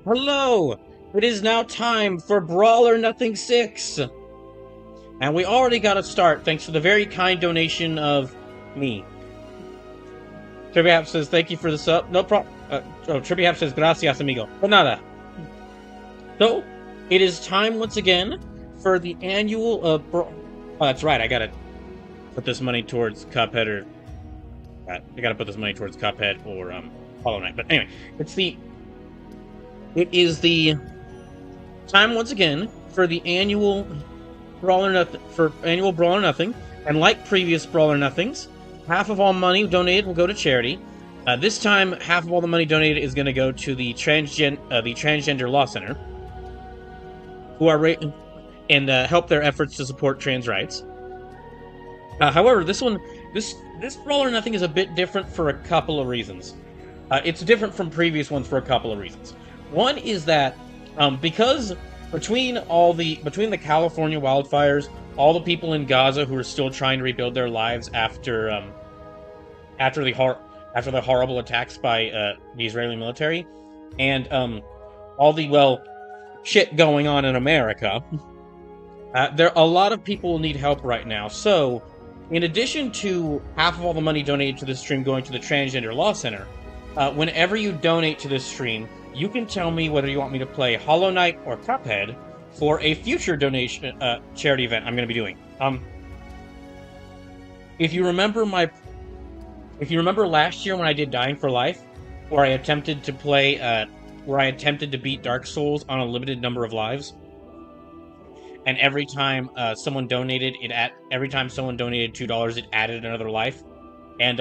Hello! It is now time for Brawl or Nothing 6! And we already got a start thanks to the very kind donation of me. Triviap says, thank you for the sub. No problem. Triviap says, gracias, amigo. But nada. So, it is time once again for the annual, Brawl. Oh, that's right, I gotta put this money towards Cuphead or... I gotta put this money towards Cuphead or, Hollow Knight. But anyway, It is the time once again for the annual Brawl or Nothing, and like previous Brawl or Nothings, half of all money donated will go to charity. This time, half of all the money donated is going to go to the Transgender Law Center, who are and help their efforts to support trans rights. However, this Brawl or Nothing is a bit different for a couple of reasons. It's different from previous ones for a couple of reasons. One is that because between the California wildfires, all the people in Gaza who are still trying to rebuild their lives after the horrible attacks by the Israeli military, and all the shit going on in America, a lot of people need help right now. So, in addition to half of all the money donated to this stream going to the Transgender Law Center, whenever you donate to this stream, you can tell me whether you want me to play Hollow Knight or Cuphead for a future donation charity event I'm going to be doing. If you remember last year when I did Dying for Life, where I attempted to beat Dark Souls on a limited number of lives, and every time someone donated $2, it added another life, and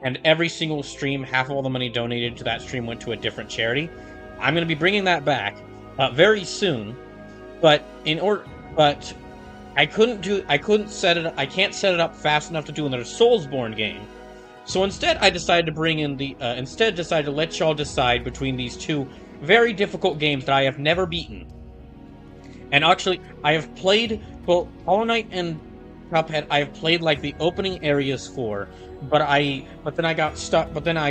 and every single stream, half of all the money donated to that stream went to a different charity. I'm going to be bringing that back very soon, but I can't set it up fast enough to do another Soulsborne game. So instead, I decided to let y'all decide between these two very difficult games that I have never beaten. And actually, I have played both Hollow Knight and Cuphead. I have played like the opening areas for, but then I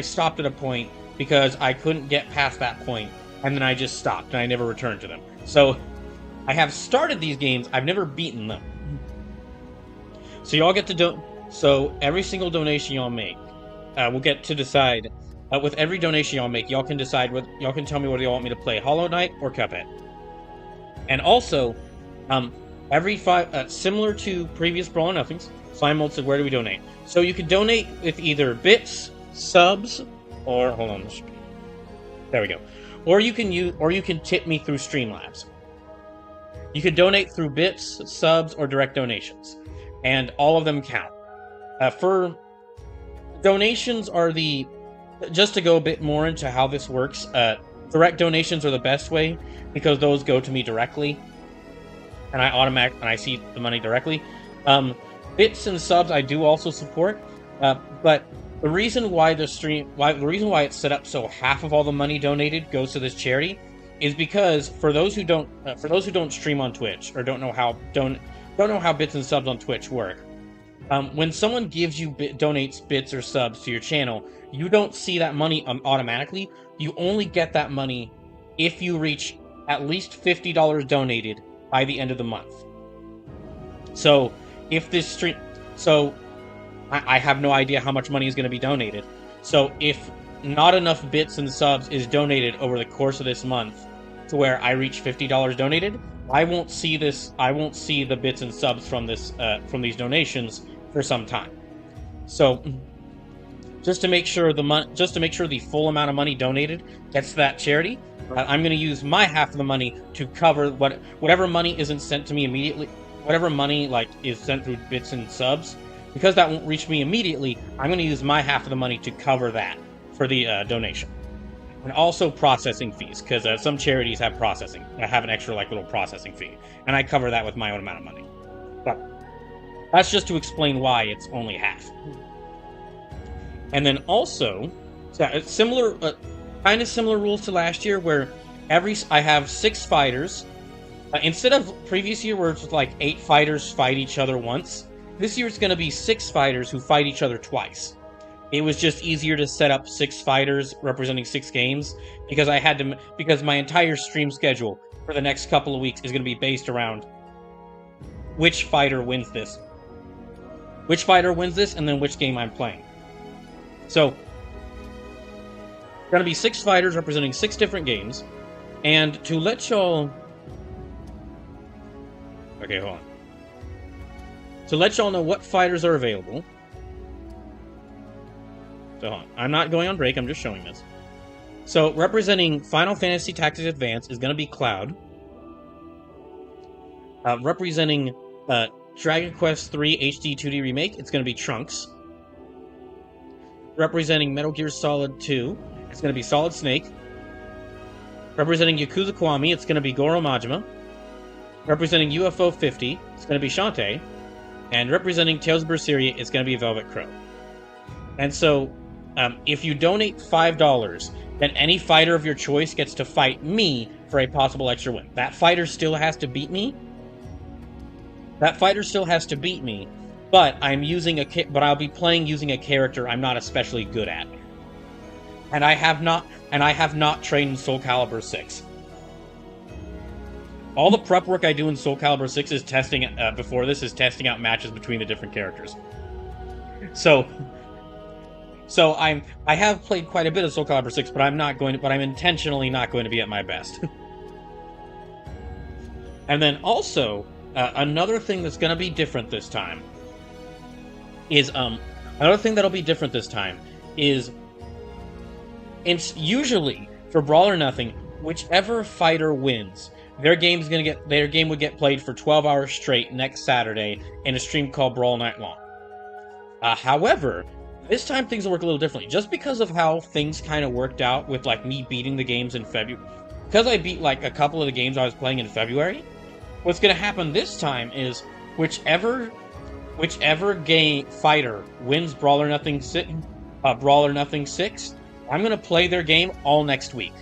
stopped at a point because I couldn't get past that point, and then I just stopped and I never returned to them. So I have started these games. I've never beaten them. So y'all get to So every single donation y'all make, we'll get to decide. With every donation y'all make, y'all can decide y'all can tell me whether y'all want me to play Hollow Knight or Cuphead. And also, similar to previous Brawl or Nothings, Simon said, where do we donate? So you can donate with either bits, subs, or hold on, there we go. Or you can tip me through Streamlabs. You can donate through bits, subs, or direct donations, and all of them count. For donations just to go a bit more into how this works, direct donations are the best way because those go to me directly, and I see the money directly. Bits and subs I do also support, but the reason why it's set up so half of all the money donated goes to this charity is because for those who don't stream on Twitch or don't know how bits and subs on Twitch work, when someone donates bits or subs to your channel, you don't see that money automatically. You only get that money if you reach at least $50 donated by the end of the month. So if this stream, I have no idea how much money is going to be donated. So if not enough bits and subs is donated over the course of this month to where I reach $50 donated, I won't see the bits and subs from these donations for some time. So just to make sure the full amount of money donated gets to that charity, I'm going to use my half of the money to cover whatever money isn't sent to me immediately, whatever money is sent through bits and subs. Because that won't reach me immediately, I'm going to use my half of the money to cover that for the donation. And also processing fees, because some charities have an extra little processing fee, and I cover that with my own amount of money. But that's just to explain why it's only half. And then also, kind of similar rules to last year, where I have 6 fighters. Instead of previous year where it's like 8 fighters fight each other once, this year it's going to be 6 fighters who fight each other twice. It was just easier to set up 6 fighters representing 6 games because because my entire stream schedule for the next couple of weeks is going to be based around which fighter wins this, and then which game I'm playing. So, going to be 6 fighters representing 6 different games, and to let y'all... Okay, hold on. To let y'all know what fighters are available. So hold on. I'm not going on break, I'm just showing this. So, representing Final Fantasy Tactics Advance is going to be Cloud. Representing Dragon Quest III HD 2D Remake, it's going to be Trunks. Representing Metal Gear Solid 2, it's going to be Solid Snake. Representing Yakuza Kiwami, it's going to be Goro Majima. Representing UFO 50, it's going to be Shantae. And representing Tales of Berseria, it's going to be Velvet Crow. And so, If you donate $5, then any fighter of your choice gets to fight me for a possible extra win. That fighter still has to beat me. But I'll be playing using a character I'm not especially good at. And I have not trained in Soul Calibur 6. All the prep work I do in Soul Calibur 6 is testing out matches between the different characters. So I have played quite a bit of Soul Calibur 6, but I'm intentionally not going to be at my best. And then also, another thing that's going to be different this time is it's usually for Brawl or Nothing, whichever fighter wins, their game would get played for 12 hours straight next Saturday in a stream called Brawl Night Long. However, this time things will work a little differently, just because of how things kind of worked out with like me beating the games in February. Because I beat like a couple of the games I was playing in February, what's going to happen this time is whichever game fighter wins Brawl or Nothing 6, I'm going to play their game all next week.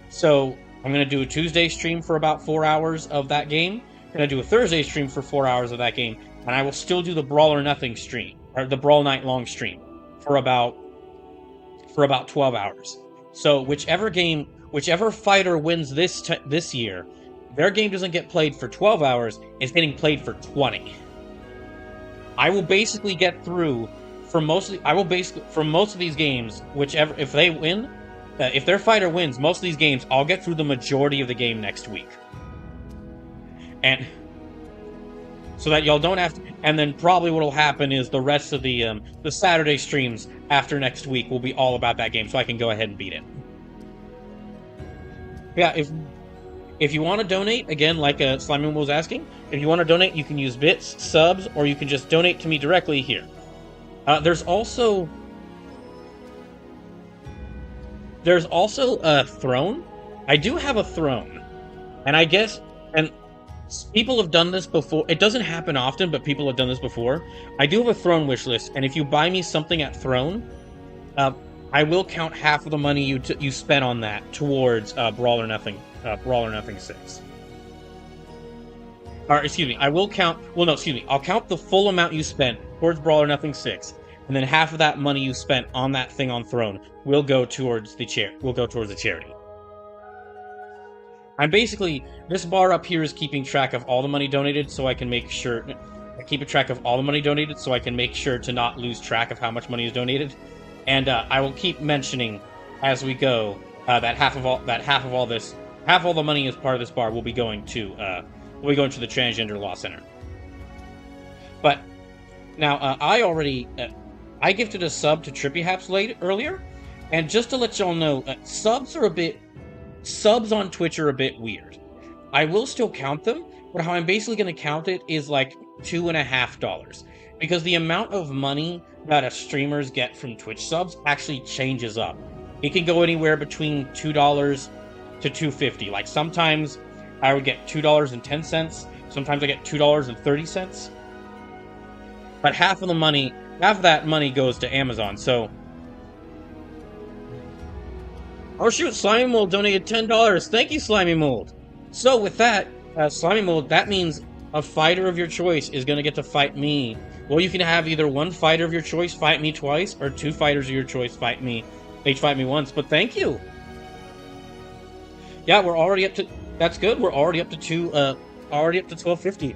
So I'm going to do a Tuesday stream for about 4 hours of that game. I'm going to do a Thursday stream for 4 hours of that game. And I will still do the Brawl or Nothing stream, or the Brawl Night Long stream, for about 12 hours. So whichever fighter wins this year, their game doesn't get played for 12 hours, it's getting played for 20. I will basically get through for most of these games, if they win, if their fighter wins most of these games, I'll get through the majority of the game next week. And so that y'all don't have to, and then probably what'll happen is the rest of the Saturday streams after next week will be all about that game, so I can go ahead and beat it. Yeah, if you want to donate, again, like Slimy was asking, if you want to donate, you can use bits, subs, or you can just donate to me directly here. There's also a throne. I do have a throne, and I guess, and people have done this before. It doesn't happen often, but people have done this before. I do have a throne wish list, and if you buy me something at throne, I will count half of the money you spent on that towards Brawl or Nothing 6. Or excuse me, I'll count the full amount you spent towards Brawl or Nothing 6, and then half of that money you spent on that thing on Throne will go towards the charity. I'm basically, this bar up here is keeping track of all the money donated, so I can make sure to not lose track of how much money is donated. And I will keep mentioning as we go that half of all the money as part of this bar will be going to the Transgender Law Center. But now I gifted a sub to Trippy Haps earlier, and just to let y'all know, subs on Twitch are a bit weird. I will still count them, but how I'm basically going to count it is like $2.50, because the amount of money that a streamers get from Twitch subs actually changes up. It can go anywhere between $2 to $2.50. Like sometimes I would get $2.10, sometimes I get $2.30. But half of that money goes to Amazon. So, oh shoot, Slimy Mold donated $10. Thank you, Slimy Mold. So with that, Slimy Mold, that means a fighter of your choice is going to get to fight me. Well, you can have either one fighter of your choice fight me twice, or two fighters of your choice fight me once. But thank you. Yeah, we're already up to. That's good. We're already up to already up to 1250.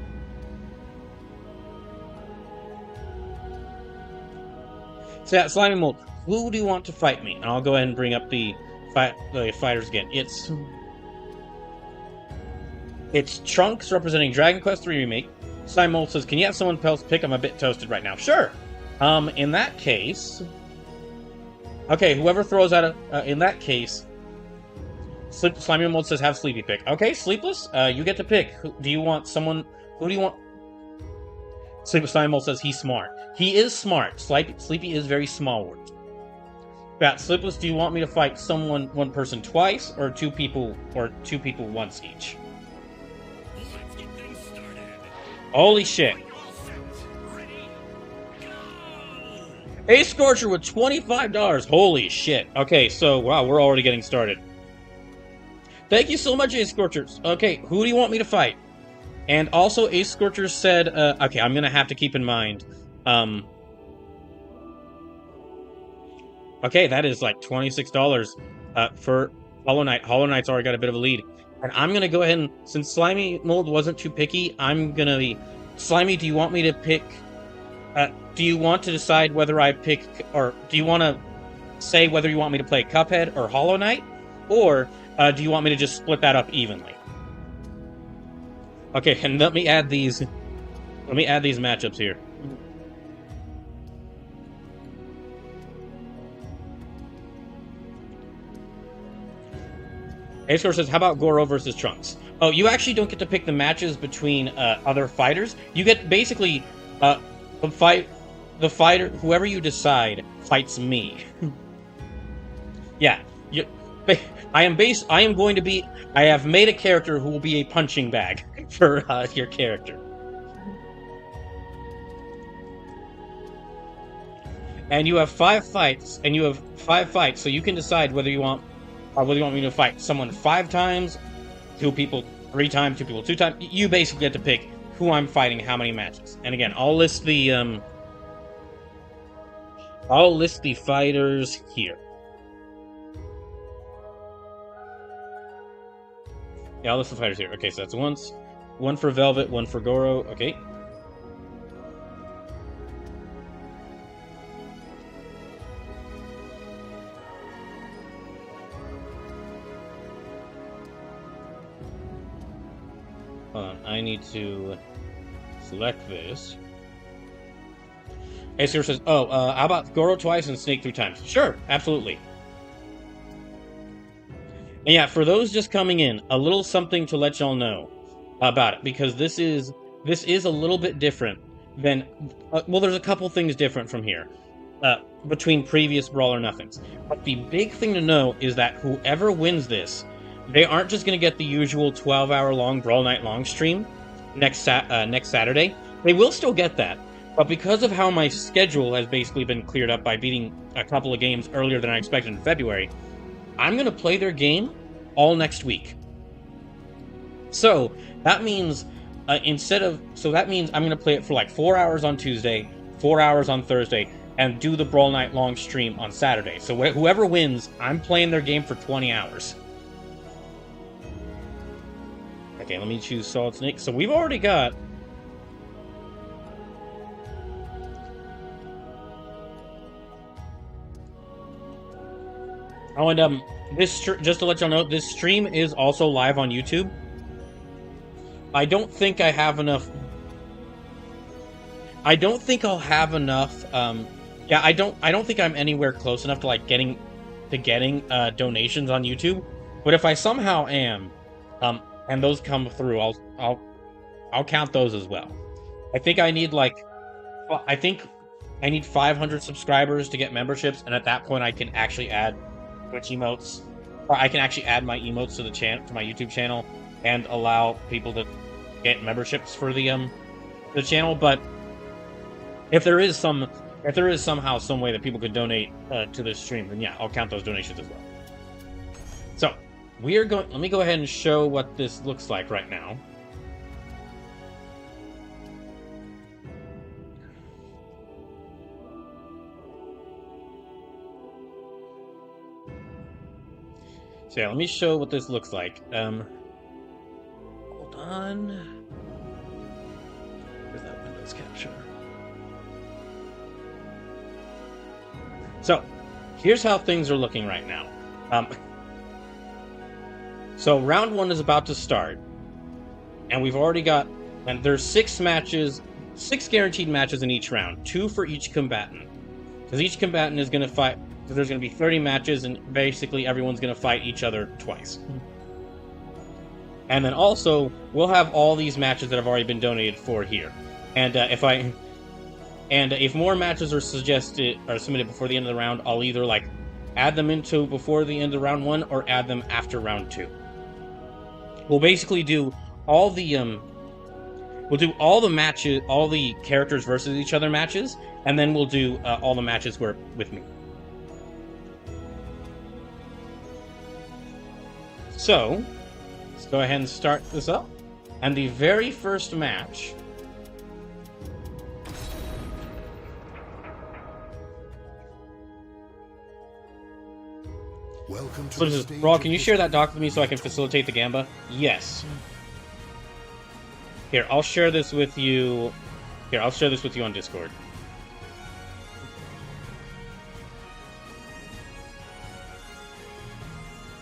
So yeah, Slimy Mold, who do you want to fight me? And I'll go ahead and bring up the fighters again. It's Trunks representing Dragon Quest III Remake. Slimy Mold says, "Can you have someone else pick? I'm a bit toasted right now." Sure. In that case, okay. Whoever throws out in that case, Slimy Mold says, "Have Sleepy pick." Okay, Sleepless, you get to pick. Who do you want? Slimy Mold says he's smart. He is smart. Sleepy is very small. Yeah, Sleepless, do you want me to fight one person twice, or two people once each? Let's get things started. Holy shit. A Scorcher with $25. Holy shit. Okay, so, wow, we're already getting started. Thank you so much, Ace Scorchers. Okay, who do you want me to fight? And also, Ace Scorchers said, okay, I'm gonna have to keep in mind, okay, that is like $26, for Hollow Knight. Hollow Knight's already got a bit of a lead. And I'm gonna go ahead and, since Slimy Mold wasn't too picky, I'm gonna be... Slimy, do you want me to pick... do you want to decide whether I pick... Or do you want to say whether you want me to play Cuphead or Hollow Knight? Or do you want me to just split that up evenly? Okay, and let me add these... Let me add these matchups here. Ace says, how about Goro versus Trunks? Oh, you actually don't get to pick the matches between other fighters. You get basically the fighter, whoever you decide fights me. Yeah, I have made a character who will be a punching bag for your character. And you have 5 fights, so you can decide whether you want me to fight someone 5 times, 2 people 3 times, 2 people 2 times. You basically get to pick who I'm fighting, how many matches. And again, I'll list the fighters here. Yeah, I'll list the fighters here. Okay, so that's one for Velvet, 1 for Goro. Okay. I need to select this. Acer says, oh, how about Goro twice and Snake 3 times? Sure, absolutely. And yeah, for those just coming in, a little something to let y'all know about it, because this is a little bit different than... well, there's a couple things different from here, between previous Brawl or Nothings. But the big thing to know is that whoever wins this, they aren't just going to get the usual 12-hour-long Brawl Night Long stream next Saturday. They will still get that, but because of how my schedule has basically been cleared up by beating a couple of games earlier than I expected in February, I'm going to play their game all next week. So that means I'm going to play it for like 4 hours on Tuesday, 4 hours on Thursday, and do the Brawl Night Long stream on Saturday. So whoever wins, I'm playing their game for 20 hours. Okay, let me choose Solid Snake. So we've already got... Oh, and just to let y'all know, this stream is also live on YouTube. I don't think I have enough... I don't think I'll have enough... yeah, I don't think I'm anywhere close enough to like getting donations on YouTube. But if I somehow am, and those come through, I'll count those as well. I think I need 500 subscribers to get memberships, and at that point I can actually add Twitch emotes, or I can actually add my emotes to to my YouTube channel and allow people to get memberships for the channel. But if there is somehow some way that people could donate to this stream, then yeah, I'll count those donations as well. So let me go ahead and show what this looks like right now. So yeah, let me show what this looks like. Hold on. Where's that Windows capture? So, here's how things are looking right now. So round 1 is about to start, and we've already got, and there's 6 matches, 6 guaranteed matches in each round, 2 for each combatant, because each combatant is going to fight. So there's going to be 30 matches, and basically everyone's going to fight each other twice. And then also, we'll have all these matches that have already been donated for here. And if more matches are submitted before the end of the round, I'll either add them into before the end of round 1 or add them after round 2. We'll basically do all the We'll do all the matches, all the characters versus each other matches, and then we'll do all the matches where with me. So, let's go ahead and start this up. And the very first match... Welcome to So this is, Brawl, can you share that doc with me so I can facilitate the Gamba? Yes. Here, I'll share this with you. Here, I'll share this with you on Discord.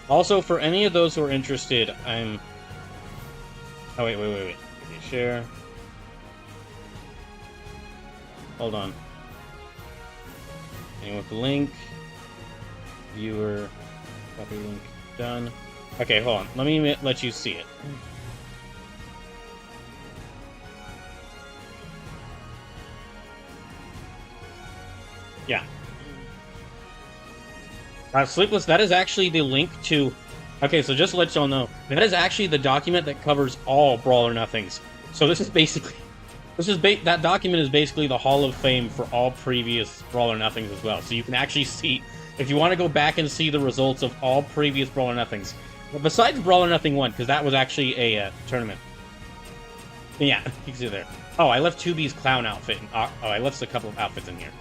Also, for any of those who are interested, I'm... Oh, wait. Okay, share. Hold on. Anyone with the link? Viewer. Copy link. Done. Okay, hold on. Let me let you see it. Yeah. Sleepless, that is actually the link to... Okay, so just to let y'all know, that is actually the document that covers all Brawl or Nothings. So this is basically... that document is basically the Hall of Fame for all previous Brawl or Nothings as well. So you can actually see... If you want to go back and see the results of all previous Brawl or Nothings. But besides Brawl or Nothing 1, because that was actually a tournament. Yeah, you can see there. Oh, I left 2B's clown outfit. Oh, I left a couple of outfits in here.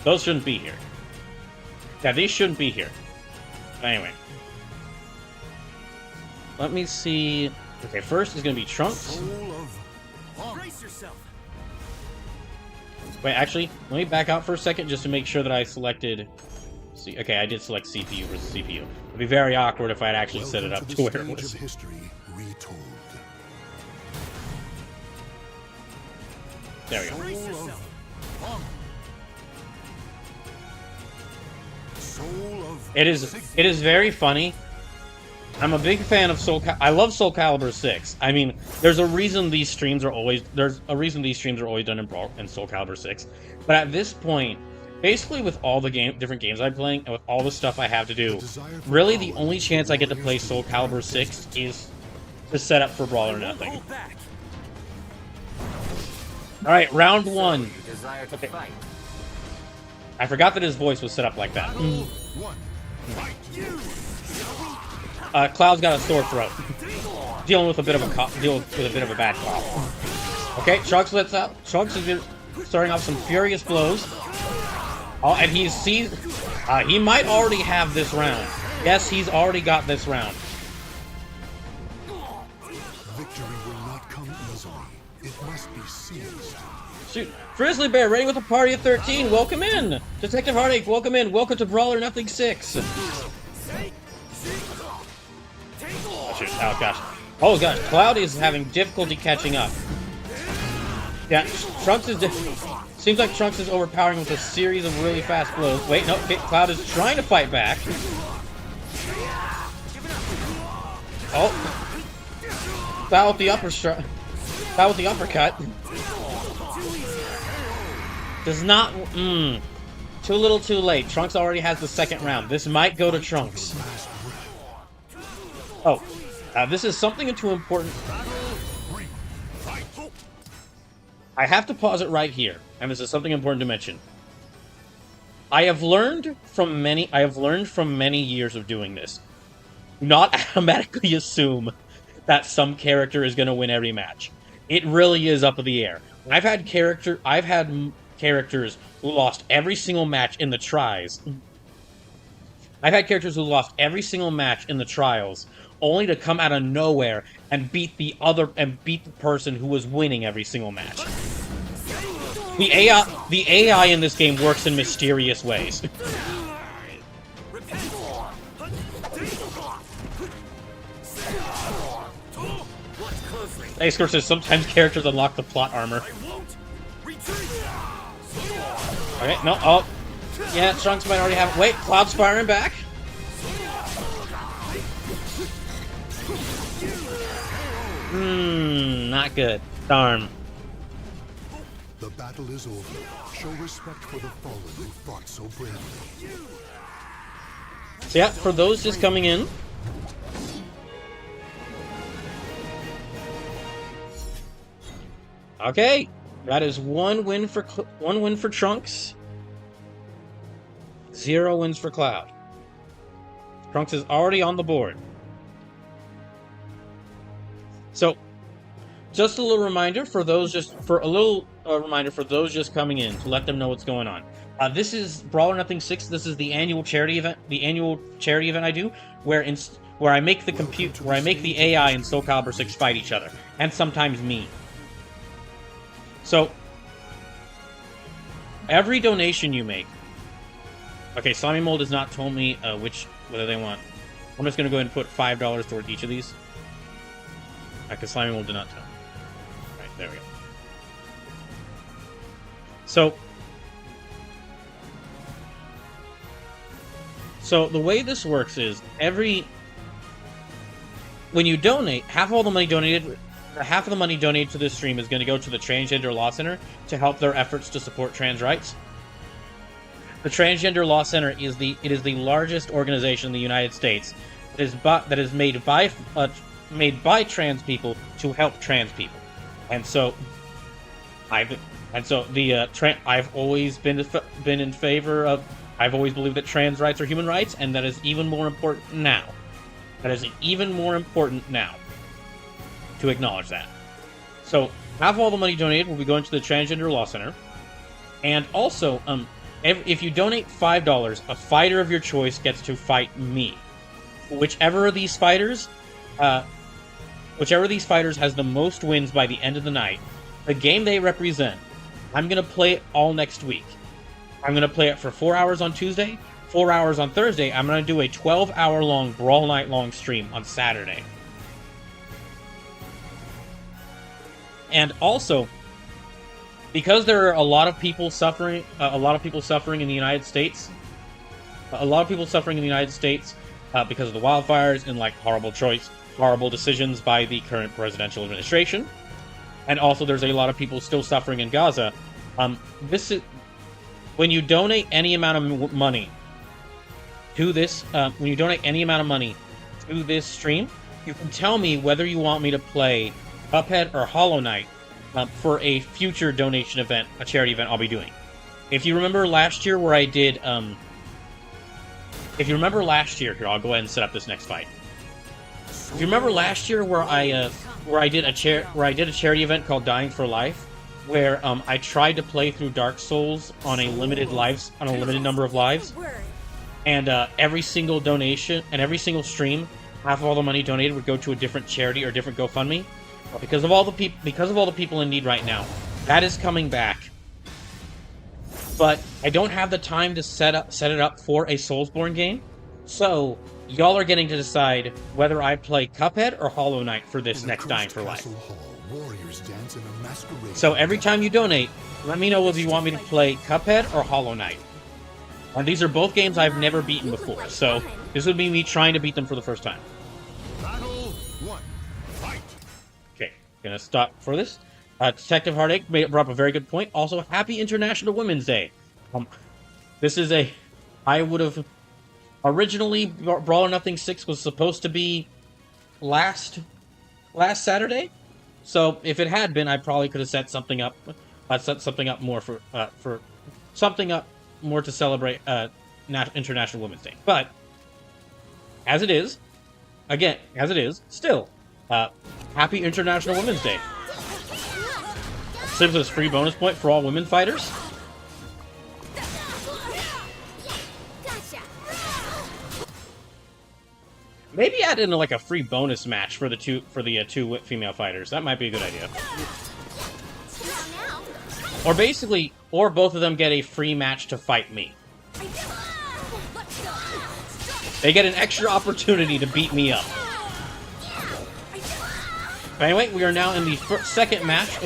Those shouldn't be here. Yeah, these shouldn't be here. Anyway. Let me see... Okay, first is going to be Trunks. Brace yourself. Wait, actually, let me back out for a second just to make sure that I selected... See, okay, I did select CPU versus CPU. It'd be very awkward if I had actually set it up to where it was. History retold. There we go. Brace yourself. It is very funny. I'm a big fan of I love Soul Calibur 6. I mean, there's a reason these streams are always done in Brawl and Soul Calibur 6. But at this point, basically with all the different games I'm playing and with all the stuff I have to do, really the only chance I get to play Soul Calibur 6 is to set up for Brawl or Nothing. Alright, round 1. Okay. I forgot that his voice was set up like that. Cloud's got a sore throat. Dealing with a bit of a bad cough. Okay, Trunks lets out. Trunks is starting off some furious blows. Oh, and he sees. He might already have this round. Yes, he's already got this round. Victory will not come easily. It must be seized. Shoot. Grizzly Bear, ready with a party of 13. Welcome in. Detective Heartache, welcome in. Welcome to Brawl or Nothing 6. Oh, shoot. Oh, gosh. Oh, gosh. Cloud is having difficulty catching up. Yeah, Trunks is... Seems like Trunks is overpowering with a series of really fast blows. Wait, no. Cloud is trying to fight back. Oh. Foul with the Foul with the uppercut. Does not... Too little too late. Trunks already has the second round. This might go to Trunks. Oh. This is something too important. I have to pause it right here. And this is something important to mention. I have learned from many years of doing this. Not automatically assume that some character is going to win every match. It really is up in the air. I've had characters who lost every single match in the tries. I've had characters who lost every single match in the trials, only to come out of nowhere and beat the person who was winning every single match. The AI in this game works in mysterious ways. Hey, Scorch says sometimes characters unlock the plot armor. Okay, no, oh. Yeah, Trunks might already have it. Wait, Cloud's firing back. Not good. Darn. The battle is over. Show respect for the fallen who fought so bravely. So yeah, for those just coming in, Okay, that is one win for Trunks. 0 wins for Cloud. Trunks is already on the board. So, just a little reminder for those just coming in to let them know what's going on. This is Brawl or Nothing 6. This is the annual charity event. The annual charity event I do, where I make the AI and Soul Calibur 6 fight each other, and sometimes me. So, every donation you make. Okay, Slimy Mold has not told me whether they want. I'm just gonna go ahead and put $5 towards each of these. Because Slimy Mold did not tell me. Right, there we go. So the way this works is when you donate, half of the money donated to this stream is going to go to the Transgender Law Center to help their efforts to support trans rights. The Transgender Law Center is the largest organization in the United States that is made by trans people to help trans people, and so I've always been in favor of. I've always believed that trans rights are human rights, and that is even more important now. That is even more important now to acknowledge that. So half of all the money donated will be going to the Transgender Law Center, and also if you donate $5, a fighter of your choice gets to fight me. Whichever of these fighters has the most wins by the end of the night, the game they represent, I'm going to play it all next week. I'm going to play it for 4 hours on Tuesday, 4 hours on Thursday. I'm going to do a 12-hour-long Brawl Night long stream on Saturday. And also, because there are a lot of people suffering in the United States, because of the wildfires and horrible decisions by the current presidential administration, and also there's a lot of people still suffering in Gaza. When you donate any amount of money to this, stream, you can tell me whether you want me to play Cuphead or Hollow Knight for a future donation event, a charity event I'll be doing. If you remember last year where I did, here, I'll go ahead and set up this next fight. If you remember last year where I did a charity event called Dying for Life, where I tried to play through Dark Souls on a limited number of lives, and every single donation and every single stream, half of all the money donated would go to a different charity or different GoFundMe. Because of all the people in need right now, that is coming back. But I don't have the time to set it up for a Soulsborne game, so y'all are getting to decide whether I play Cuphead or Hollow Knight for this next Dying for Life. So every time you donate, let me know whether you want me to play Cuphead or Hollow Knight. And these are both games I've never beaten before, so this would be me trying to beat them for the first time. Battle 1. Fight. Okay, gonna stop for this. Detective Heartache brought up a very good point. Also, Happy International Women's Day. I would have originally Brawl or Nothing 6 was supposed to be last Saturday. So if it had been, I probably could have set something up more more to celebrate International Women's Day. But as it is, still Happy International Women's Day. Serves as free bonus point for all women fighters. Maybe add in like a free bonus match for the two female fighters. That might be a good idea. Or both of them get a free match to fight me. They get an extra opportunity to beat me up. But anyway, we are now in the second match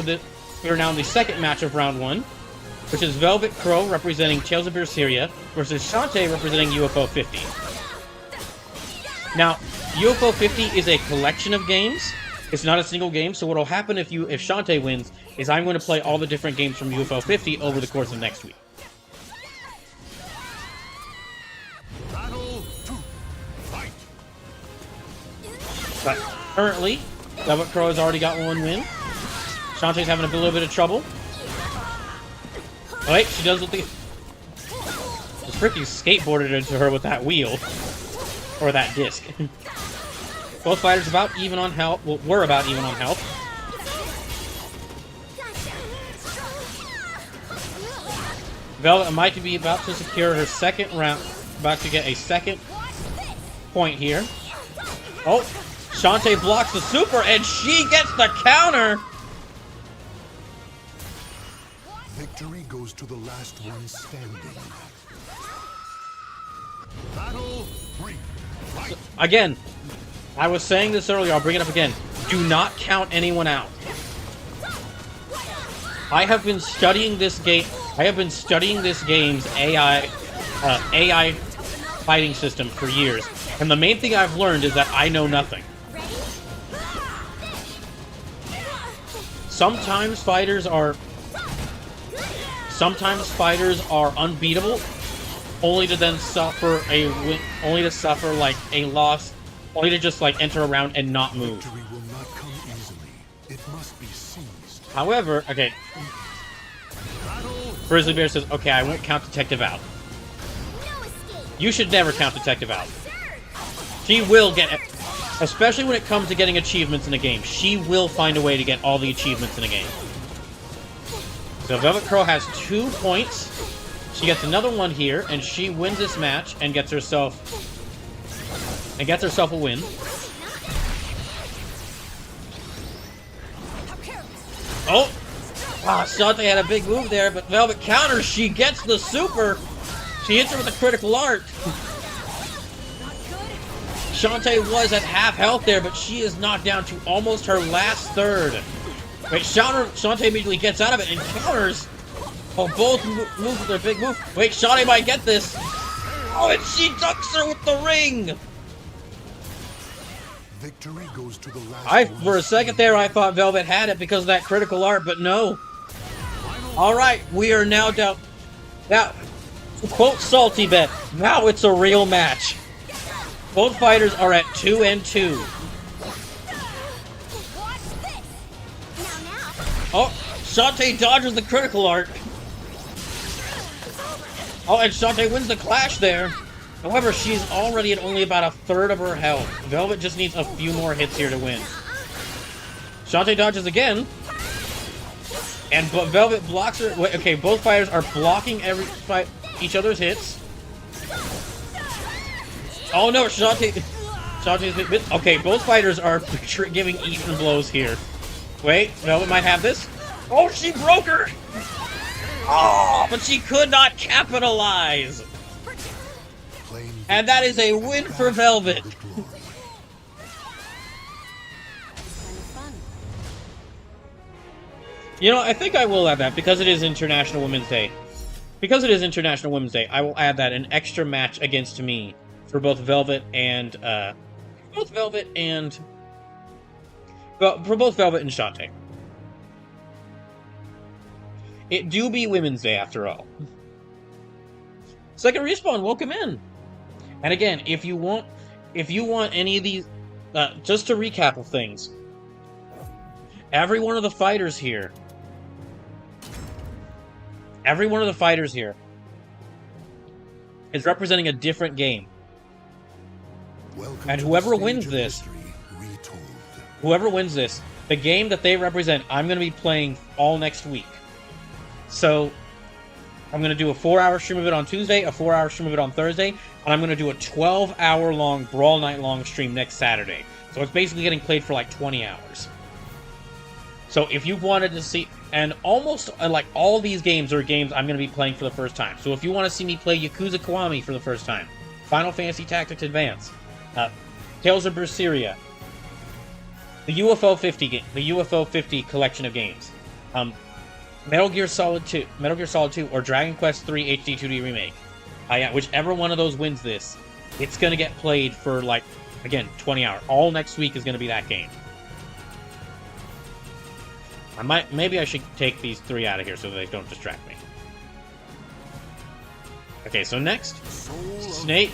of round 1, which is Velvet Crow representing Tales of Berseria versus Shantae representing UFO 50. Now, UFO 50 is a collection of games. It's not a single game, so what'll happen if Shantae wins is I'm going to play all the different games from UFO 50 over the course of next week. Battle 2. Fight. But currently, Velvet Crow has already got 1 win. Shantae's having a little bit of trouble. Wait, she does what the... Just freaking skateboarded into her with that wheel. Or that disc. Both fighters about even on health. Well, were about even on health. Velvet might be about to secure her second round. About to get a second point here. Oh, Shantae blocks the super and she gets the counter. Victory goes to the last one standing. Battle 3. Fight. Again, I was saying this earlier, I'll bring it up again. Do not count anyone out. I have been studying this game. I have been studying this game's AI fighting system for years, and the main thing I've learned is that I know nothing. Sometimes fighters are unbeatable, only to then suffer a win, only to suffer like a loss, only to just like enter a round and not move. Victory will not come easily. It must be seized. However, okay. Grizzly Bear says, okay, I won't count Detective out. You should never count Detective out. She will get it. Especially when it comes to getting achievements in a game. She will find a way to get all the achievements in a game. So Velvet Crow has 2 points. She gets another one here, and she wins this match and gets herself a win. Oh! Ah, Shantae had a big move there, but Velvet counters. She gets the super. She hits her with a critical art. Shantae was at half health there, but she is knocked down to almost her last third. Wait, Shantae immediately gets out of it and counters. Oh, both move with their big move. Wait, Shantae might get this. Oh, and she ducks her with the ring. Victory goes to the last one For a second there, I thought Velvet had it because of that critical art, but no. All right, we are now down. Now, to quote Salty Bet, now it's a real match. Both fighters are at 2-2. Oh, Shantae dodges the critical art. Oh, and Shantae wins the clash there. However, she's already at only about a third of her health. Velvet just needs a few more hits here to win. Shantae dodges again. And Velvet blocks her. Wait, okay, both fighters are blocking each other's hits. Oh no, Shantae's... Okay, both fighters are giving even blows here. Wait, Velvet might have this. Oh, she broke her! Oh, but she could not capitalize! And that is a win for Velvet. You know, I think I will add that because it is International Women's Day. Because it is International Women's Day, I will add that an extra match against me for both Velvet and for both Velvet and Shantae. It do be Women's Day after all. Second Respawn, welcome in. And again, if you want any of these, just to recap of things, every one of the fighters here is representing a different game. And whoever wins this, the game that they represent, I'm going to be playing all next week. So, I'm going to do a 4-hour stream of it on Tuesday, a 4-hour stream of it on Thursday, and I'm going to do a 12-hour-long Brawl Night-long stream next Saturday. So it's basically getting played for like 20 hours. So if you wanted to see... And almost, like, all these games are games I'm going to be playing for the first time. So if you want to see me play Yakuza Kiwami for the first time, Final Fantasy Tactics Advance, Tales of Berseria, the UFO 50 game, the UFO 50 collection of games, Metal Gear Solid 2, or Dragon Quest 3 HD 2D Remake. Yeah, whichever one of those wins this, it's going to get played for, like, again, 20 hours. All next week is going to be that game. Maybe I should take these 3 out of here so they don't distract me. Okay, so next, Snake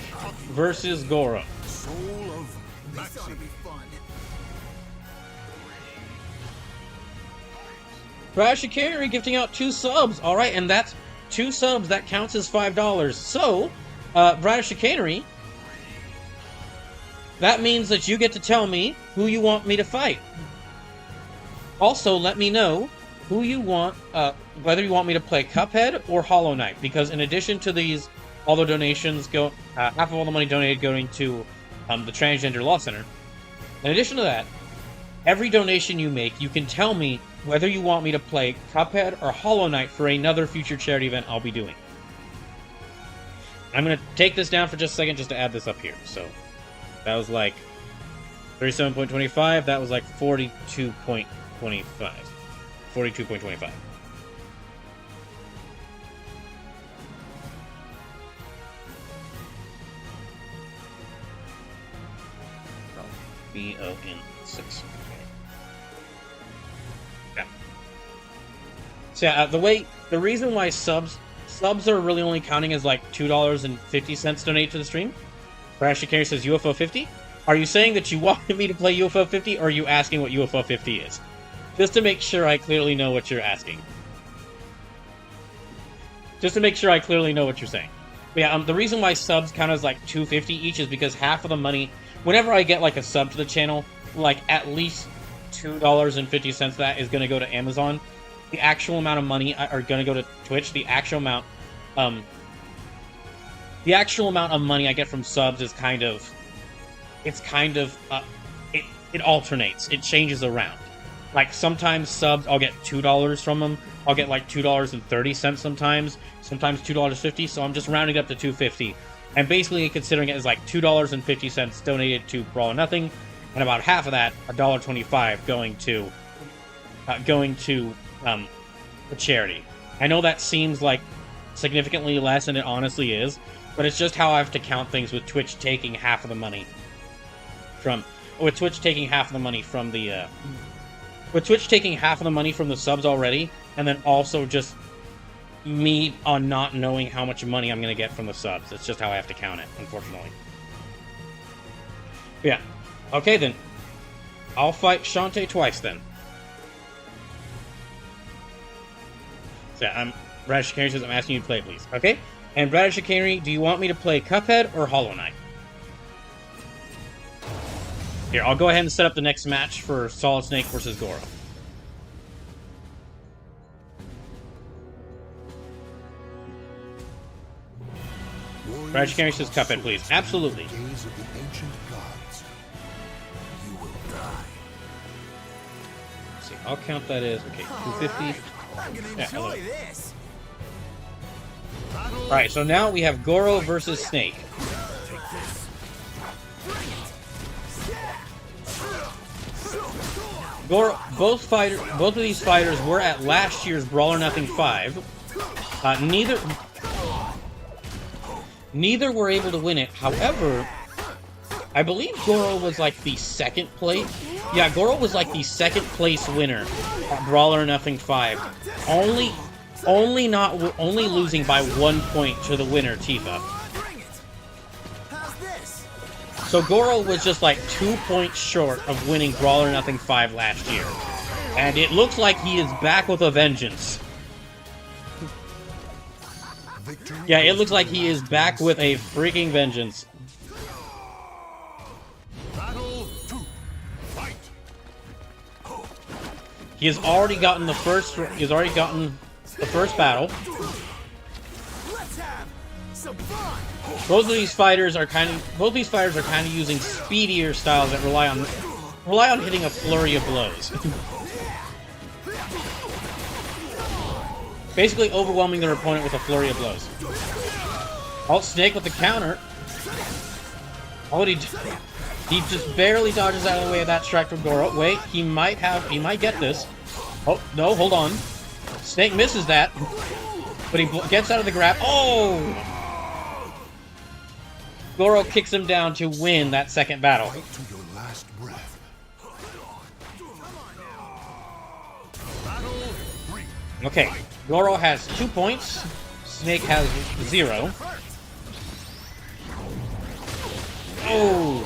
versus Goro. Brad Shikari gifting out 2 subs. All right, and that's 2 subs. That counts as $5. So, Brad Shikari, that means that you get to tell me who you want me to fight. Also, let me know who you want, whether you want me to play Cuphead or Hollow Knight, because in addition to these, all the donations go, half of all the money donated going to the Transgender Law Center. In addition to that, every donation you make, you can tell me whether you want me to play Cuphead or Hollow Knight for another future charity event I'll be doing. I'm going to take this down for just a second just to add this up here. So, that was like 37.25, that was like 42.25. 42.25. BON6. Yeah. So yeah, the reason why subs are really only counting as like $2.50 donate to the stream. Brad Shikari says UFO 50. Are you saying that you wanted me to play UFO 50, or are you asking what UFO 50 is? Just to make sure I clearly know what you're asking. Just to make sure I clearly know what you're saying. But yeah, the reason why subs count as like $2.50 each is because half of the money, whenever I get like a sub to the channel, like at least $2.50 of that is going to go to Amazon. The actual amount of money are going to go to Twitch. The actual amount of money I get from subs is it alternates. It changes around. Like, sometimes subs, I'll get $2 from them. I'll get, like, $2.30 sometimes. Sometimes $2.50, so I'm just rounding up to $2.50. And basically considering it as, like, $2.50 donated to Brawl or Nothing, and about half of that, $1.25, going to the charity. I know that seems, like, significantly less, and it honestly is, but it's just how I have to count things with Twitch taking half of the money from... With Twitch taking half of the money from the, With Twitch taking half of the money from the subs already, and then also just me on not knowing how much money I'm going to get from the subs. It's just how I have to count it, unfortunately. Yeah. Okay, then. I'll fight Shantae twice, then. So, Brad Shikari says, I'm asking you to play, please. Okay? And Brad Shikari, do you want me to play Cuphead or Hollow Knight? Here, I'll go ahead and set up the next match for Solid Snake versus Goro. Brad Shikari says Cuphead, please. Absolutely. Gaze of the ancient gods. You will die. Let's see, I'll count that as, okay, 250. I'm gonna Yeah, enjoy this. Alright, so now we have Goro versus Snake. Goro, both of these fighters were at last year's Brawl or Nothing 5. Neither were able to win it. However, I believe Goro was like the second place. Yeah, Goro was like the second place winner at Brawl or Nothing 5. Only losing by 1 point to the winner, Tifa. So Goro was just like 2 points short of winning Brawl or Nothing 5 last year. And it looks like he is back with a vengeance. Yeah, it looks like he is back with a freaking vengeance. Battle 2. Fight. He has already gotten the first battle. Let's have some fun. Both these fighters are kind of using speedier styles that rely on hitting a flurry of blows. Basically overwhelming their opponent with a flurry of blows. Oh, Snake with the counter. Oh, he just barely dodges out of the way of that strike from Goro. Wait, he might get this. Oh, no, hold on. Snake misses that. But he gets out of the grab. Oh! Goro kicks him down to win that second battle. Fight to your last breath. Battle 3. Okay, Goro has 2 points. Snake has 0. Oh!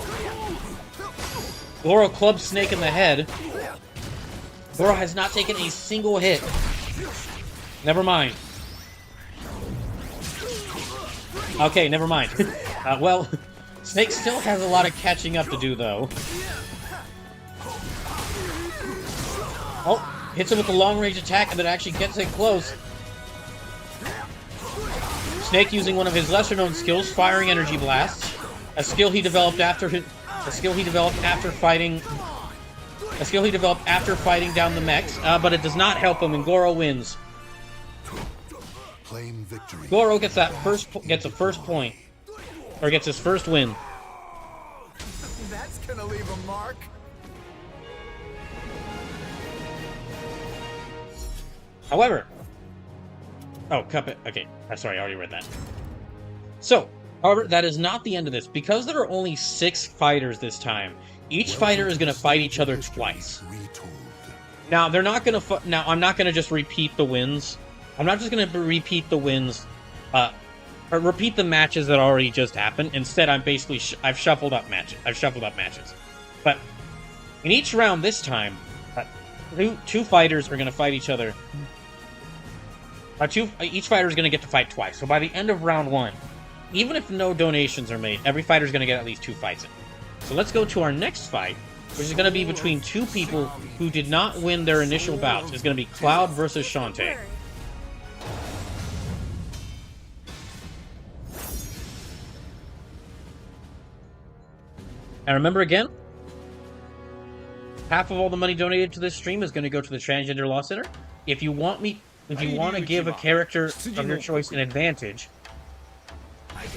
Goro clubs Snake in the head. Goro has not taken a single hit Never mind. Okay, never mind. Well, Snake still has a lot of catching up to do, though. Oh, hits him with the long-range attack, and then actually gets it close. Snake using one of his lesser-known skills, firing energy blasts, a skill he developed after fighting down the mechs, but it does not help him, and Goro wins. Claim victory. Goro gets a first point, or gets his first win. That's gonna leave a mark. However, oh, Cuphead. Okay, sorry, I already read that. So, however, that is not the end of this. Because there are only 6 fighters this time, each fighter is going to fight each other twice. Now, they're not going to. Now, I'm not going to just repeat the wins. I'm not just going to repeat the wins, or repeat the matches that already just happened. Instead, I'm basically I've shuffled up matches. But in each round this time, two fighters are going to fight each other. Each fighter is going to get to fight twice. So by the end of round 1, even if no donations are made, every fighter is going to get at least 2 fights in. So let's go to our next fight, which is going to be between 2 people who did not win their initial bouts. It's going to be Cloud versus Shantae. And remember again, half of all the money donated to this stream is going to go to the Transgender Law Center. If you want to give a character of your choice an advantage,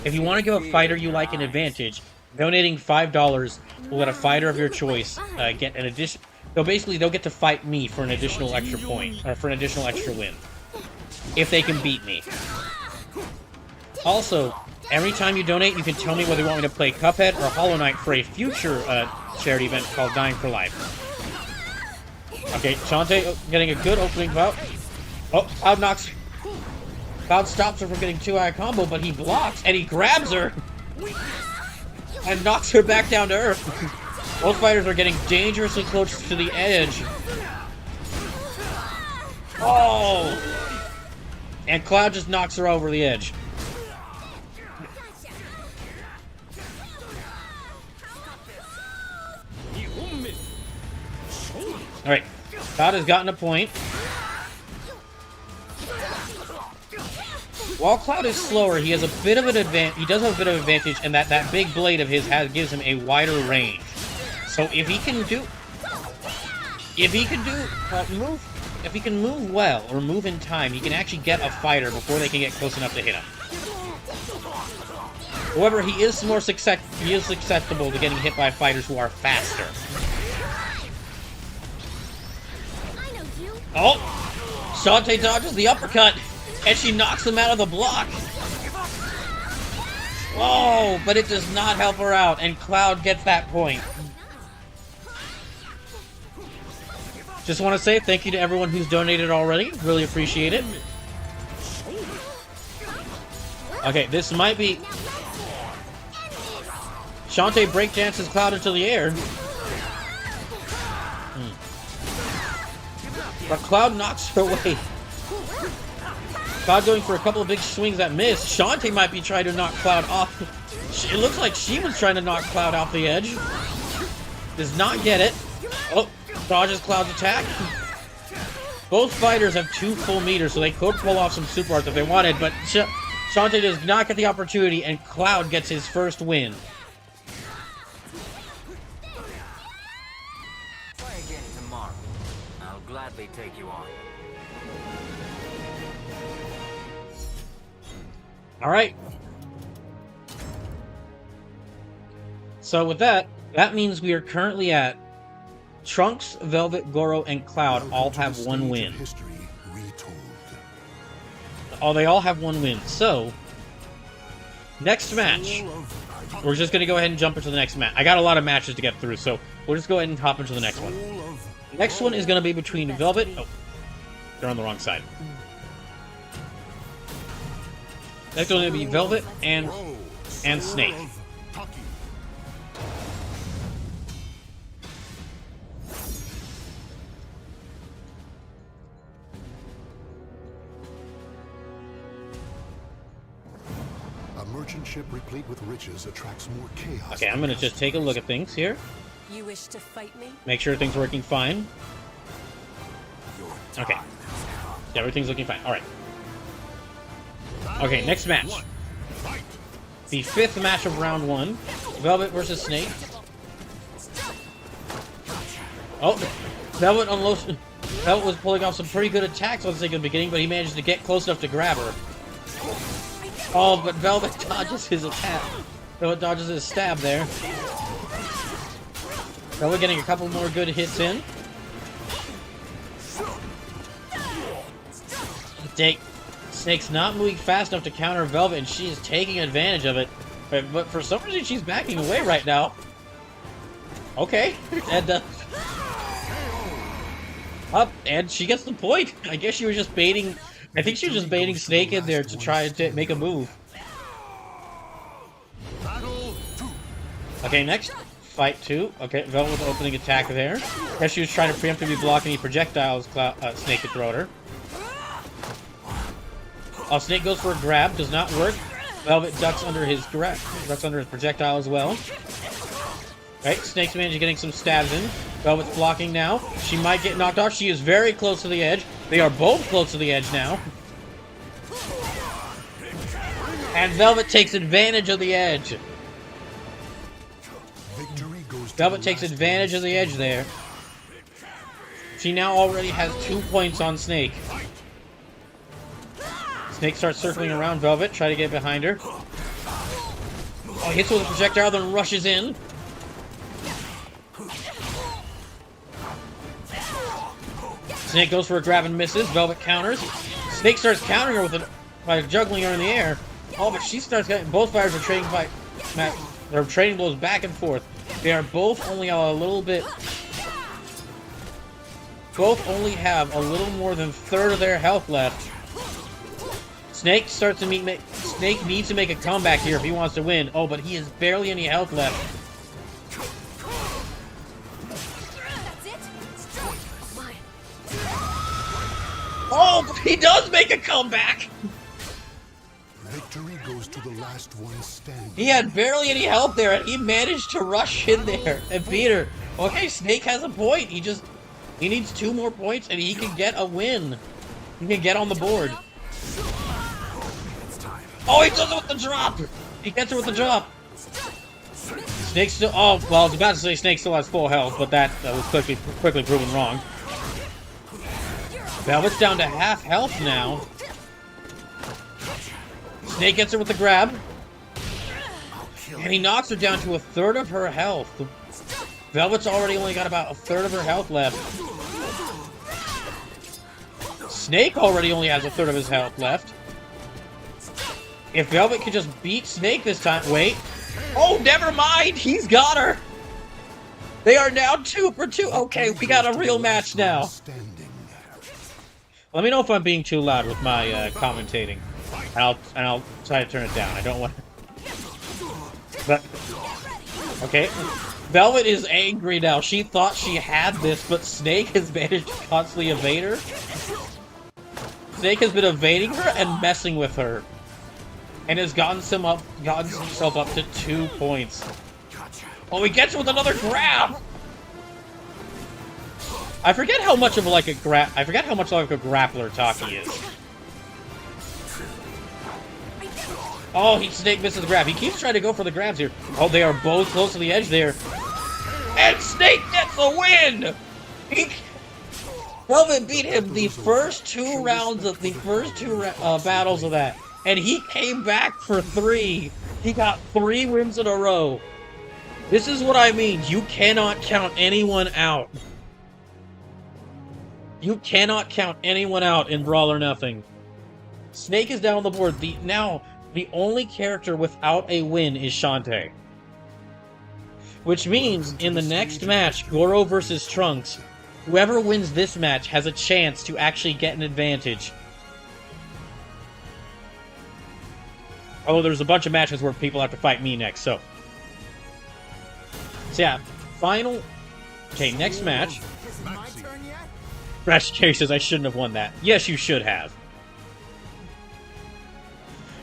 if you want to give a fighter you like an advantage, donating $5 will let a fighter of your choice get an addition. They'll get to fight me for an additional extra point, or for an additional extra win, if they can beat me. Also, every time you donate, you can tell me whether you want me to play Cuphead or Hollow Knight for a future charity event called Dying for Life. Okay, Shantae getting a good opening bout. Oh, Cloud stops her from getting 2-eye combo, but he blocks, and he grabs her! And knocks her back down to earth. Both fighters are getting dangerously close to the edge. Oh! And Cloud just knocks her over the edge. Alright, Cloud has gotten a point. While Cloud is slower, he has a bit of an advantage. He does have a bit of advantage, and that big blade of his gives him a wider range. So if he can move well or move in time, he can actually get a fighter before they can get close enough to hit him. However, he is susceptible to getting hit by fighters who are faster. Oh! Shantae dodges the uppercut, and she knocks him out of the block. Whoa, but it does not help her out, and Cloud gets that point. Just want to say thank you to everyone who's donated already. Really appreciate it. Okay, this might be... Shantae breakdances Cloud into the air. But Cloud knocks her away. Cloud going for a couple of big swings that miss. Shantae might be trying to knock Cloud off. It looks like she was trying to knock Cloud off the edge. Does not get it. Oh, dodges Cloud's attack. Both fighters have 2 full meters, so they could pull off some super arts if they wanted, but Shantae does not get the opportunity, and Cloud gets his first win. Try again tomorrow. I'll gladly take you on. Alright. So with that means we are currently at Trunks, Velvet, Goro, and Cloud all have 1 win. Oh, they all have 1 win. So, next match. We're just going to go ahead and jump into the next match. I got a lot of matches to get through, so we'll just go ahead and hop into the next one. The next one is going to be between Velvet... Oh, they're on the wrong side. Next one is going to be Velvet and Snake. merchant ship replete with riches attracts more chaos. Okay, I'm gonna just take a look at things here. You wish to fight me? Make sure everything's working fine. Okay. Yeah, everything's looking fine. Alright. Okay, next match. The 5th match of round 1. Velvet versus Snake. Oh, Velvet unloaded. Velvet was pulling off some pretty good attacks on Snake in the beginning, but he managed to get close enough to grab her. Oh, but Velvet dodges his attack. Velvet dodges his stab there. Velvet getting a couple more good hits in. Snake's not moving fast enough to counter Velvet, and she is taking advantage of it. But for some reason, she's backing away right now. Okay, and up, and she gets the point. I guess she was just baiting. I think she was just baiting Snake in there to try to make a move. Okay, next. Fight 2. Okay, Velvet with opening attack there. Guess she was trying to preemptively block any projectiles Snake could throw at her. Oh, Snake goes for a grab. Does not work. Velvet ducks under his grab. Ducks under his projectile as well. Right, Snake's managed getting some stabs in. Velvet's blocking now. She might get knocked off. She is very close to the edge. They are both close to the edge now. And Velvet takes advantage of the edge. Velvet takes advantage of the edge there. She now already has 2 points on Snake. Snake starts circling around Velvet, try to get behind her. Oh, hits her with a projectile, then rushes in. Snake goes for a grab and misses. Velvet counters. Snake starts countering her with it by juggling her in the air. Oh, but she starts getting... Both fighters are trading by... They're trading blows back and forth. They are both only a little bit... Both only have a little more than a third of their health left. Snake starts to meet... Snake needs to make a comeback here if he wants to win. Oh, but he has barely any health left. Oh, but he does make a comeback! Victory goes to the last one standing. He had barely any health there, and he managed to rush in there and beat her. Okay, Snake has a point. He needs 2 more points, and he can get a win. He can get on the board. Oh, he does it with the drop! He gets her with the drop. Snake still... Oh, well, I was about to say Snake still has full health, but that was quickly proven wrong. Velvet's down to half health now. Snake gets her with the grab. And he knocks her down to a third of her health. Velvet's already only got about a third of her health left. Snake already only has a third of his health left. If Velvet could just beat Snake this time... Wait. Oh, never mind! He's got her! They are now 2 for 2. Okay, we got a real match now. Let me know if I'm being too loud with my commentating. And I'll try to turn it down. I don't want... But... Okay. Velvet is angry now. She thought she had this, but Snake has managed to constantly evade her. Snake has been evading her and messing with her. And has gotten himself up to 2 points. Oh, he gets her with another grab! I forget how much of like a grappler Taki is. Oh, Snake misses the grab. He keeps trying to go for the grabs here. Oh, they are both close to the edge there. And Snake gets a win! Velvet beat him the first 2 rounds of the first 2 battles of that. And he came back for 3. He got 3 wins in a row. This is what I mean. You cannot count anyone out. You cannot count anyone out in Brawl or Nothing. Snake is down on the board. The only character without a win is Shantae. Which means, in the next match, Goro versus Trunks, whoever wins this match has a chance to actually get an advantage. Oh, there's a bunch of matches where people have to fight me next, so yeah, final... Okay, next match. Is it my turn yet? Rash Carey says I shouldn't have won that. Yes, you should have.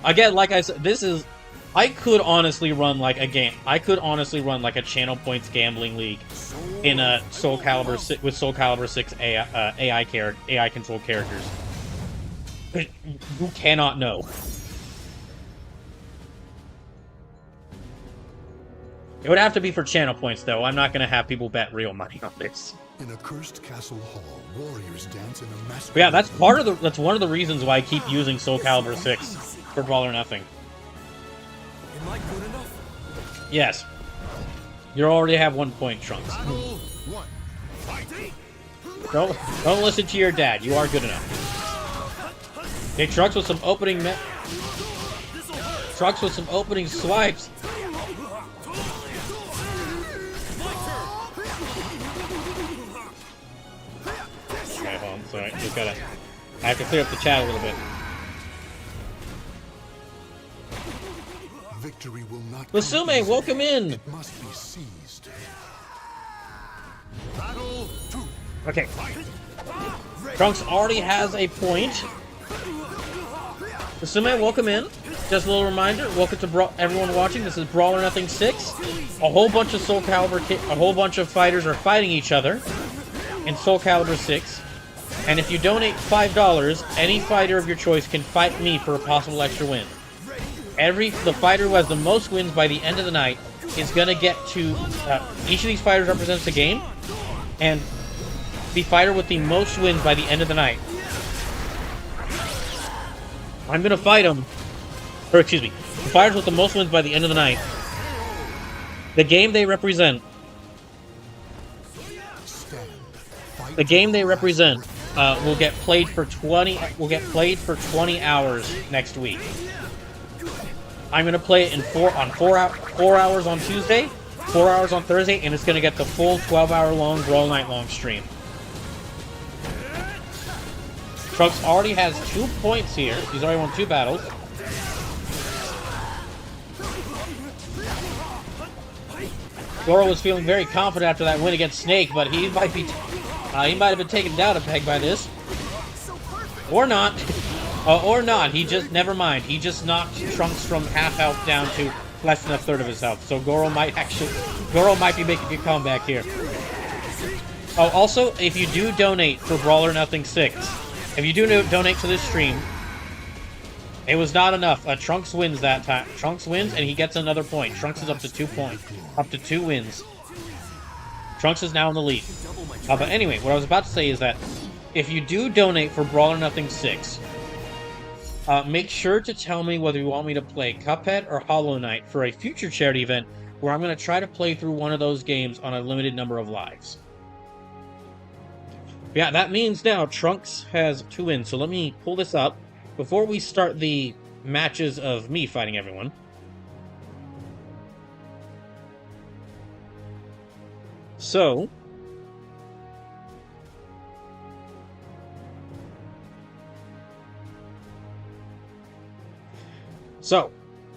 Again, like I said, this is I could honestly run like a game. I could honestly run like a channel points gambling league in a Soul Calibur with Soul Calibur 6 AI controlled characters. You cannot know. It would have to be for channel points, though. I'm not going to have people bet real money on this. In a cursed castle hall, warriors dance in a masquerade. But yeah, that's one of the reasons why I keep using Soul Calibur 6 for Brawl or Nothing. Am I good enough? Yes. You already have 1 point, Trunks. Battle 1. Fight! Don't listen to your dad. You are good enough. Okay, Trunks with some opening Trunks with some opening swipes. Okay, hold on. Sorry, just gotta. I have to clear up the chat a little bit. Victory will not Lasume, welcome in. It must be seized. Battle 2. Okay. Trunks already has a point. Lasume, welcome in. Just a little reminder, welcome to everyone watching. This is Brawl or Nothing 6. A whole bunch of Soul Calibur, a whole bunch of fighters are fighting each other in Soul Calibur 6. And if you donate $5, any fighter of your choice can fight me for a possible extra win. The fighter who has the most wins by the end of the night is gonna get to. Each of these fighters represents a game, and the fighter with the most wins by the end of the night, I'm gonna fight him. Or excuse me, the fighters with the most wins by the end of the night. The game they represent. The game they represent will get played for 20. Will get played for 20 hours next week. I'm gonna play it in 4 hours on Tuesday, 4 hours on Thursday, and it's gonna get the full 12-hour long Brawl Night long stream. Trunks already has 2 points here. He's already won 2 battles. Goro was feeling very confident after that win against Snake, but he might have been taken down a peg by this, or not. Or not. He just, never mind. He just knocked Trunks from half health down to less than a third of his health. So Goro might be making a comeback here. Oh, also, if you do donate for Brawl or Nothing 6, if you do donate to this stream, it was not enough. Trunks wins that time. Trunks wins, and he gets another point. Trunks is up to 2 points. Up to 2 wins. Trunks is now in the lead. But anyway, what I was about to say is that if you do donate for Brawl or Nothing 6, make sure to tell me whether you want me to play Cuphead or Hollow Knight for a future charity event where I'm going to try to play through one of those games on a limited number of lives. Yeah, that means now Trunks has 2 wins. So let me pull this up before we start the matches of me fighting everyone. So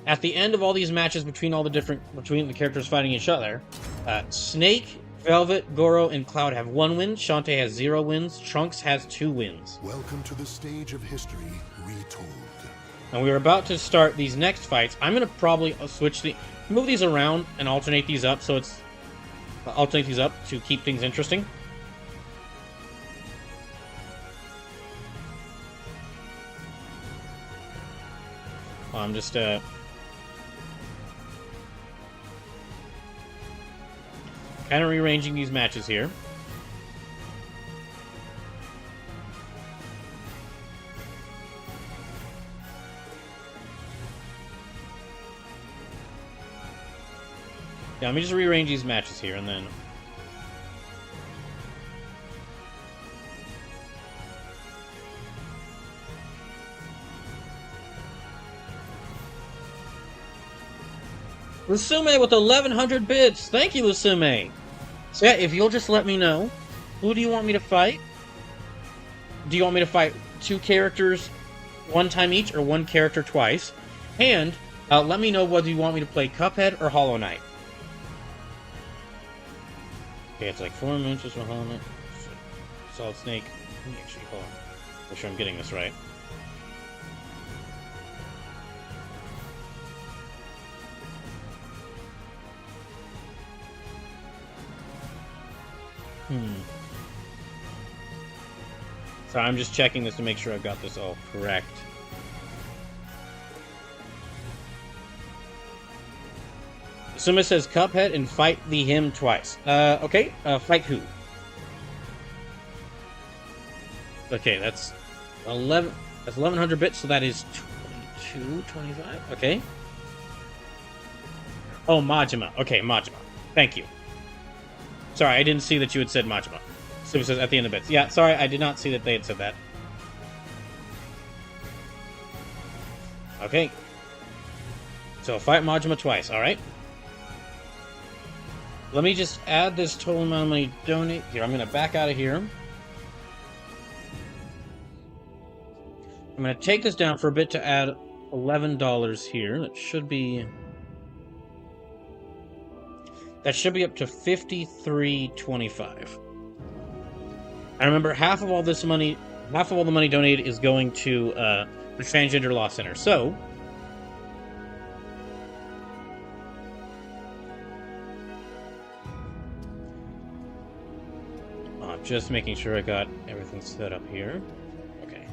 at the end of all these matches between the characters fighting each other, Snake, Velvet, Goro, and Cloud have 1 win. Shantae has 0 wins. Trunks has 2 wins. Welcome to the stage of history retold. And we're about to start these next fights. I'm gonna probably move these around and alternate these up so it's to keep things interesting. I'm just kind of rearranging these matches here. Yeah, let me just rearrange these matches here and then. Lasume with 1,100 bits. Thank you, Lasume. So yeah, if you'll just let me know, who do you want me to fight? Do you want me to fight 2 characters 1 time each, or 1 character twice? And let me know whether you want me to play Cuphead or Hollow Knight. Okay, it's like 4 minutes for Hollow Knight. Solid Snake. Let me actually, hold on. Make sure I'm getting this right. So I'm just checking this to make sure I've got this all correct. Suma says Cuphead and fight the him twice. Okay. Fight who? Okay, that's 11. That's 1100 bits, so that is 22, 25. Okay. Oh, Majima. Okay, Majima. Thank you. Sorry, I didn't see that you had said Majima. Suma says at the end of bits. Yeah, sorry, I did not see that they had said that. Okay. So fight Majima twice, alright? Let me just add this total amount of money donate. Here, I'm going to back out of here. I'm going to take this down for a bit to add $11 here. That should be up to $53.25. And remember, half of all the money donated is going to the Transgender Law Center. So just making sure I got everything set up here. Okay.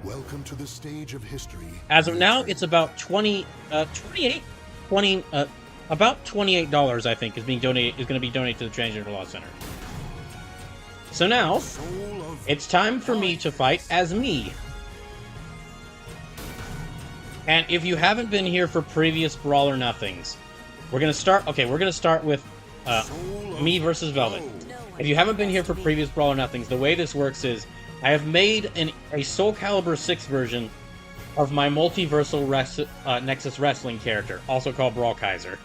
Welcome to the stage of history. As of now, it's about about $28, I think, is going to be donated to the Transgender Law Center. So now, it's time for me to fight as me. And if you haven't been here for previous Brawl or Nothings, we're gonna start. Okay, we're gonna start with me versus Velvet. If you haven't been here for previous Brawl or Nothings, the way this works is I have made a Soul Calibur 6 version of my multiversal Nexus Wrestling character, also called Brawl Kaiser.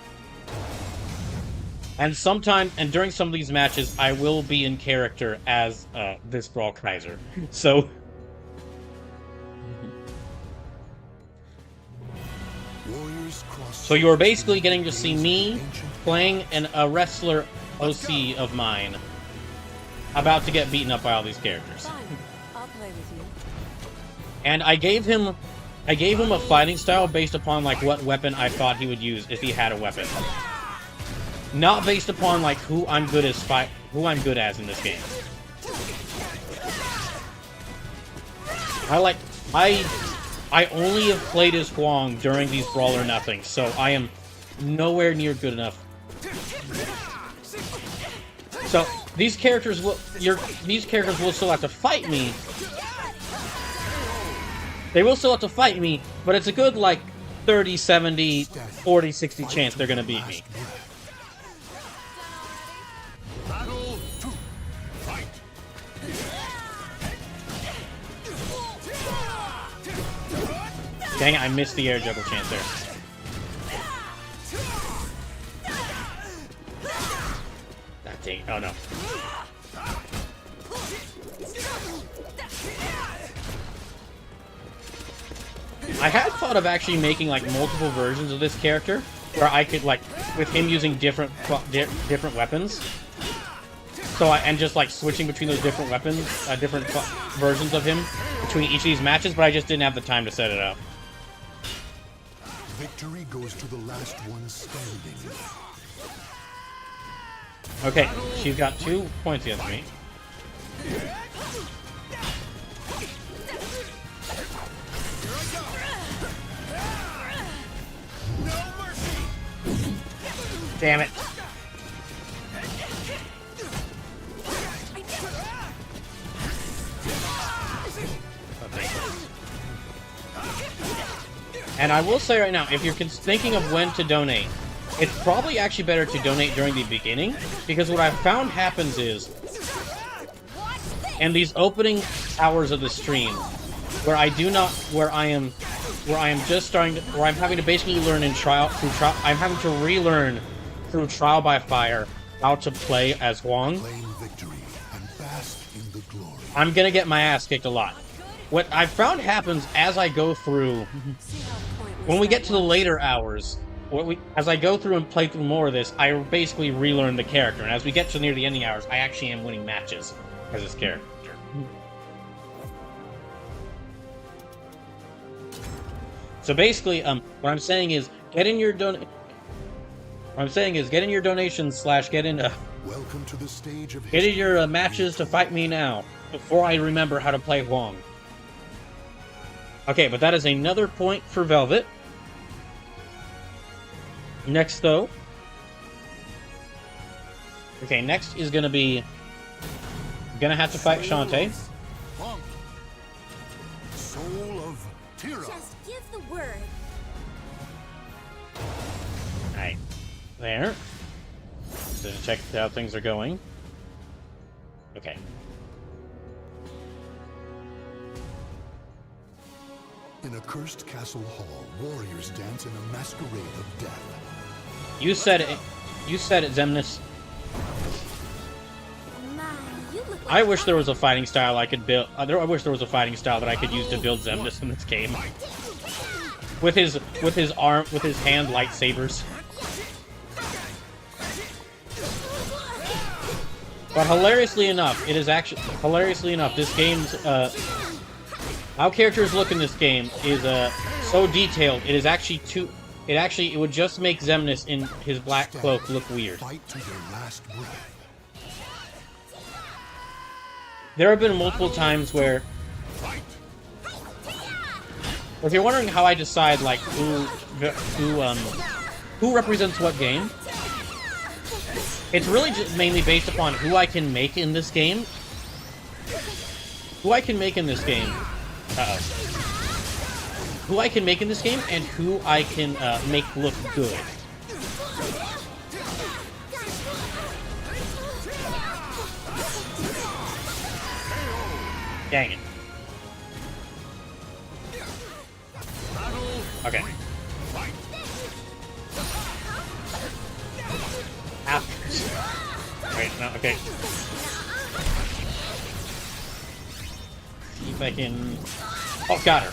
And during some of these matches, I will be in character as this Brawl Kaiser. So you're basically getting to see me playing a wrestler OC of mine about to get beaten up by all these characters. Fine. I'll play with you. And I gave him a fighting style based upon like what weapon I thought he would use if he had a weapon. Not based upon like who I'm good as in this game. I only have played as Huang during these Brawl or Nothing, so I am nowhere near good enough. So these characters will still have to fight me. They will still have to fight me, but it's a good like 30, 70, 40, 60 chance they're gonna beat me. Battle 2. Fight. Dang it, I missed the air juggle chance there. Ah, dang it. Oh no. I had thought of actually making like multiple versions of this character where I could like with him using different weapons. So and just like switching between those different weapons, different versions of him between each of these matches, but I just didn't have the time to set it up. Victory goes to the last one standing. Okay, she's got 2 points against me. Damn it. And I will say right now, if you're thinking of when to donate, it's probably actually better to donate during the beginning, because what I've found happens is, in these opening hours of the stream, where I'm having to basically learn I'm having to relearn through trial by fire how to play as Huang. Claim victory and bask in the glory. I'm gonna get my ass kicked a lot. What I've found happens as I go through, when we get to the later hours, as I go through and play through more of this, I basically relearn the character, and as we get to near the ending hours, I actually am winning matches as this character. So basically, what I'm saying is, Get in your What I'm saying is, get in your donations / get in Welcome to the stage of get in history. your matches to fight me now before I remember how to play Huang. Okay, but that is another point for Velvet. Next, though. Okay, next is gonna be. Gonna have to fight Shantae. Monk. Soul of Tira. Just give the word. Alright. There. Just check how things are going. Okay. In a cursed castle hall, warriors dance in a masquerade of death. You said it. You said it, Zemnis. My, you look like I wish there was a fighting style I could build. I wish there was a fighting style that I could use to build Zemnis in this game. With his hand lightsabers. But hilariously enough, this game's how characters look in this game is so detailed. It is actually it would just make Zemnis in his black cloak look weird. Fight to your last breath. There have been multiple times where, if you're wondering how I decide like who represents what game, it's really just mainly based upon who I can make in this game. Who I can make in this game. Who I can make in this game and who I can make look good. Dang it. Okay. Ow. Wait, no, okay. See if I can... Oh, got her.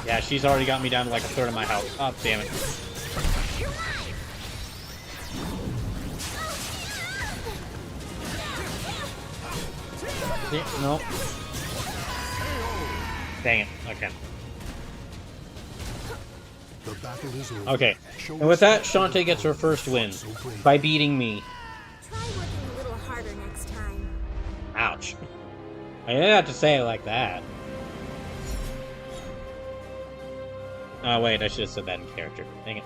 Yeah, she's already got me down to like a third of my health. Oh, damn it. Yeah, no. Dang it. Okay. The battle is over. Okay. And with that, Shantae gets her first win by beating me. Try working a little harder next time. Ouch. I didn't have to say it like that. Oh, wait, I should have said that in character. Dang it.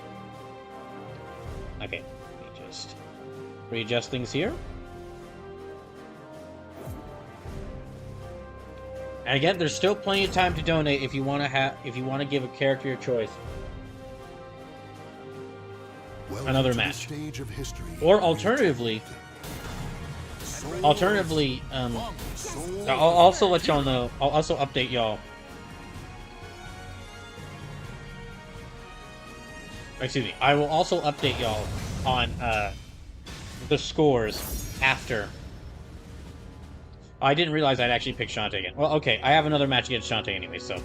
Okay, let me just readjust things here. And again, there's still plenty of time to donate if you want to give a character your choice. Welcome Another to the match. stage of history. Or alternatively, I'll also let y'all know. I'll also update y'all. Excuse me. I will also update y'all on the scores after. I didn't realize I'd actually pick Shantae again. Well, okay. I have another match against Shantae anyway, so.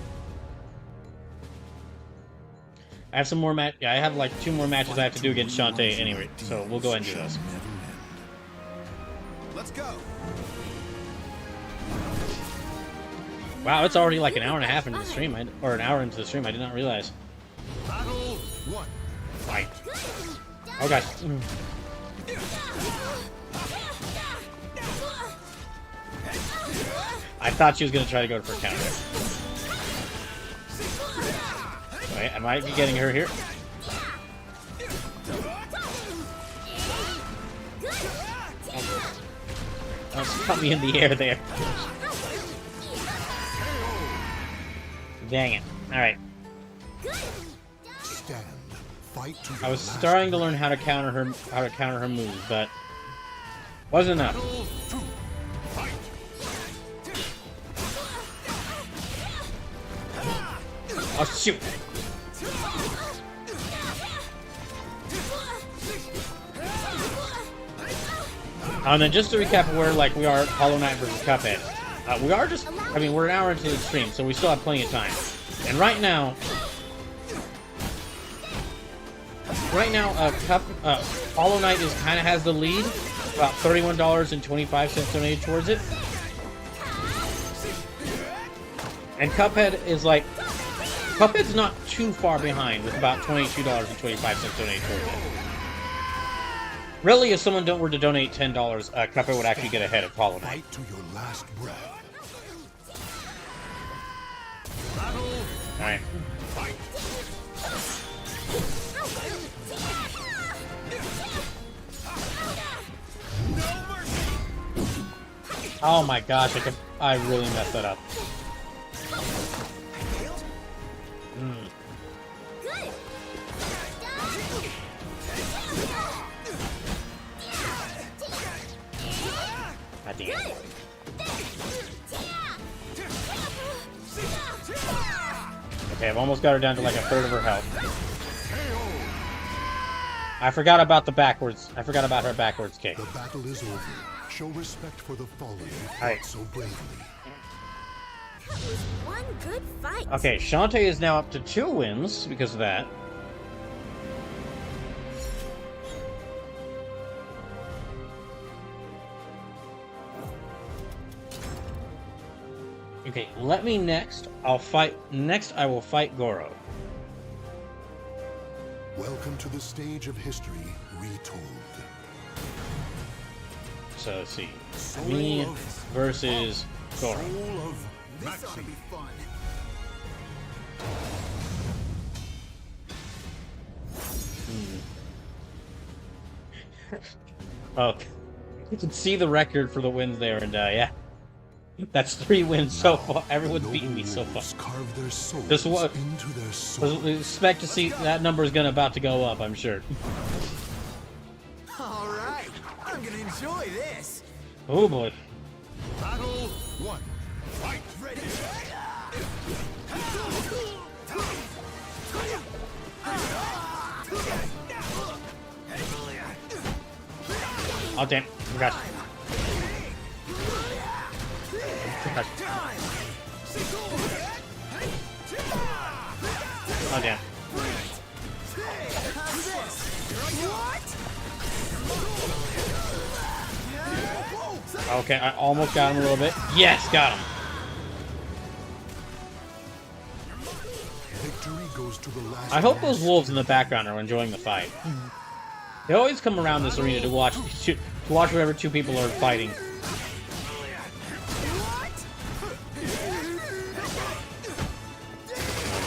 I have some more I have like 2 more matches I have to do against Shantae anyway, so we'll go ahead and do those. Let's go. Wow, it's already like an hour and a half into the stream, or an hour into the stream. I did not realize. Battle 1. Fight. Oh gosh. I thought she was gonna try to go for a counter. Wait, I might be getting her here. Oh, she caught me in the air there. Dang it. Alright. Stand. Fight to your I was last starting to learn how to counter her move, but wasn't enough. Battle 2. Fight. Oh shoot. And then just to recap where like we are Hollow Knight versus Cuphead. We are just we're an hour into the stream, so we still have plenty of time. And right now Hollow Knight kinda has the lead. About $31.25 donated towards it. And Cuphead is like... Cuphead's not too far behind with about $22.25 donated towards it. Really, if someone were to donate $10, Cuphead would actually get ahead of Hollow Knight. Fight to your last breath. Alright. Oh my gosh, I really messed that up. God damn it. Okay, I've almost got her down to like a third of her health. I forgot about the backwards. I forgot about her backwards kick. The battle is over. Show respect for the fallen who fought Alright. so bravely. That was one good fight. Okay, Shantae is now up to 2 wins because of that. Okay, let me next. I will fight Goro. Welcome to the stage of history retold. So let's see. Me versus Goro. This ought to be fun. Oh, you can see the record for the wins there, and yeah. That's 3 wins so far. Everyone's beaten me so far. Carve their souls This one- into their soul. Expect to see that number is about to go up, I'm sure. All right, I'm gonna enjoy this. Oh boy. Battle 1. Fight. Ready? Oh damn. Forgot. Forgot. Oh damn. Okay, I almost got him a little bit. Yes, got him. Victory goes to the last. I hope those wolves in the background are enjoying the fight. They always come around this arena to watch whatever 2 people are fighting.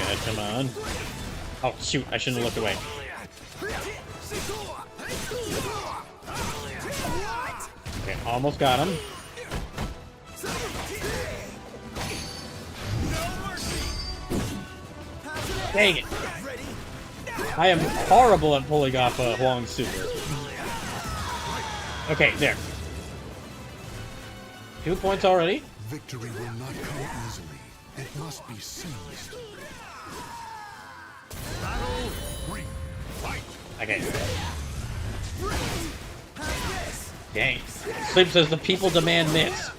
Okay, come on. Oh shoot, I shouldn't have looked away. Okay, almost got him. Dang it. I am horrible at pulling off a Huang Super. Okay, there. 2 points already. Victory will not come easily. It must be seized. Battle 3. Fight. Okay. Dang. Sleep says the people demand mitts.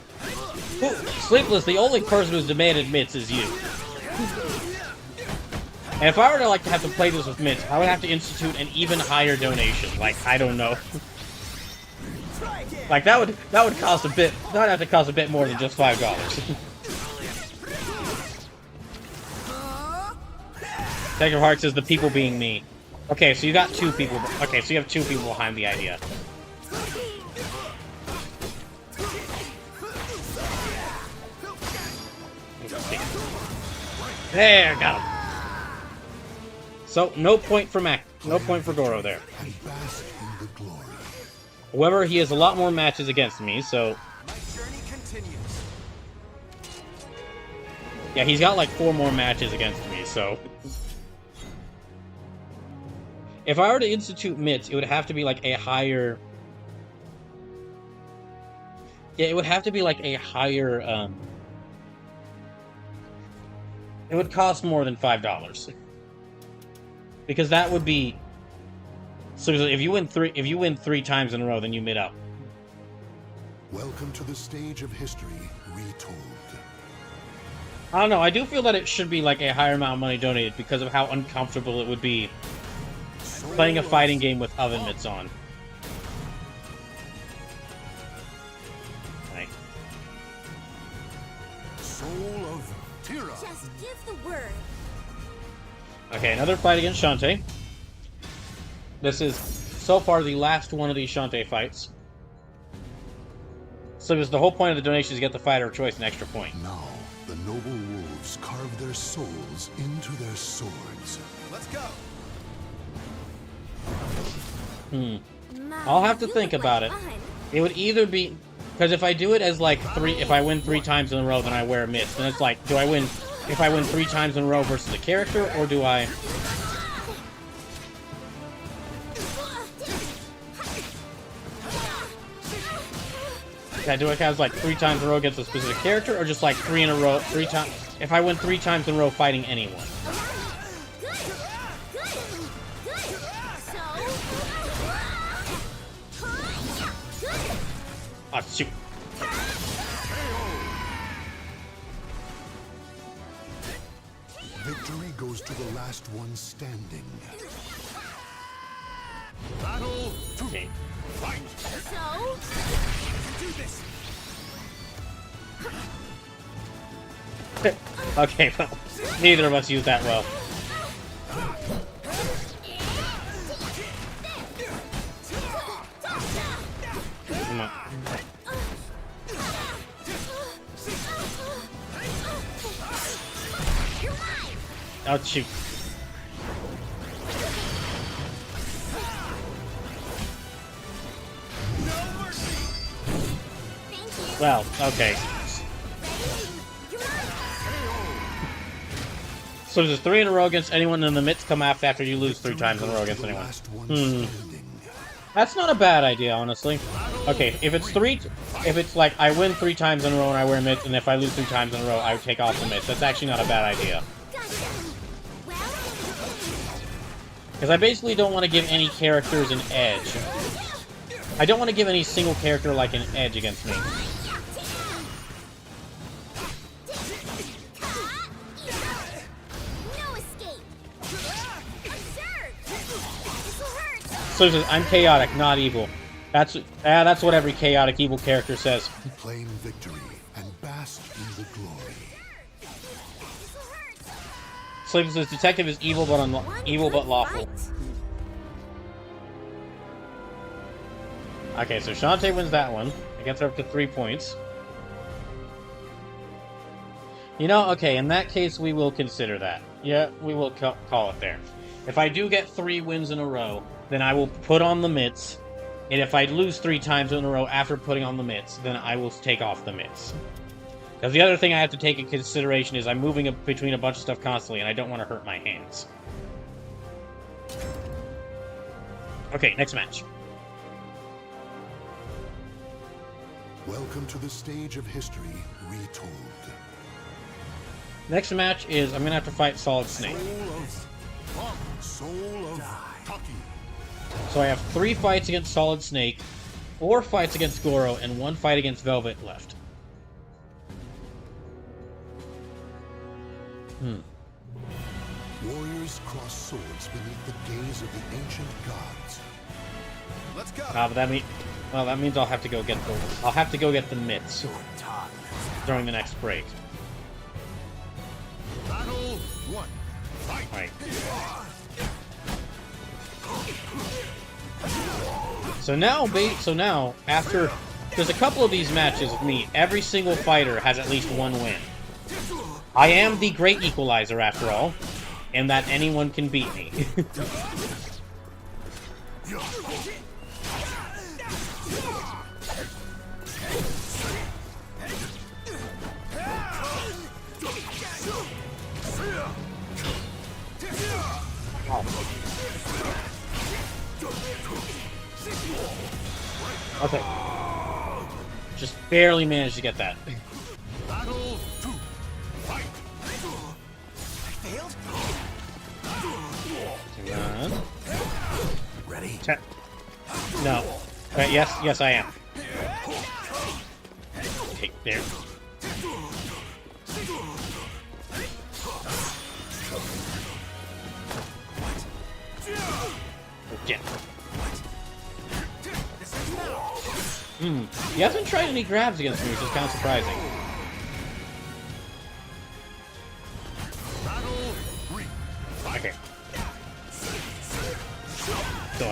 Sleepless, the only person who's demanded mitts is you. And if I were to like to have to play this with mitts, I would have to institute an even higher donation. Like, I don't know. Like that would cost a bit. That would have to cost a bit more than just $5. Tiger Heart says the people being me. Okay, so you got 2 people. Okay, so you have 2 people behind the idea. There, got him. So no point for Goro there. And bask in the glory. However, he has a lot more matches against me, so My journey continues. yeah, he's got like 4 more matches against me, so if I were to institute mitts, it would have to be like a higher. Yeah, it would have to be like a higher. It would cost more than $5, because that would be. So if you win 3 times in a row, then you mid up. Welcome to the stage of history retold. I don't know. I do feel that it should be like a higher amount of money donated because of how uncomfortable it would be playing a fighting game with oven mitts on. Like, Soul of Tira. Just give the word. Okay, another fight against Shantae. This is, so far, the last one of these Shantae fights. So the whole point of the donation is to get the fighter of choice an extra point. Now, the noble wolves carve their souls into their swords. Let's go. I'll have to think about it. It would either be... Because if I do it as, like, if I win 3 times in a row, then I wear a mitts. Then it's like, do I win... If I win 3 times in a row versus a character, or do I... Yeah, do I have, like, 3 times in a row against a specific character, or just, like, 3 in a row, 3 times... If I win 3 times in a row fighting anyone? Oh, shoot. Victory goes to the last one standing. Battle 2. Okay. Fight. So, Do this. Okay, well, neither of us used that well. Come on. Oh, shoot. Well, okay. So there's 3 in a row against anyone, and the mitts come after you lose 3 times in a row against anyone. Last one standing. That's not a bad idea, honestly. Okay, if it's like I win 3 times in a row and I wear mitts, and if I lose 3 times in a row, I take off the mitts. That's actually not a bad idea. Because I basically don't want to give any characters an edge. I don't want to give any single character like an edge against me. So I'm chaotic, not evil. That's what every chaotic evil character says. Claim victory and bask in the glory. Sleep says detective is evil but lawful. Okay, so Shantae wins that one. It gets her up to 3 points. You know, okay, in that case we will consider that. Yeah, we will call it there. If I do get 3 wins in a row, then I will put on the mitts. And if I lose 3 times in a row after putting on the mitts, then I will take off the mitts. Because the other thing I have to take in consideration is I'm moving between a bunch of stuff constantly, and I don't want to hurt my hands. Okay, next match. Welcome to the stage of history retold. Next match is I'm going to have to fight Solid Snake. Soul of Taki. So I have 3 fights against Solid Snake, 4 fights against Goro, and 1 fight against Velvet left. Warriors cross swords beneath the gaze of the ancient gods. Let's go. But that means I'll have to go get the mitts during the next break. Battle 1. Fight. Right. So now after there's a couple of these matches with me, every single fighter has at least 1 win. I am the great equalizer after all, and that anyone can beat me. Okay. Just barely managed to get that. Battle 2. Fight. Failed? Hang on. Ready? No. Yes, I am. Okay, there. Yeah. He hasn't tried any grabs against me, which is kind of surprising.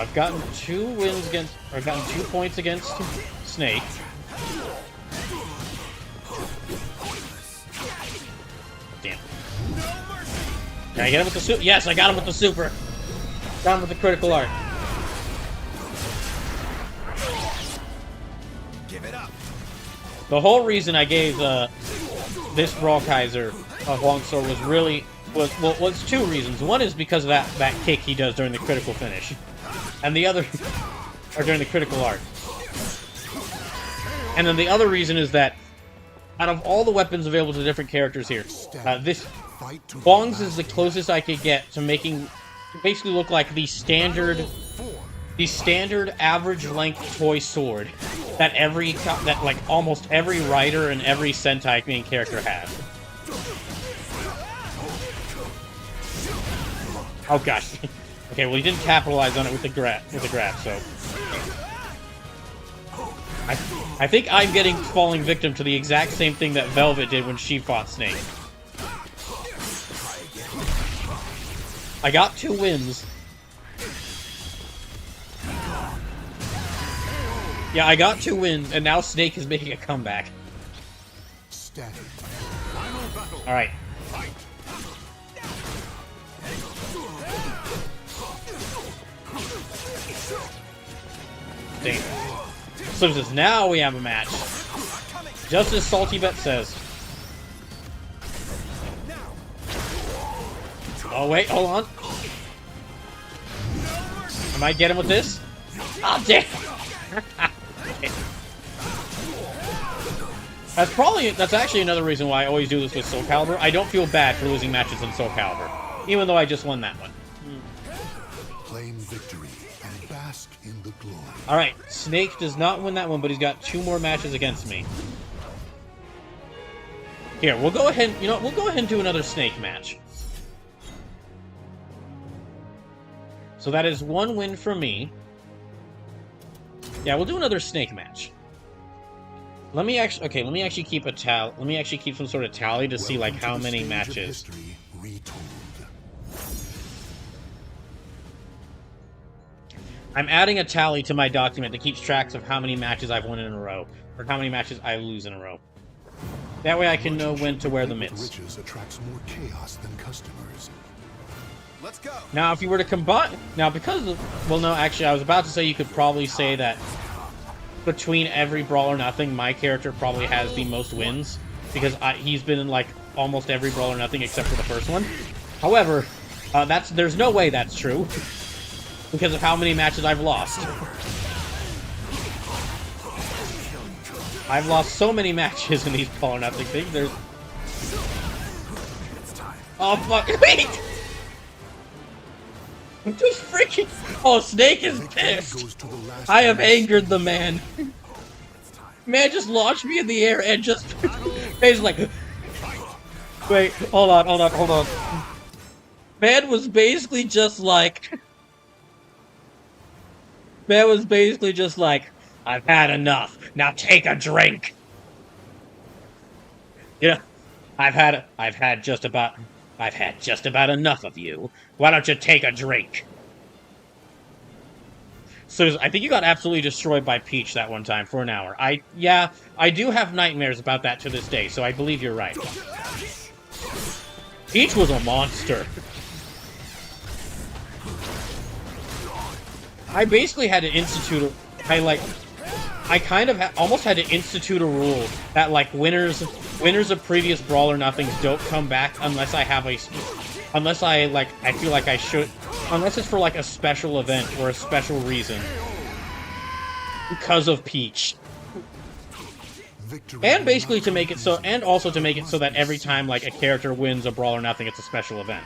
I've gotten 2 wins against, or I've gotten 2 points against Snake. Damn. Can I get him with the super? Yes, I got him with the super. Got him with the critical art. Give it up. The whole reason I gave this Brawl Kaiser a long sword was 2 reasons. One is because of that kick he does during the critical finish, and the other, or during the critical art. And then the other reason is that out of all the weapons available to different characters here, this Bong's is the closest I could get to making basically look like the standard average length toy sword that like almost every rider and every Sentai main character has. Oh gosh. Okay, well he didn't capitalize on it with the grab, so I think I'm falling victim to the exact same thing that Velvet did when she fought Snake. I got 2 wins. Yeah, I got 2 wins, and now Snake is making a comeback. Alright. Damn. So says, now we have a match. Just as Salty Bet says. Oh wait, hold on. I might get him with this. Oh damn! That's actually another reason why I always do this with Soul Calibur. I don't feel bad for losing matches in Soul Calibur, even though I just won that one. Claim victory and bask in the glory. All right, Snake does not win that one, but he's got 2 more matches against me. Here, we'll go ahead. You know, we'll go ahead and do another Snake match. So that is 1 win for me. Yeah, we'll do another Snake match. Let me actually keep a tally. Let me actually keep some sort of tally to see like how many matches. I'm adding a tally to my document that keeps tracks of how many matches I've won in a row, or how many matches I lose in a row. That way I can know when to wear the mitts. Riches attracts more chaos than customers. Let's go. Now, if you were to combine... Now, because of... Well, no, actually, I was about to say you could probably say that between every Brawl or Nothing, my character probably has the most wins, because he's been in, like, almost every Brawl or Nothing except for the first one. However, there's no way that's true, because of how many matches I've lost. I've lost so many matches in these Brawl or Nothing things. There's... Oh, fuck. Wait! I'm just freaking... Oh, Snake is pissed. I have angered the man. Man just launched me in the air and just... He's like... Wait, hold on. Man was basically just like... I've had enough. Now take a drink. Yeah, I've had just about enough of you. Why don't you take a drink? So I think you got absolutely destroyed by Peach that one time for an hour. I do have nightmares about that to this day, so I believe you're right. Peach was a monster. I basically had to institute I kind of almost had to institute a rule that like winners of previous Brawl or Nothings don't come back unless I have unless I feel like I should, unless it's for like a special event or a special reason because of Peach. And basically to make it so, and also to make it so that every time like a character wins a Brawl or Nothing, it's a special event.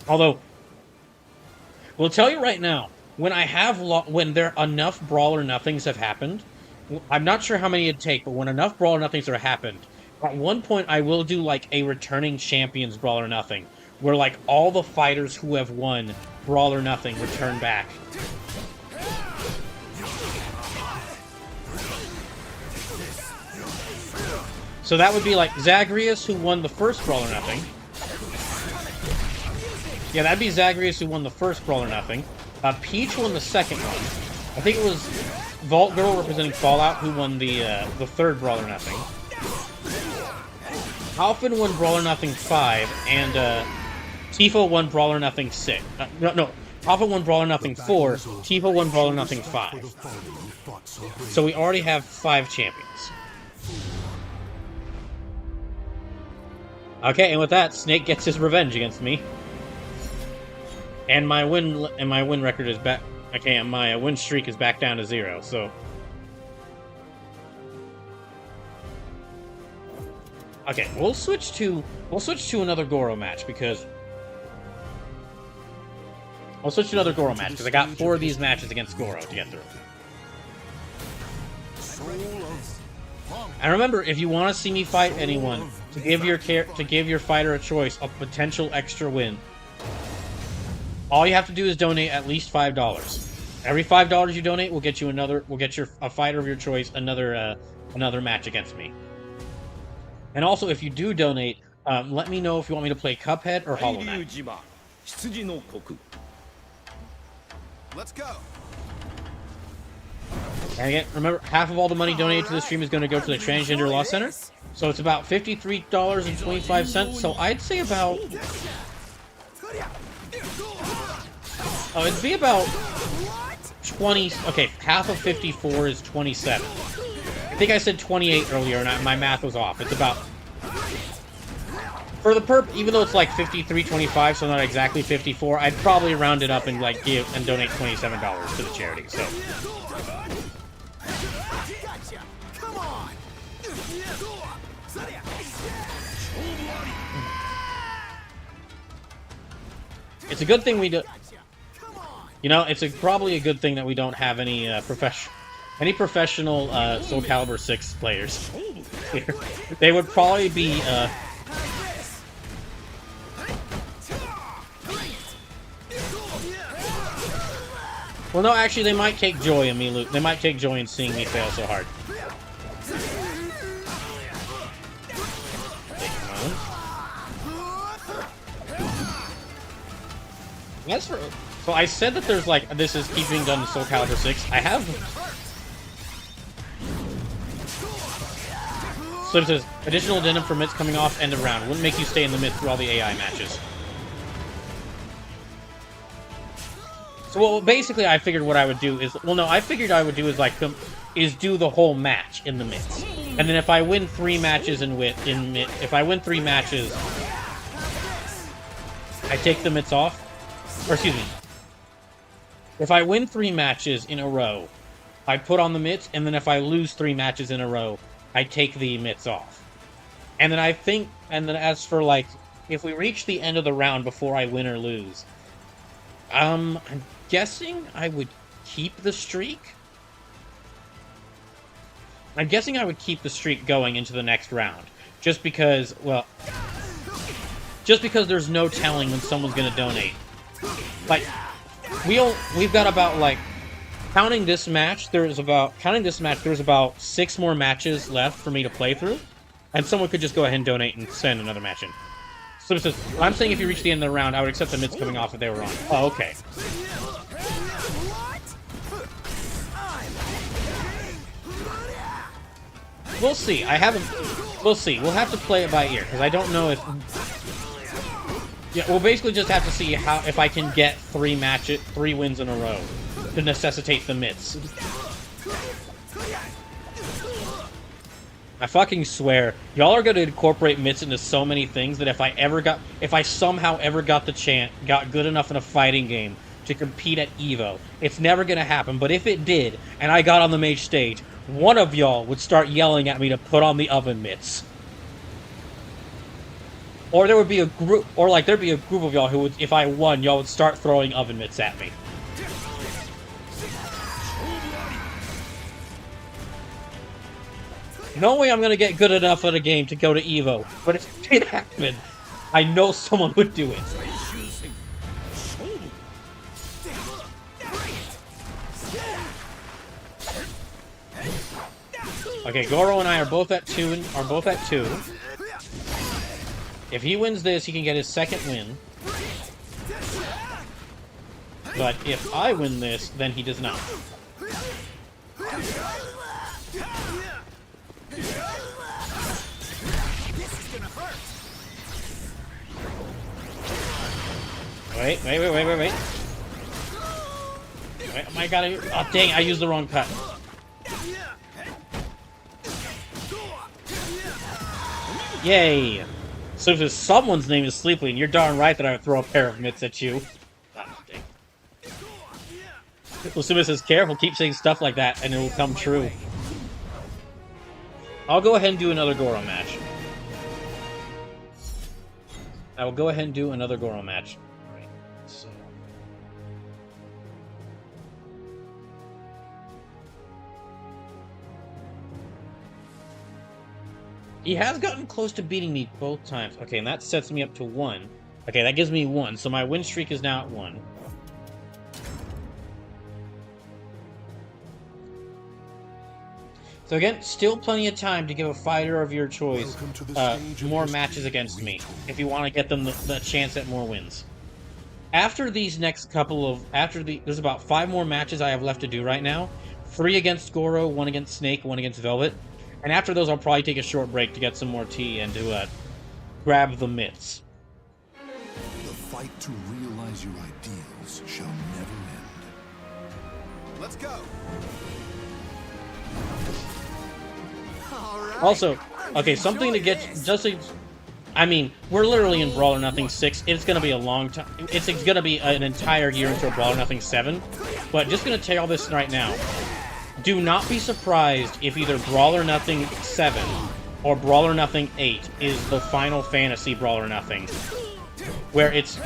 Although, we'll tell you right now, when there enough Brawl or Nothings have happened, I'm not sure how many it'd take, but when enough Brawl or Nothings have happened, at one point I will do like a returning champions Brawl or Nothing, where like all the fighters who have won Brawl or Nothing return back. So that would be like Zagreus, who won the first Brawl or Nothing. Yeah, that'd be Zagreus who won the first Brawl or Nothing. Peach won the second one. I think it was Vault Girl representing Fallout who won the third Brawl or Nothing. Alphin won Brawl or Nothing 5, and Tifa won Brawl or Nothing 6. No. Alpha won Brawl or Nothing 4, Tifa won Brawl or Nothing 5. So we already have 5 champions. Okay, and with that, Snake gets his revenge against me. And my win record is back. Okay, and my win streak is back down to 0, so... Okay, we'll switch to another Goro match, because... I'll switch to another Goro match, because I got 4 of these matches against Goro to get through. And remember, if you want to see me fight anyone, to give your fighter a choice, a potential extra win, all you have to do is donate at least $5. Every $5 you donate will get you a fighter of your choice another match against me. And also, if you do donate, let me know if you want me to play Cuphead or Hollow Knight. Let's go. And again, remember, half of all the money donated to the stream is going to go to the Transgender Law Center. So it's about $53.25. So I'd say about... Oh, it'd be about 20... Okay, half of 54 is 27. I think I said 28 earlier, and my math was off. It's about... For the perp, even though it's like 53.25, so not exactly 54, I'd probably round it up and like give and donate $27 to the charity. So it's a good thing we do. You know, it's probably a good thing that we don't have any professional Soul Calibur 6 players here. They would probably be. Well, no, actually, they might take joy in me. They might take joy in seeing me fail so hard. As for, so I said that there's like this is keep being done in Soul Calibur 6. I have. So it says additional addendum for mitts coming off end of round. Wouldn't make you stay in the mid through all the AI matches. So, well, basically, I figured what I would do is... Well, no, I figured I would do is, like, do the whole match in the mitts. And then if I win 3 matches if I win 3 matches, I take the mitts off. Or, excuse me. If I win 3 matches in a row, I put on the mitts, and then if I lose 3 matches in a row, I take the mitts off. And then as for, like, if we reach the end of the round before I win or lose, I'm guessing I would keep the streak. I'm guessing I would keep the streak going into the next round. Just because, well... Just because there's no telling when someone's gonna donate. Like, we've got about, like... Counting this match, there's about 6 more matches left for me to play through. And someone could just go ahead and donate and send another match in. So it says, I'm saying if you reach the end of the round, I would accept the mitts coming off if they were on. Oh, okay. We'll see. We'll see. We'll have to play it by ear, because I don't know if... Yeah, we'll basically just have to see if I can get 3 wins in a row to necessitate the mitts. I fucking swear, y'all are gonna incorporate mitts into so many things that if I somehow ever got good enough in a fighting game to compete at EVO, it's never gonna happen. But if it did, and I got on the mage stage, one of y'all would start yelling at me to put on the oven mitts. Or there would be a group, or like there'd be a group of y'all who would, if I won, y'all would start throwing oven mitts at me. No way I'm gonna get good enough at a game to go to EVO, but if it did happen, I know someone would do it. Okay, Goro and I are both at 2. If he wins this, he can get his second win. But if I win this, then he does not. Wait. Wait, I gotta... Oh, dang, I used the wrong cut. Yay! So if someone's name is Sleeply, and you're darn right that I would throw a pair of mitts at you. Oh, dang. Lusuma says, careful, keep saying stuff like that, and it will come true. I'll go ahead and do another Goro match. I will go ahead and do another Goro match. Right, so... He has gotten close to beating me both times. Okay, and that sets me up to 1. Okay, that gives me 1, so my win streak is now at 1. So again, still plenty of time to give a fighter of your choice more matches against me, if you want to get them the chance at more wins. After these next couple of... There's about 5 more matches I have left to do right now. 3 against Goro, 1 against Snake, 1 against Velvet. And after those, I'll probably take a short break to get some more tea and to grab the mitts. The fight to realize your ideals shall never end. Let's go. Also, okay, something to get... I mean, we're literally in Brawl or Nothing 6. It's going to be a long time. It's going to be an entire year into a Brawl or Nothing 7. But just going to tell you all this right now. Do not be surprised if either Brawl or Nothing 7 or Brawl or Nothing 8 is the Final Fantasy Brawl or Nothing. Where it's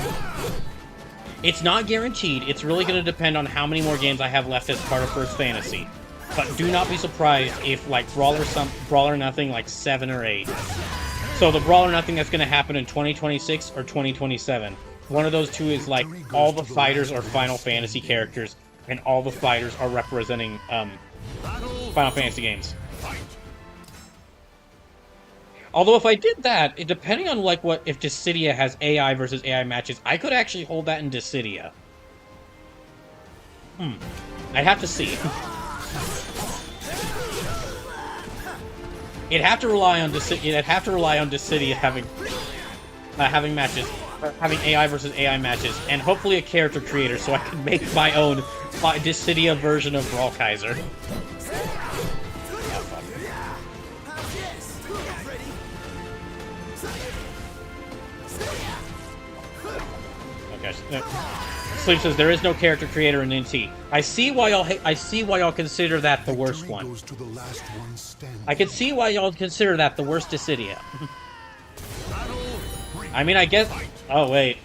not guaranteed. It's really going to depend on how many more games I have left as part of First Fantasy. But do not be surprised if, like, Brawl or Nothing, like, 7 or 8. So the Brawl or Nothing that's going to happen in 2026 or 2027. One of those two is, like, all the fighters are Final Fantasy characters, and all the fighters are representing, Final Fantasy games. Although if I did that, depending on, like, if Dissidia has AI versus AI matches, I could actually hold that in Dissidia. I'd have to see. It'd have to rely on Dissidia having matches, having AI versus AI matches, and hopefully a character creator, so I can make my own Dissidia version of Brawl Kaiser. Okay. Sleep says there is no character creator in NT. I see why y'all consider that the worst one. I can see why y'all consider that the worst Dissidia. I mean, I guess... Oh, wait.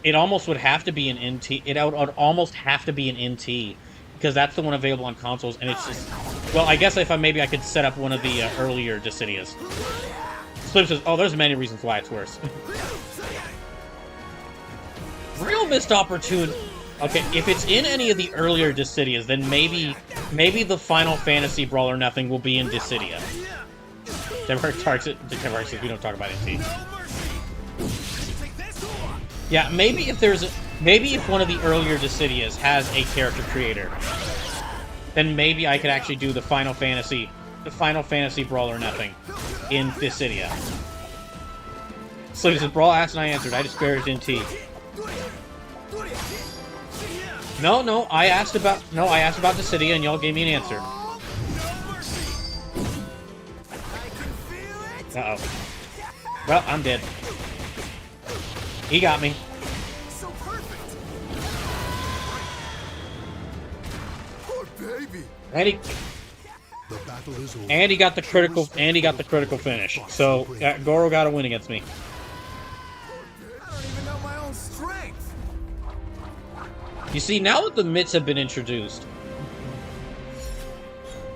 It almost would have to be an NT. It would almost have to be an NT. Because that's the one available on consoles, and it's just... Well, I guess maybe I could set up one of the earlier Dissidias. Sleep says, oh, there's many reasons why it's worse. Real missed opportunity. Okay, if it's in any of the earlier Dissidias, then maybe the Final Fantasy Brawl or Nothing will be in Dissidia. Demar says we don't talk about NT. Yeah, maybe if one of the earlier Dissidias has a character creator, then maybe I could actually do the Final Fantasy Brawl or Nothing in Dissidia. So he said, Brawl asked and I answered. I disparaged NT. No, I asked about Dissidia and y'all gave me an answer. Uh-oh. Well, I'm dead. He got me. So perfect. Poor baby. And he got the critical finish. So Goro got a win against me. I don't even know my own strength. You see, now that the mitts have been introduced,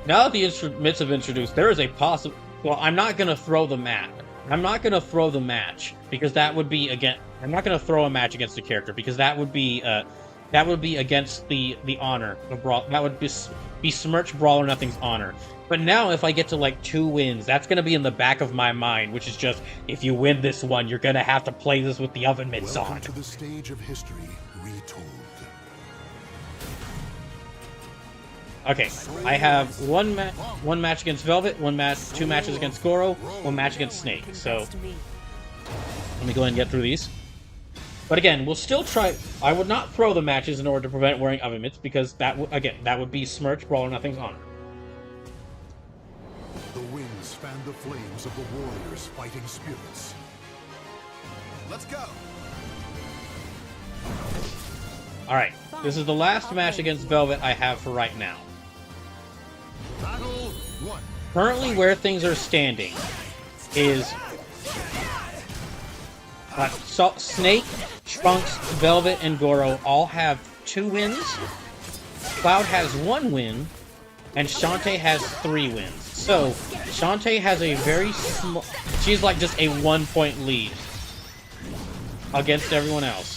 there is a possible... Well, I'm not going to throw the match. I'm not going to throw the match, because that would be I'm not going to throw a match against the character, because that would be against the honor of Brawl. That would besmirch Brawl or Nothing's honor. But now, if I get to, like, 2 wins, that's going to be in the back of my mind, which is just, if you win this one, you're going to have to play this with the oven mitts on. Welcome to the stage of history retold. Okay, I have one match against Velvet, two matches against Goro, one match against Snake. So let me go ahead and get through these. But again, we'll still try. I would not throw the matches in order to prevent wearing oven mitts because that would besmirch Brawl or Nothing's honor. The winds fan the flames of the warriors' fighting spirits. Let's go. All right, this is the last match against Velvet I have for right now. Battle 1. Currently, where things are standing is Snake, Trunks, Velvet, and Goro all have 2 wins. Cloud has 1 win, and Shantae has 3 wins. So Shantae has a very small. She's like just a 1-point lead against everyone else.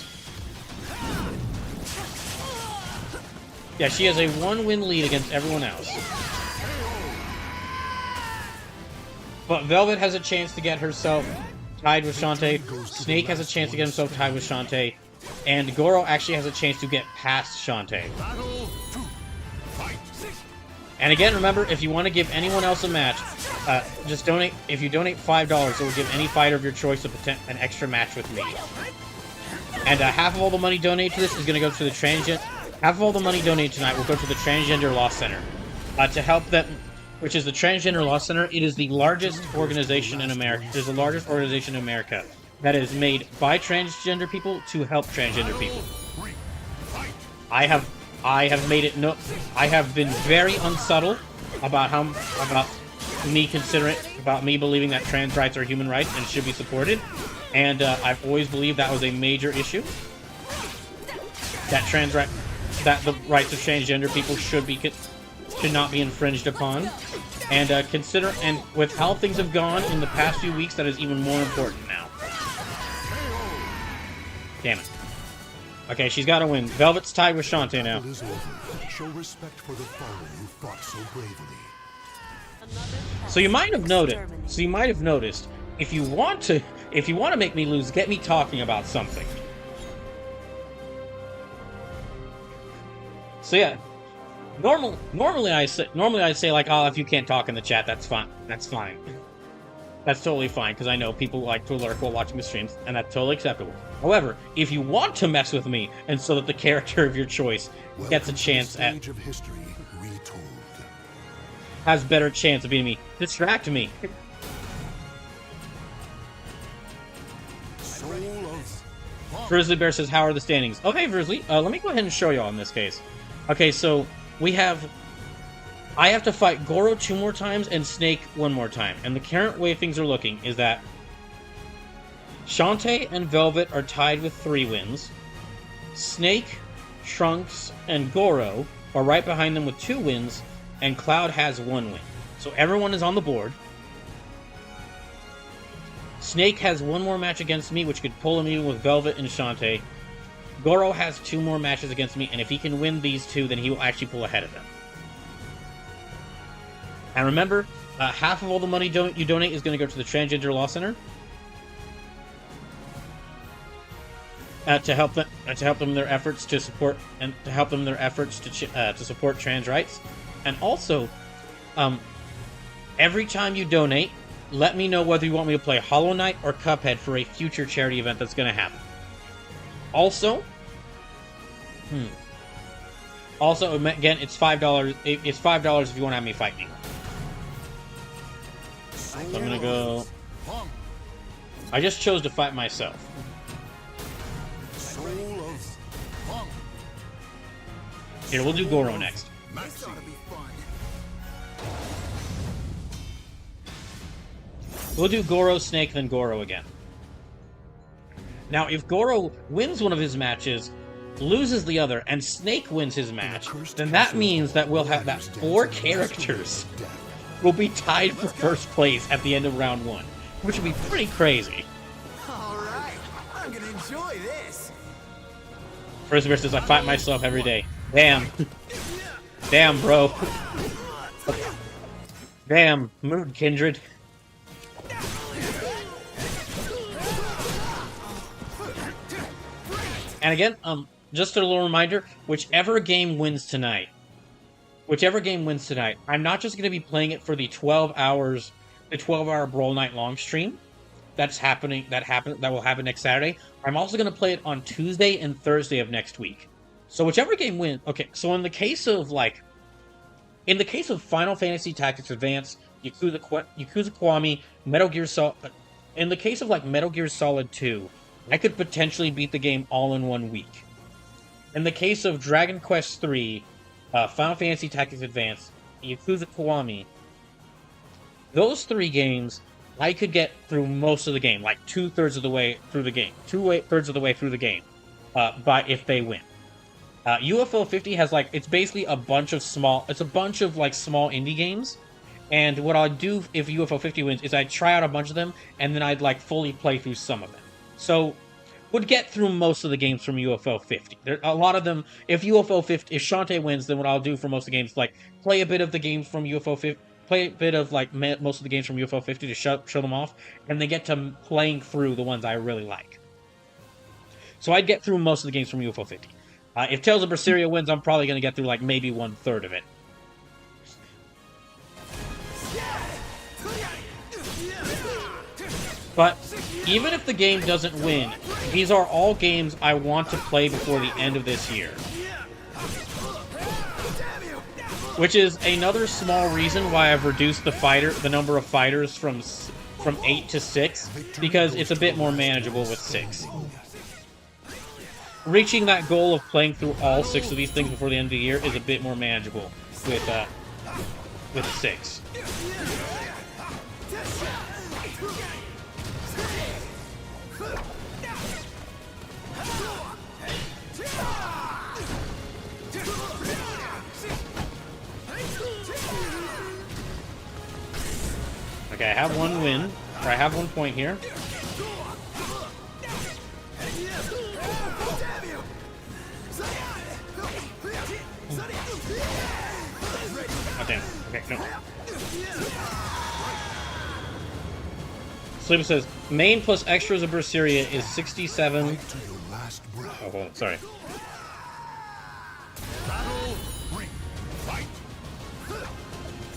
Yeah, she has a 1-win lead against everyone else. But Velvet has a chance to get herself tied with Shantae. Snake has a chance to get himself tied with Shantae. And Goro actually has a chance to get past Shantae. Battle 2. Fight. And again, remember, if you want to give anyone else a match, just donate. If you donate $5, it will give any fighter of your choice an extra match with me. And half of all the money donated to this is going to go to the transgender. Half of all the money donated tonight will go to the Transgender Law Center to help them, which is the Transgender Law Center. It is the largest organization in America. It is the largest organization in America that is made by transgender people to help transgender people. I have made it no. I have been very unsubtle about me believing that trans rights are human rights and should be supported, and I've always believed that was a major issue. That the rights of transgender people should not be infringed upon, and with how things have gone in the past few weeks, that is even more important now. Damn it. Okay, she's got to win. Velvet's tied with Shantae now. Battle is over. Show respect for the fallen who fought so bravely. So you might have noticed. If you want to make me lose, get me talking about something. So yeah, normally I say like, oh, if you can't talk in the chat, that's fine. That's fine. That's totally fine because I know people like to lurk while watching the streams, and that's totally acceptable. However, if you want to mess with me, and so that the character of your choice gets a chance at Stage of history retold. has better chance of beating me, distract me. Soul of Frizzly Bear says, how are the standings? Okay, Frizzly, let me go ahead and show y'all in this case. Okay, so I have to fight Goro 2 more times and Snake 1 more time. And the current way things are looking is that Shantae and Velvet are tied with 3 wins. Snake, Trunks, and Goro are right behind them with 2 wins, and Cloud has 1 win. So everyone is on the board. Snake has 1 more match against me, which could pull him even with Velvet and Shantae. Goro has 2 more matches against me, and if he can win these 2, then he will actually pull ahead of them. And remember, half of all the money you donate is going to go to the Transgender Law Center to help them in their efforts to support to support trans rights. And also, every time you donate, let me know whether you want me to play Hollow Knight or Cuphead for a future charity event that's going to happen. Also, again, it's $5. It's $5 if you want to have me fight me. So I'm gonna go. I just chose to fight myself. Soul of Punk. Here, we'll do Goro next. This ought to be fun. We'll do Goro, Snake, then Goro again. Now, if Goro wins one of his matches, loses the other, and Snake wins his match, then that means that we'll have that 4 characters will be tied for first place at the end of round 1, which would be pretty crazy. All right, I'm gonna enjoy this. First versus, I fight myself every day. Damn. Damn, bro. Damn, mood kindred. And again, just a little reminder, whichever game wins tonight whichever game wins tonight, I'm not just going to be playing it for the 12-hour Brawl Night long stream. That will happen next Saturday. I'm also going to play it on Tuesday and Thursday of next week. So whichever game wins. Okay, so in the case of Final Fantasy Tactics Advance, Yakuza Kiwami, Metal Gear Solid, in the case of like Metal Gear Solid 2, I could potentially beat the game all in 1 week. In the case of Dragon Quest 3, Final Fantasy Tactics Advance, Yakuza Kiwami, those 3 games, I could get through most of the game, like 2/3 of the way through the game. 2/3 of the way through the game, if they win. UFO 50 has like, it's basically a bunch of small indie games. And what I'd do if UFO 50 wins is I'd try out a bunch of them, and then I'd like fully play through some of them. So, would get through most of the games from UFO 50. There, a lot of them, if Shantae wins, then what I'll do for most of the games, like, play a bit of the games from UFO 50, play a bit of, like, most of the games from UFO 50 to show them off, and then get to playing through the ones I really like. So I'd get through most of the games from UFO 50. If Tales of Berseria wins, I'm probably going to get through, like, maybe 1/3 of it. But even if the game doesn't win, these are all games I want to play before the end of this year. Which is another small reason why I've reduced the number of fighters from 8 to 6, because it's a bit more manageable with 6. Reaching that goal of playing through all 6 of these things before the end of the year is a bit more manageable with 6. Okay, I have 1 win, or I have 1 point here. Oh, damn. Okay, no. Sleeper says, main plus extras of Berseria is 67... Oh, hold on, sorry.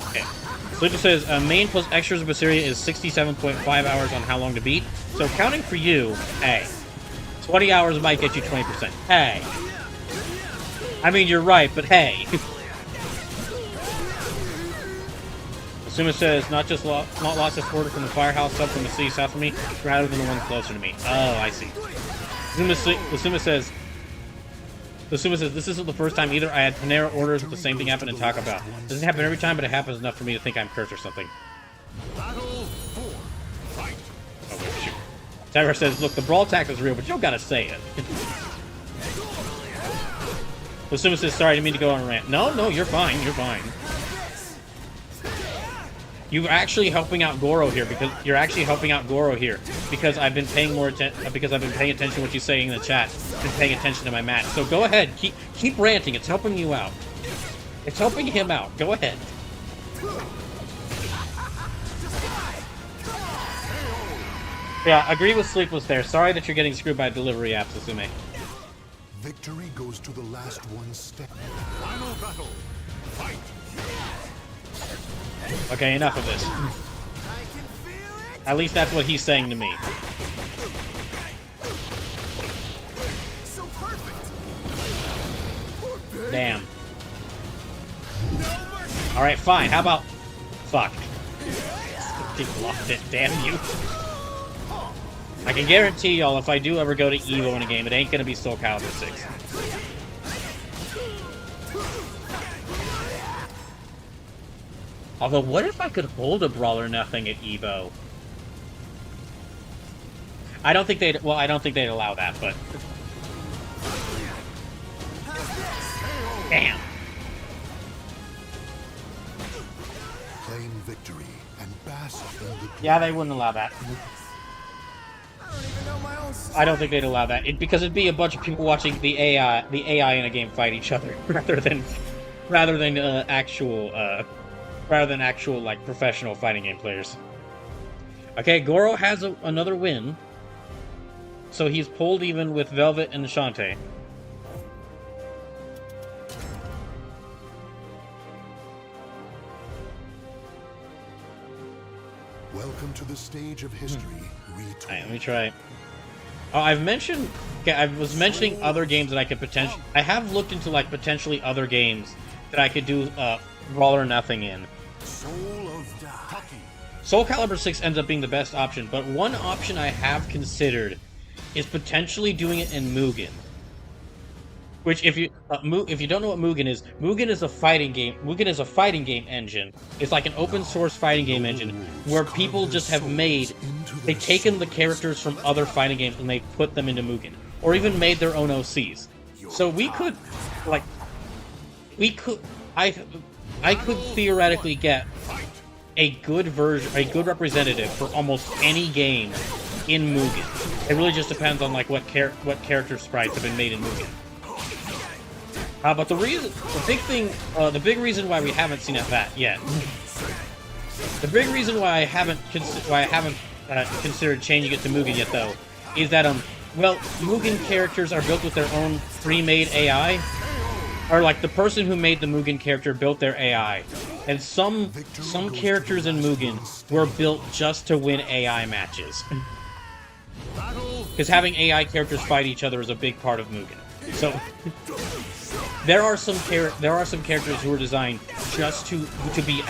Okay. Sleeper says, main plus extras of Berseria is 67.5 hours on how long to beat. So counting for you, hey. 20 hours might get you 20%. Hey. I mean, you're right, but hey. Asuma says, not lots of order from the firehouse up from the city south of me, rather than the one closer to me. Oh, I see. Asuma says, this isn't the first time either. I had Panera orders with the same thing happen in Taco Bell. Doesn't happen every time, but it happens enough for me to think I'm cursed or something. Oh, wait, shoot. Tyra says, look, the brawl tax is real, but you don't gotta say it. Asuma says, sorry, I didn't mean to go on a rant. No, you're fine, you're fine. You're actually helping out Goro here because I've been paying attention to what you say in the chat. Been paying attention to my match. So go ahead, keep ranting. It's helping you out. It's helping him out. Go ahead. Yeah, agree with Sleepless there. Sorry that you're getting screwed by delivery apps, Asume. Victory goes to the last one step. Final battle. Fight. Okay, enough of this. At least that's what he's saying to me. Damn. Alright, fine. How about... Fuck. He blocked it, damn you. I can guarantee y'all, if I do ever go to Evo in a game, it ain't gonna be Soul Calibur 6. Although, what if I could hold a Brawl or Nothing at Evo? I don't think they'd allow that, but... Damn! Claim victory and bask in the... Yeah, they wouldn't allow that. I don't think they'd allow that. Because it'd be a bunch of people watching the AI in a game fight each other, rather than actual like professional fighting game players. Okay, Goro has another win, so he's pulled even with Velvet and Shantae. Welcome to the stage of history retold. Alright, let me try. Oh, I've mentioned... Okay, I was mentioning other games that I could potentially... I have looked into, like, potentially other games that I could do Brawl or Nothing in. Soul of Taki. Soul Calibur 6 ends up being the best option, but one option I have considered is potentially doing it in Mugen. Which, if you don't know what Mugen is a fighting game. Mugen is a fighting game engine. It's like an open source fighting game engine where people just have they've taken the characters from other fighting games and they put them into Mugen, or even made their own OCs. So I could theoretically get a good representative for almost any game in Mugen. It really just depends on like what character sprites have been made in Mugen. But the big reason why we haven't seen that yet, the big reason why I haven't considered changing it to Mugen yet, though, is that well, Mugen characters are built with their own pre-made AI, or like the person who made the Mugen character built their AI, and some characters in Mugen were built just to win AI matches, because having AI characters fight each other is a big part of Mugen. So. There are some characters who are designed just to be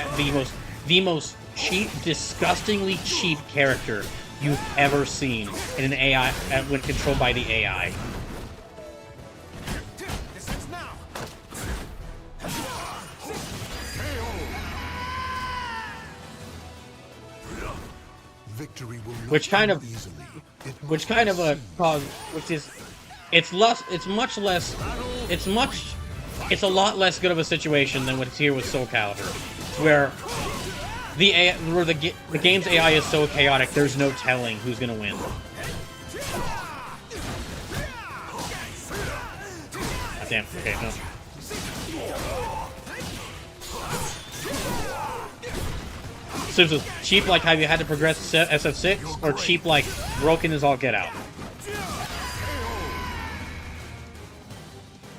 the most cheap, disgustingly cheap character you've ever seen in an AI when controlled by the AI. Victory will not Which kind of come easily. It's a lot less good of a situation than what's here with Soul Calibur, where the game's AI is so chaotic, there's no telling who's gonna win. God damn. Okay, no. So it's cheap like how you had to progress SF6, or cheap like broken as all get out?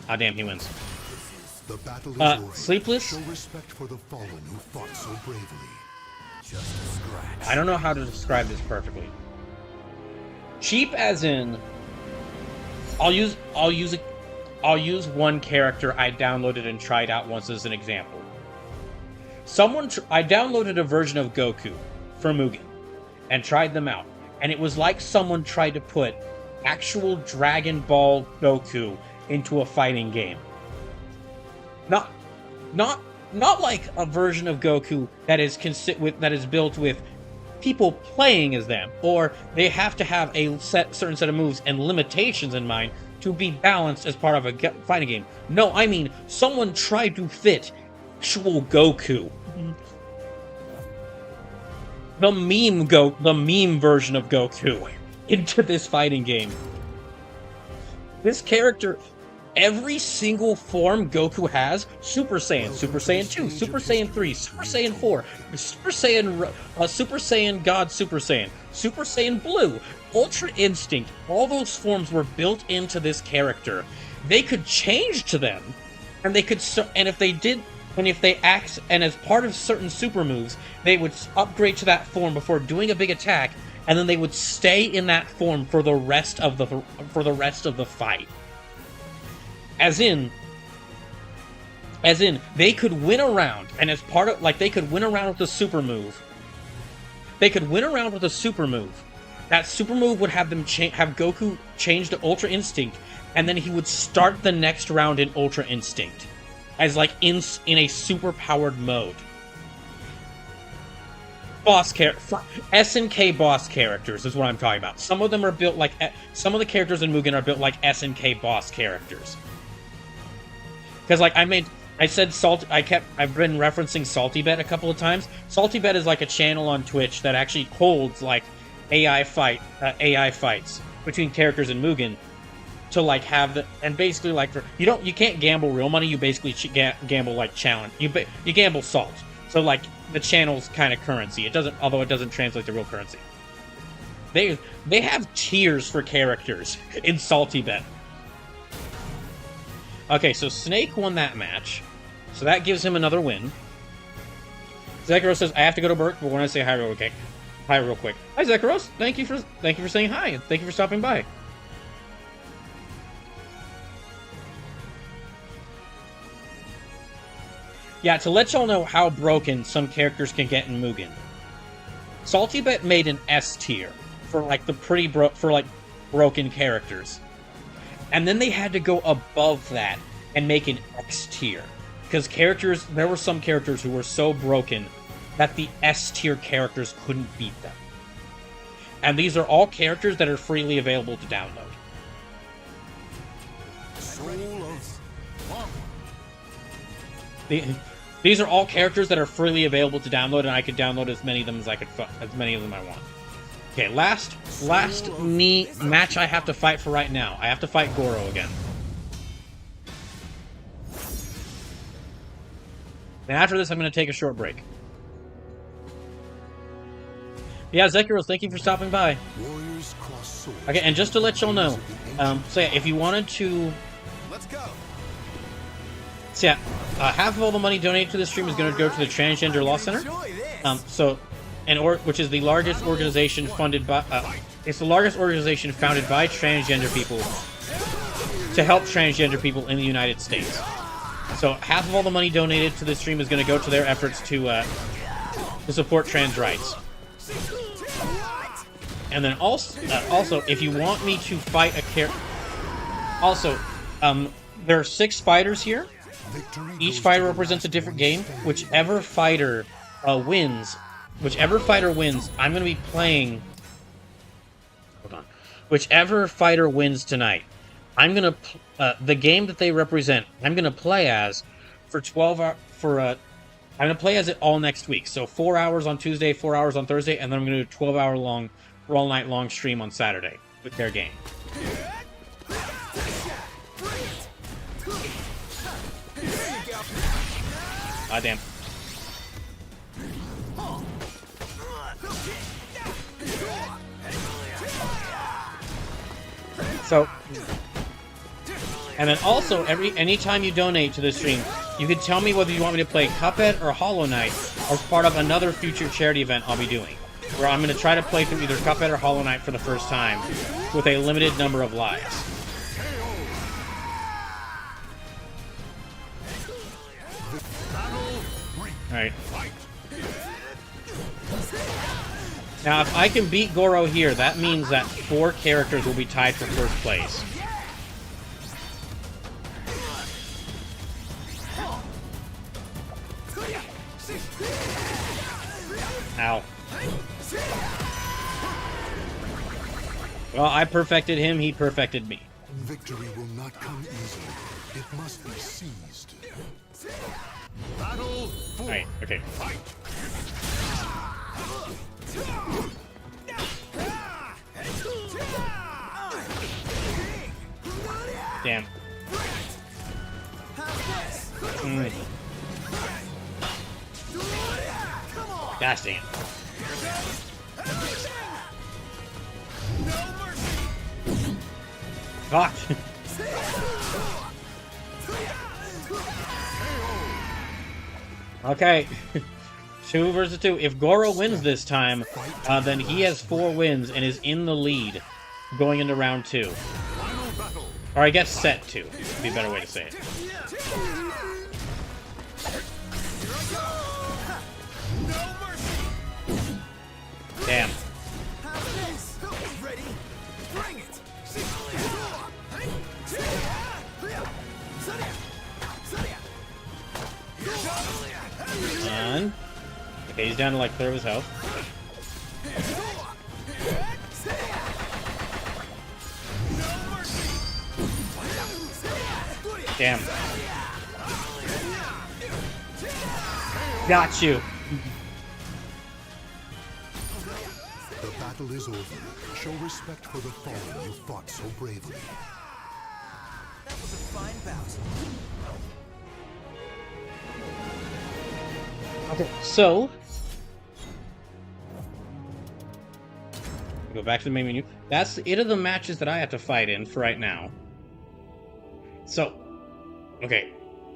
Ah, damn, he wins. The battle is over. Sleepless? Show respect for the fallen who fought so bravely. Just a scratch. I don't know how to describe this perfectly. Cheap as in, I'll use one character I downloaded and tried out once as an example. I downloaded a version of Goku for Mugen and tried them out, and it was like someone tried to put actual Dragon Ball Goku into a fighting game. Not like a version of Goku that is built with people playing as them, or they have to have a certain set of moves and limitations in mind to be balanced as part of a fighting game. No, I mean someone tried to fit actual Goku, the meme version of Goku, into this fighting game. This character, every single form Goku has, Super Saiyan, Super Saiyan 2, Super Saiyan 3, Super Saiyan 4, Super Saiyan God Super Saiyan, Super Saiyan Blue, Ultra Instinct, all those forms were built into this character. They could change to them, and if they act, and as part of certain super moves, they would upgrade to that form before doing a big attack, and then they would stay in that form for the rest of the fight. As in, they could win a round, and as part of, like, they could win a round with a super move. That super move would have Goku change to Ultra Instinct, and then he would start the next round in Ultra Instinct, as like in a super powered mode. SNK boss characters is what I'm talking about. Some of them are built like, some of the characters in Mugen are built like SNK boss characters. Because like I've been referencing SaltyBet a couple of times. SaltyBet is like a channel on Twitch that actually holds like AI fights between characters in Mugen to like have the, and basically like you can't gamble real money. You basically gamble like challenge. You gamble salt. So like the channel's kind of currency. It doesn't translate to real currency. They have tiers for characters in SaltyBet. Okay, so Snake won that match, so that gives him another win. Zekiro says, I have to go to work, but when I say hi, okay. hi real quick. Hi, Zekaros. Thank you for saying hi, and thank you for stopping by. Yeah, to let y'all know how broken some characters can get in Mugen. SaltyBet made an S tier for like the broken characters. And then they had to go above that and make an X tier. Because there were some characters who were so broken that the S tier characters couldn't beat them. And these are all characters that are freely available to download. These are all characters that are freely available to download, and I could download as many of them as I want. Okay, last match I have to fight for right now. I have to fight Goro again. And after this, I'm going to take a short break. Yeah, Zekaros, thank you for stopping by. Okay, and just to let y'all know, so yeah, if you wanted to... Let's go. So yeah, half of all the money donated to this stream is going to go to the Transgender Law Center. Which is the largest organization funded by... it's the largest organization founded by transgender people to help transgender people in the United States. So half of all the money donated to this stream is going to go to their efforts to support trans rights. And then also, if you want me to fight a character... Also, there are 6 fighters here. Each fighter represents a different game. Whichever fighter wins, I'm going to be playing... Hold on. Whichever fighter wins tonight, I'm going to... the game that they represent, I'm going to play as for 12 hours... I'm going to play as it all next week. So 4 hours on Tuesday, 4 hours on Thursday, and then I'm going to do a 12-hour long, all night long stream on Saturday with their game. Ah, damn. So, and then also, anytime you donate to this stream, you can tell me whether you want me to play Cuphead or Hollow Knight as part of another future charity event I'll be doing, where I'm going to try to play through either Cuphead or Hollow Knight for the first time with a limited number of lives. Alright. Now, if I can beat Goro here, that means that 4 characters will be tied for first place. Ow. Well, I perfected him, he perfected me. Victory will not come easily. It must be seized. Alright, okay. Damn. Gosh damn. Fuck. Okay. 2 versus 2. If Goro wins this time, then he has 4 wins and is in the lead going into round 2. Or I guess set 2 would be a better way to say it. Damn. One. Okay, he's down to like 1/3 of his health. Damn. Got you. The battle is over. Show respect for the fallen you fought so bravely. That was a fine bout. Okay, so go back to the main menu. That's it of the matches that I have to fight in for right now. So, okay,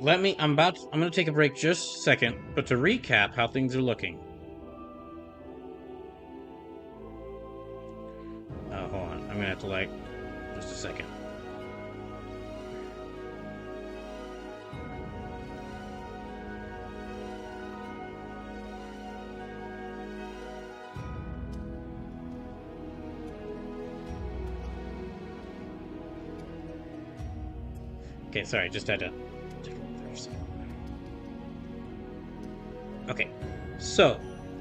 I'm gonna take a break just a second, but to recap how things are looking. I'm gonna have to like just a second. Okay, sorry, just had to take a refresh. Okay, so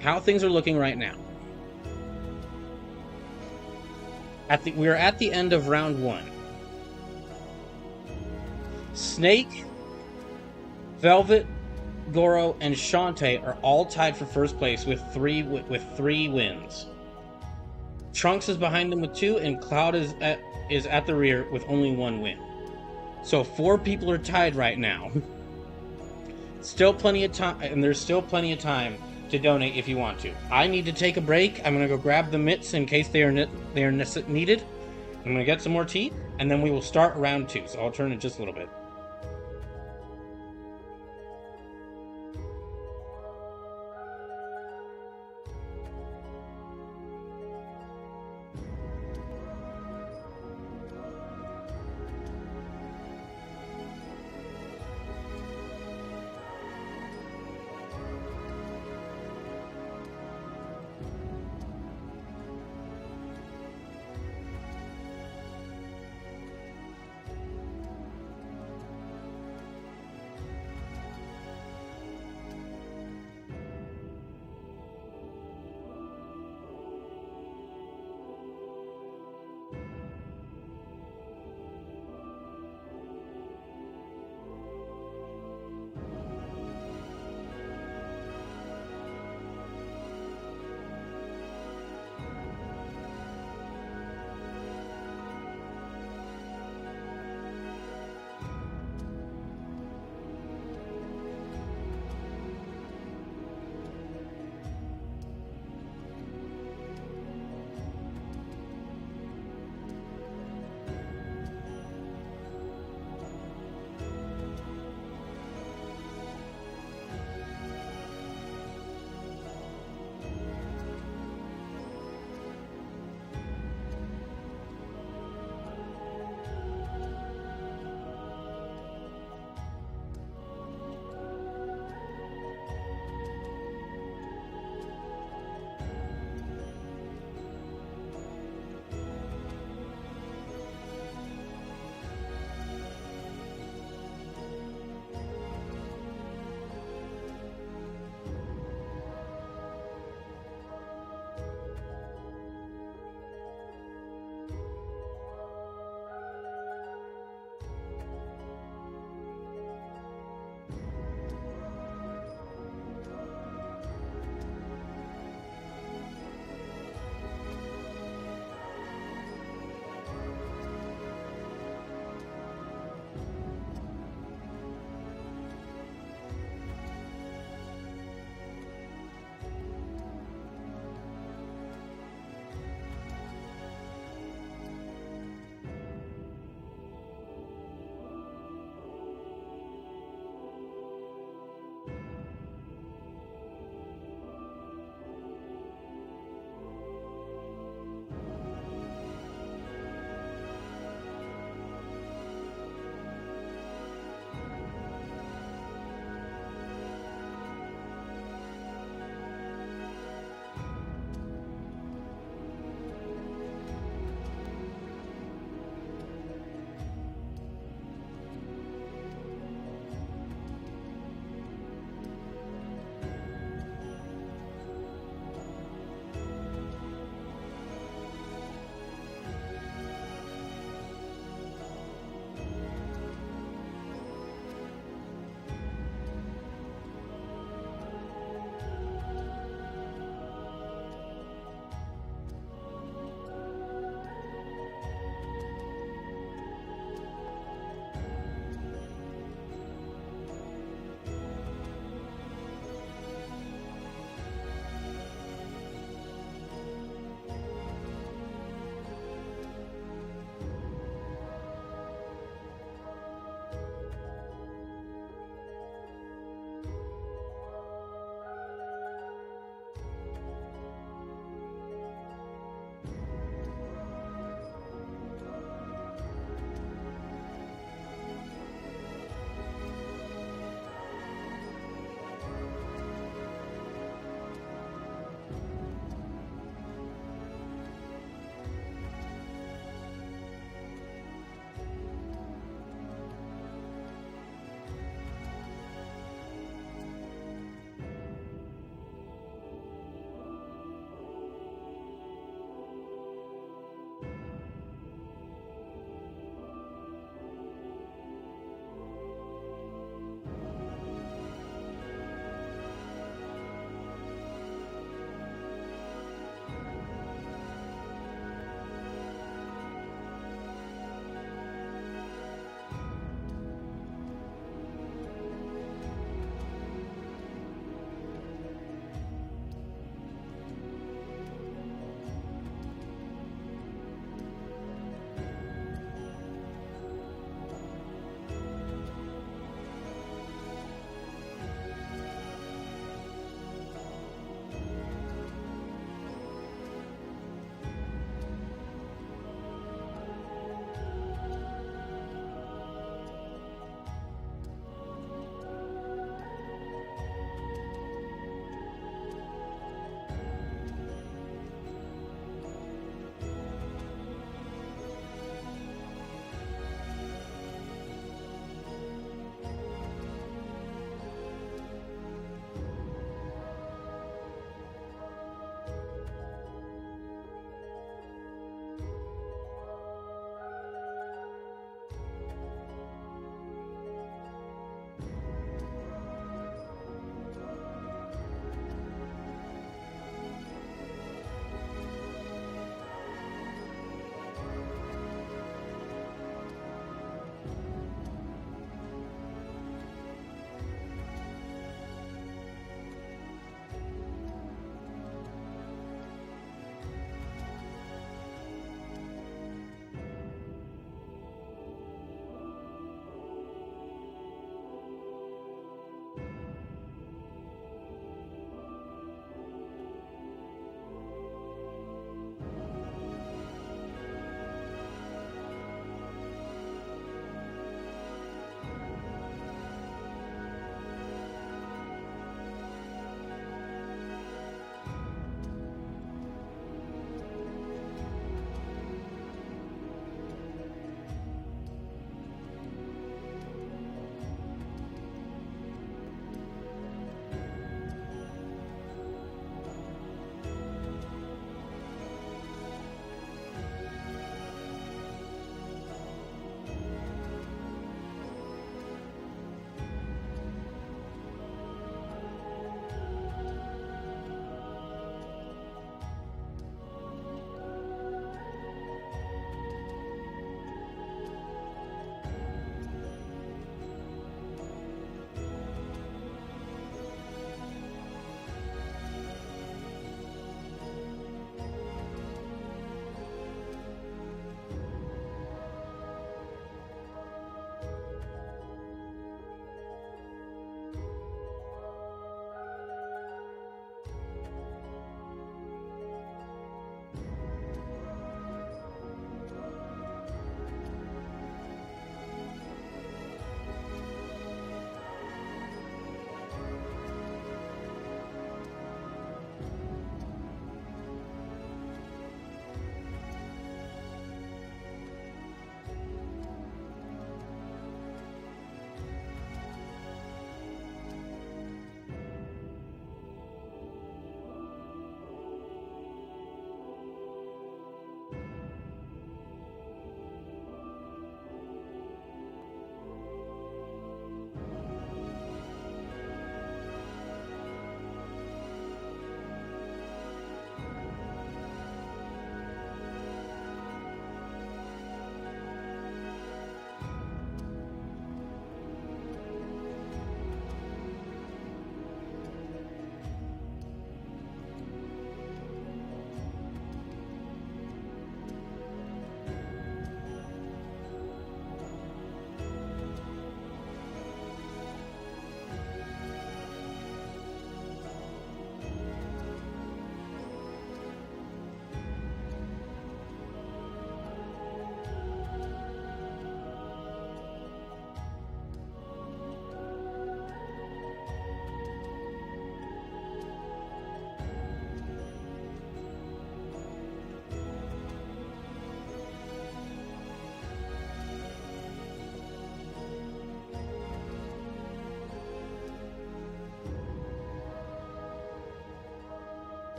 how things are looking right now. We're at the end of round 1. Snake, Velvet, Goro, and Shantae are all tied for first place with three wins. Trunks is behind them with 2, and Cloud is at the rear with only 1 win. So 4 people are tied right now. Still plenty of time, and there's still plenty of time to donate if you want to. I need to take a break. I'm gonna go grab the mitts in case they are needed. I'm gonna get some more tea, and then we will start round 2. So I'll turn it just a little bit.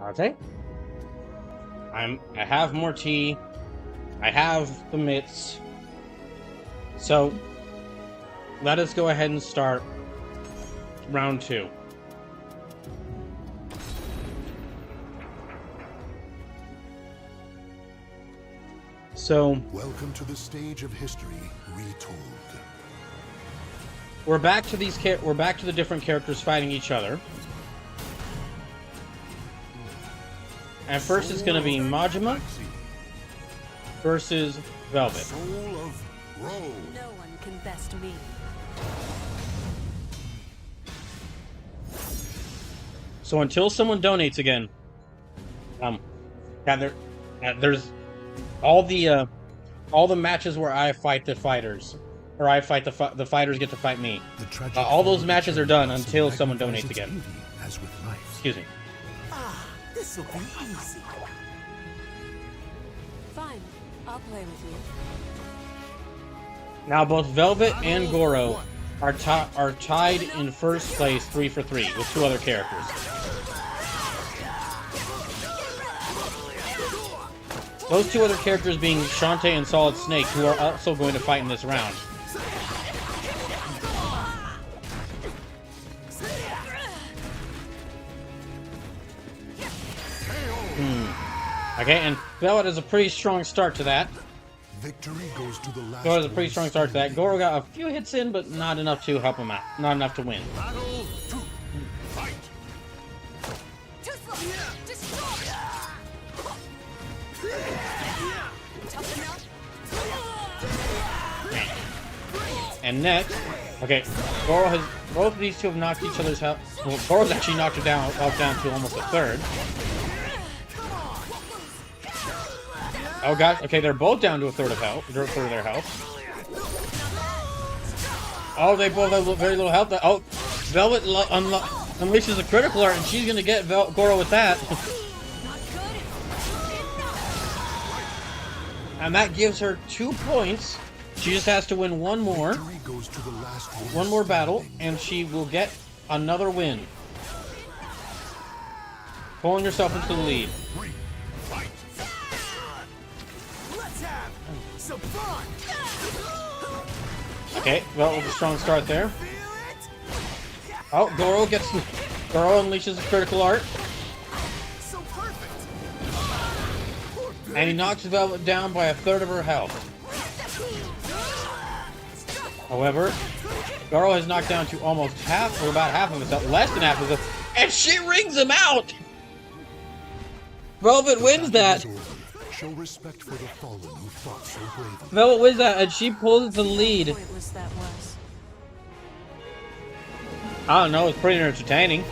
Okay. I have more tea. I have the mitts. So let us go ahead and start round 2. So Welcome to the stage of history retold. we're back to the different characters fighting each other. And first it's going to be Majima versus Velvet. Soul of BRAWL. No one can best me. So until someone donates again, there's all the matches where I fight the fighters, or I fight the fighters get to fight me. All those matches are done until someone donates again. As with life. Excuse me. This'll be easy. Fine, I'll play with you. Now both Velvet and Goro are tied in first place 3 for 3 with 2 other characters. Those 2 other characters being Shantae and Solid Snake, who are also going to fight in this round. Okay, and Velvet has a pretty strong start to that. Victory goes to the last. Goro has a pretty strong start to that. Goro got a few hits in, but not enough to help him out. Not enough to win. Battle 2. Fight. And next, okay, both of these 2 have knocked each other's health. Well, Goro's actually knocked her down to almost a third. Oh gosh, okay, they're both down to a third of their health. Oh, they both have very little health. Oh, Velvet unleashes a critical art, and she's gonna get Goro with that. And that gives her 2 points. She just has to win one more battle, and she will get another win. Pulling herself into the lead. Let's have some fun. Okay, well, with a strong start there. Feel it? Oh, Goro unleashes a critical art, So perfect. and he knocks Velvet down by a third of her health. However, Goro has knocked down to almost half, or about half of his health, less than half of his health, and she rings him out! Velvet wins that! Show respect for the fallen who fought so bravely. Velvet wins that, and she pulls the lead. Pointless that was. I don't know, it's pretty entertaining.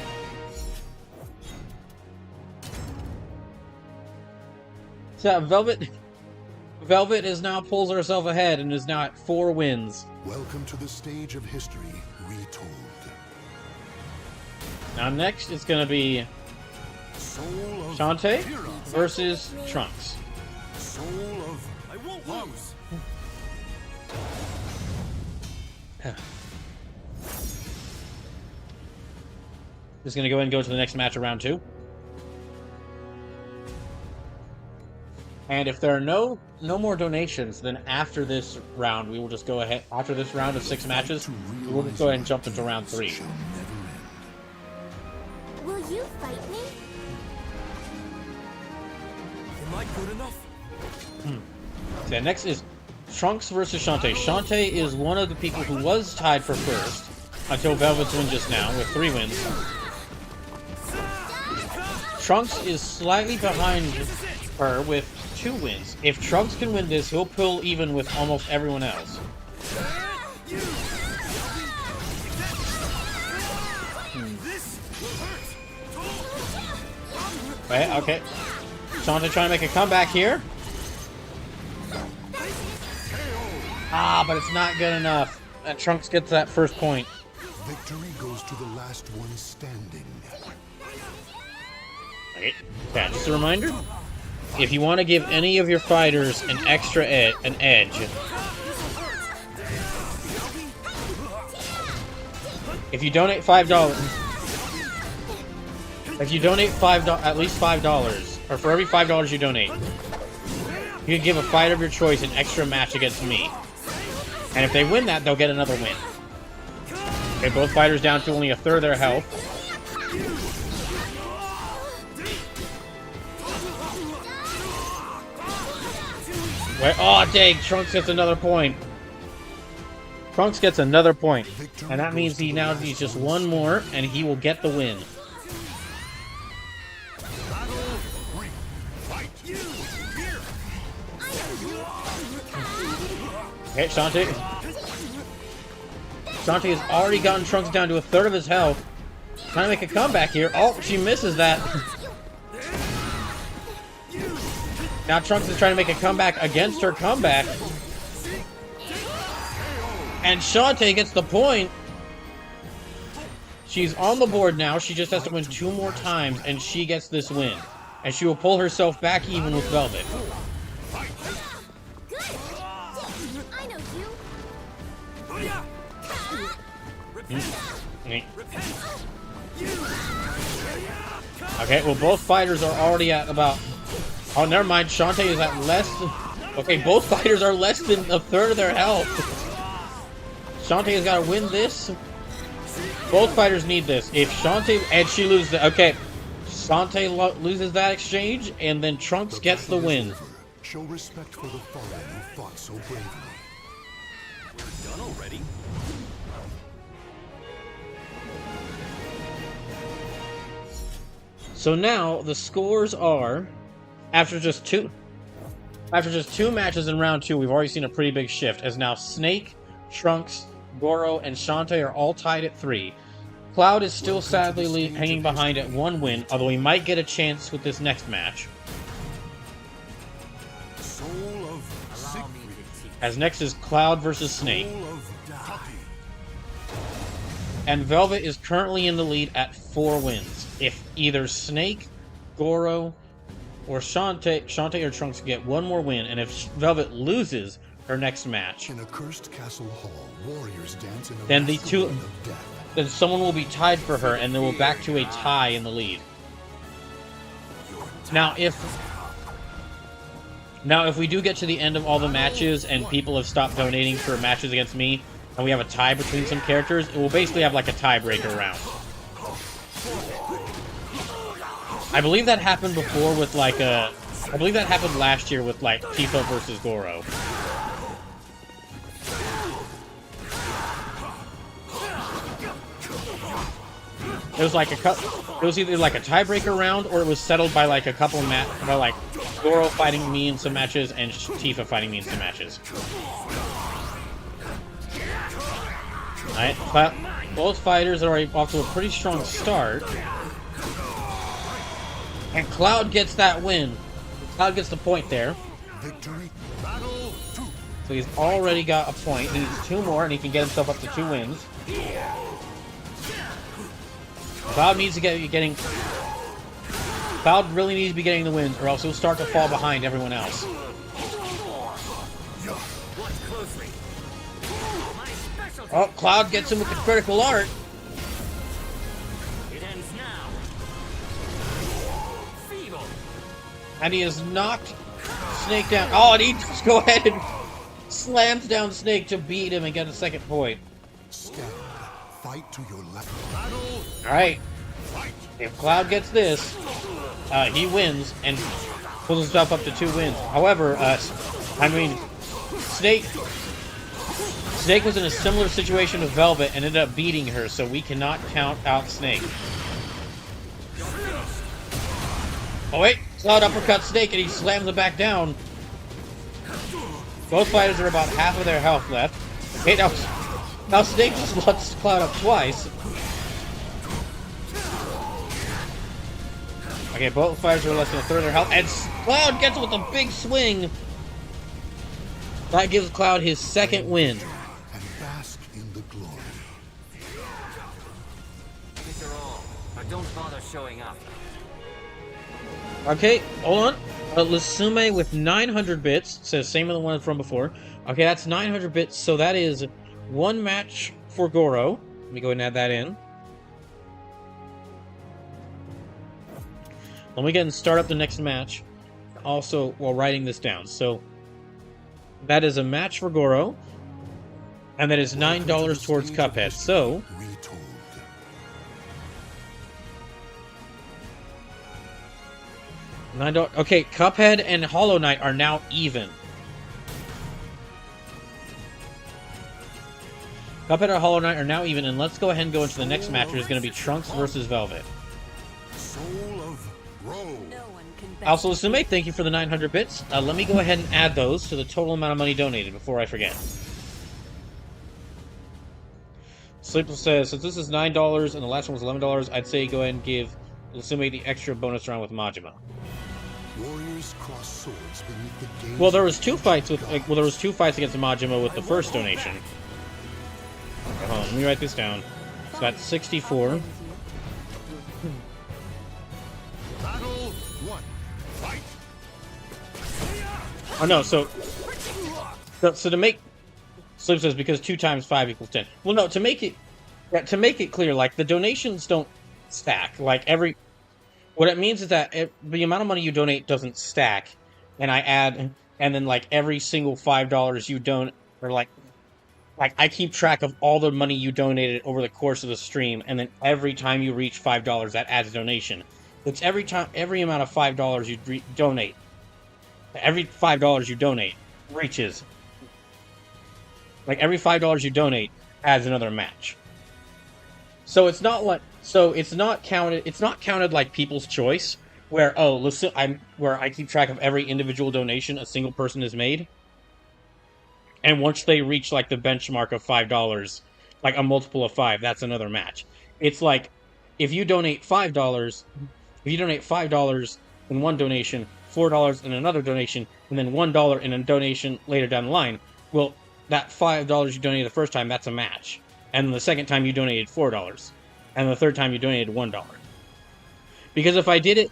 So Velvet is now pulls herself ahead and is now at 4 wins. Welcome to the stage of history retold. Now next it's gonna be Soul of Shantae Kira. versus Trunks. Soul of I won't lose. Just gonna go ahead and go to the next match of round 2. And if there are no more donations, then after this round, we will just go ahead. After this round of 6 matches, we will just go ahead and jump into round 3. Shall never end. Will you fight me? Am I good enough? Okay, next is Trunks versus Shantae. Shantae is one of the people who was tied for first until Velvet's win just now with 3 wins. Trunks is slightly behind her with 2 wins. If Trunks can win this, he'll pull even with almost everyone else. Wait, okay. Shantae trying to make a comeback here. Ah, but it's not good enough. And Trunks gets that first point. Victory goes to the last one standing. Okay, yeah, just a reminder. If you want to give any of your fighters an extra an edge, if you donate $5, If you donate at least $5, or for every $5 you donate, you can give a fighter of your choice an extra match against me. And if they win that, they'll get another win. Okay, both fighters down to only a third of their health. Wait, oh, dang, Trunks gets another point. Trunks gets another point. And that means he now needs just one more, and he will get the win. Okay, Shantae. Shantae has already gotten Trunks down to a third of his health. Trying to make a comeback here. Oh, she misses that. Now Trunks is trying to make a comeback against her comeback. And Shantae gets the point. She's on the board now. She just has to win 2 more times, and she gets this win. And she will pull herself back even with Velvet. Okay, well, both fighters are already at about... Oh, never mind. Shantae is at less... Okay, both fighters are less than a third of their health. Shantae has got to win this. Both fighters need this. If Shantae... And she loses... Okay, Shantae loses that exchange, and then Trunks gets the win. Show respect for the fallen who fought so bravely. We're done already? So now the scores are, after just two matches in round 2, we've already seen a pretty big shift, as now Snake, Trunks, Goro, and Shantae are all tied at 3. Cloud is still sadly hanging behind at 1 win, although he might get a chance with this next match. Soul of Siegfried. As next is Cloud versus Snake. Soul of Taki. And Velvet is currently in the lead at 4 wins. If either Snake, Goro, or Shantae or Trunks get 1 more win, and if Velvet loses her next match, In a cursed castle hall, warriors dance in a then the two, masquerade of death. then someone will be tied for her, and then we're back to a tie in the lead. Now, if we do get to the end of all the matches and people have stopped donating for matches against me, and we have a tie between some characters, it will basically have like a tiebreaker round. I believe that happened before with like I believe that happened last year with like Tifa versus Goro. It was like it was either like a tiebreaker round or it was settled by like a couple of by like Goro fighting me in some matches and Tifa fighting me in some matches. Alright, both fighters are off to a pretty strong start. And Cloud gets that win. Cloud gets the point there. Victory. Battle 2. So he's already got a point. He needs 2 more and he can get himself up to 2 wins. Cloud needs to getting... Cloud really needs to be getting the wins or else he'll start to fall behind everyone else. Oh, Cloud gets him with the critical art. It ends now. Feeble. And he has knocked Snake down. Oh, and he just go ahead and slams down Snake to beat him and get a 2nd point. Stand. Fight to your left. Alright. If Cloud gets this, he wins and pulls himself up to 2 wins. However, Snake was in a similar situation with Velvet and ended up beating her, so we cannot count out Snake. Oh wait, Cloud uppercuts Snake and he slams him back down. Both fighters are about half of their health left. Okay, now Snake just lets Cloud up twice. Okay, both fighters are less than a third of their health, and Cloud gets with a big swing. That gives Cloud his 2nd win. And bask in the glory. These are all, but don't bother showing up. Okay, hold on. Lasume with 900 bits says same as the one from before. Okay, that's 900 bits, so that is 1 match for Goro. Let me go ahead and add that in. let me go ahead and start up the next match. Also, while writing this down. So, that is a match for Goro. And that is $9 towards Cuphead. So, Retold. $9. Okay, Cuphead and Hollow Knight are now even. Cuphead and Hollow Knight are now even, and let's go ahead and go into the next match, which is going to be Trunks versus Velvet. Soul of BRAWL. No one can best Also, Sume, thank you for the 900 bits. Let me go ahead and add those to the total amount of money donated before I forget. Sleepless says, since this is $9 and the last one was $11, I'd say go ahead and give Lusume the extra bonus round with Majima. Warriors cross swords beneath the gaze. Well, there was two fights with there was two fights against Majima with the first donation. Okay, hold on, let me write this down. So that's 64. with you. Battle 1. Fight. Oh no, so to make Sleep says because 2 times 5 equals 10. Well, no, to make it clear, like the donations don't stack. Like what it means is that the amount of money you donate doesn't stack, and then like every single $5 you donate, or like I keep track of all the money you donated over the course of the stream, and then every time you reach $5, that adds a donation. It's every amount of $5 you donate. Every $5 you donate reaches. Like every $5 you donate adds another match. So it's not counted. It's not counted like People's Choice, where where I keep track of every individual donation a single person has made. And once they reach like the benchmark of $5, like a multiple of 5, that's another match. It's like if you donate $5 in one donation, $4 in another donation, and then $1 in a donation later down the line, well, that $5 you donated the first time, that's a match. And the second time you donated $4. And the third time you donated $1. Because if I did it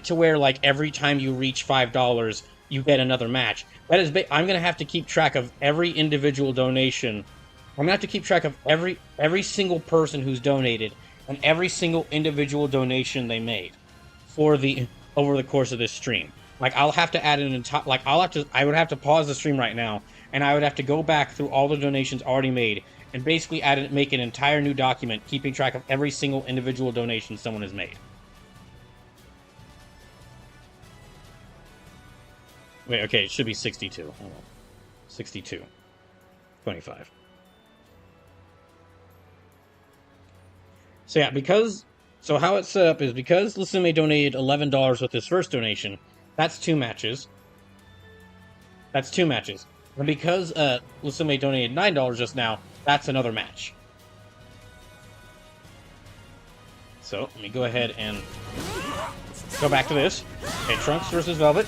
to where like every time you reach $5, you get another match. That is, I'm gonna have to keep track of every individual donation. I'm gonna have to keep track of every single person who's donated and every single individual donation they made over the course of this stream. Like I'll have to add an entire, I would have to pause the stream right now, and I would have to go back through all the donations already made, and basically make an entire new document keeping track of every single individual donation someone has made. Wait, okay, it should be 62. Hold on. 62. 25. So yeah, so how it's set up is because Lusume donated $11 with his first donation, that's 2 matches. That's 2 matches. And because Lusume donated $9 just now, that's another match. So, let me go ahead and go back to this. Okay, Trunks versus Velvet.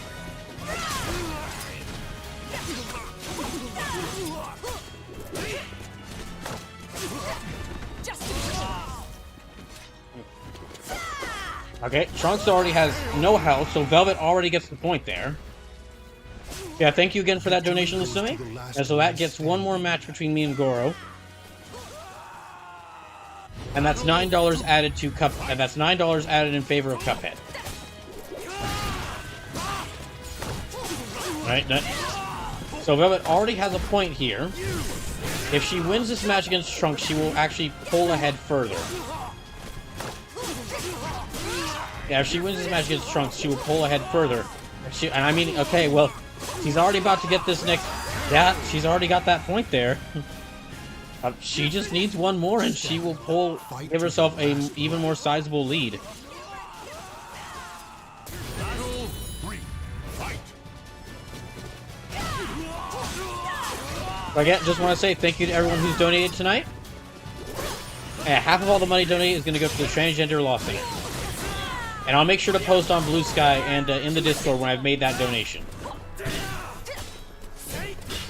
Okay, Trunks already has no health, so Velvet already gets the point there. Yeah, thank you again for that donation, Lusume. And so that gets one more match between me and Goro. And that's $9 added to and that's $9 added in favor of Cuphead. Right, so Velvet already has a point here. If she wins this match against Trunks, she will actually pull ahead further. Yeah, if she wins this match against Trunks, she will pull ahead further. And I mean, okay, well, she's already about to get this next... Yeah, she's already got that point there. She just needs one more, and she will give herself a even more sizable lead. Battle 3. Fight. Again, just want to say thank you to everyone who's donated tonight. Half of all the money donated is going to go to the Transgender Law Center. And I'll make sure to post on Blue Sky and in the Discord when I've made that donation.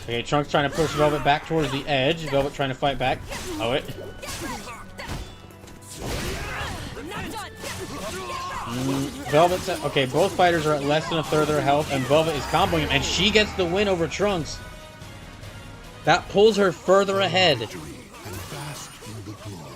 Okay, Trunks trying to push Velvet back towards the edge. Velvet trying to fight back. Oh, it. Velvet's okay, both fighters are at less than a third of their health, and Velvet is comboing him, and she gets the win over Trunks. That pulls her further ahead. And bask in the glory.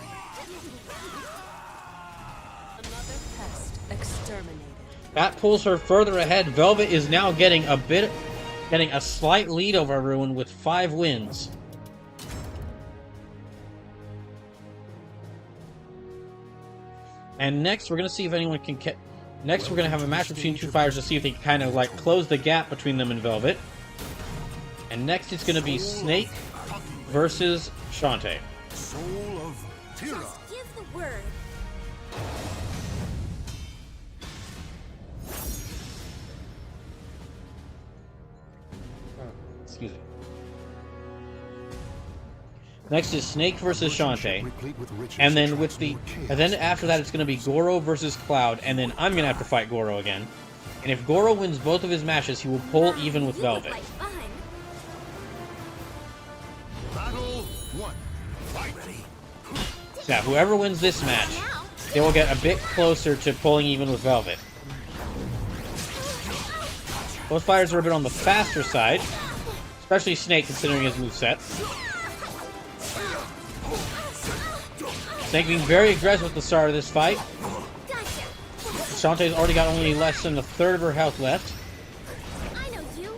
That pulls her further ahead. Velvet is now getting a slight lead over Ruin with 5 wins. And next, we're going to see if anyone can... Next, we're going to have a match between 2 fighters to see if they can kind of, like, close the gap between them and Velvet. And next, it's going to be Snake versus Shantae. Soul of Tira. Just give the word. Excuse me. Next is Snake versus Shantae. And then after that, it's going to be Goro versus Cloud. And then I'm going to have to fight Goro again. And if Goro wins both of his matches, he will pull even with You look Velvet. like fun. Battle 1. Fight. So yeah, whoever wins this match, they will get a bit closer to pulling even with Velvet. Both fighters are a bit on the faster side, especially Snake considering his moveset. Snake being very aggressive at the start of this fight. Shantae's already got only less than a third of her health left. I know you.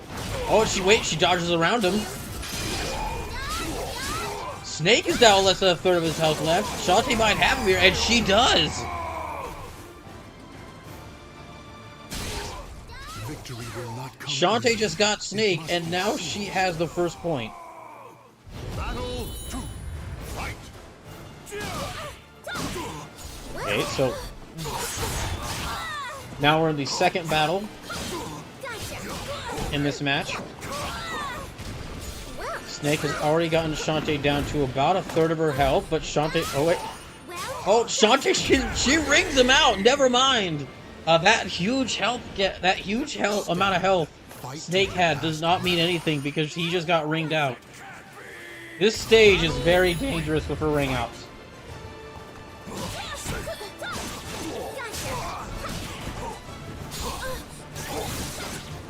Oh, she dodges around him. Snake is down less than a third of his health left. Shantae might have him here, and she does! Victory will not come Shantae easy. just got Snake, and now she has the first point. Battle 2. Fight. Okay, so... Now we're in the second battle in this match. Snake has already gotten Shantae down to about a third of her health, but Shantae... Oh, wait. Oh, Shantae, she rings him out! Never mind! That huge amount of health Snake had does not mean anything because he just got ringed out. This stage is very dangerous with her ring outs.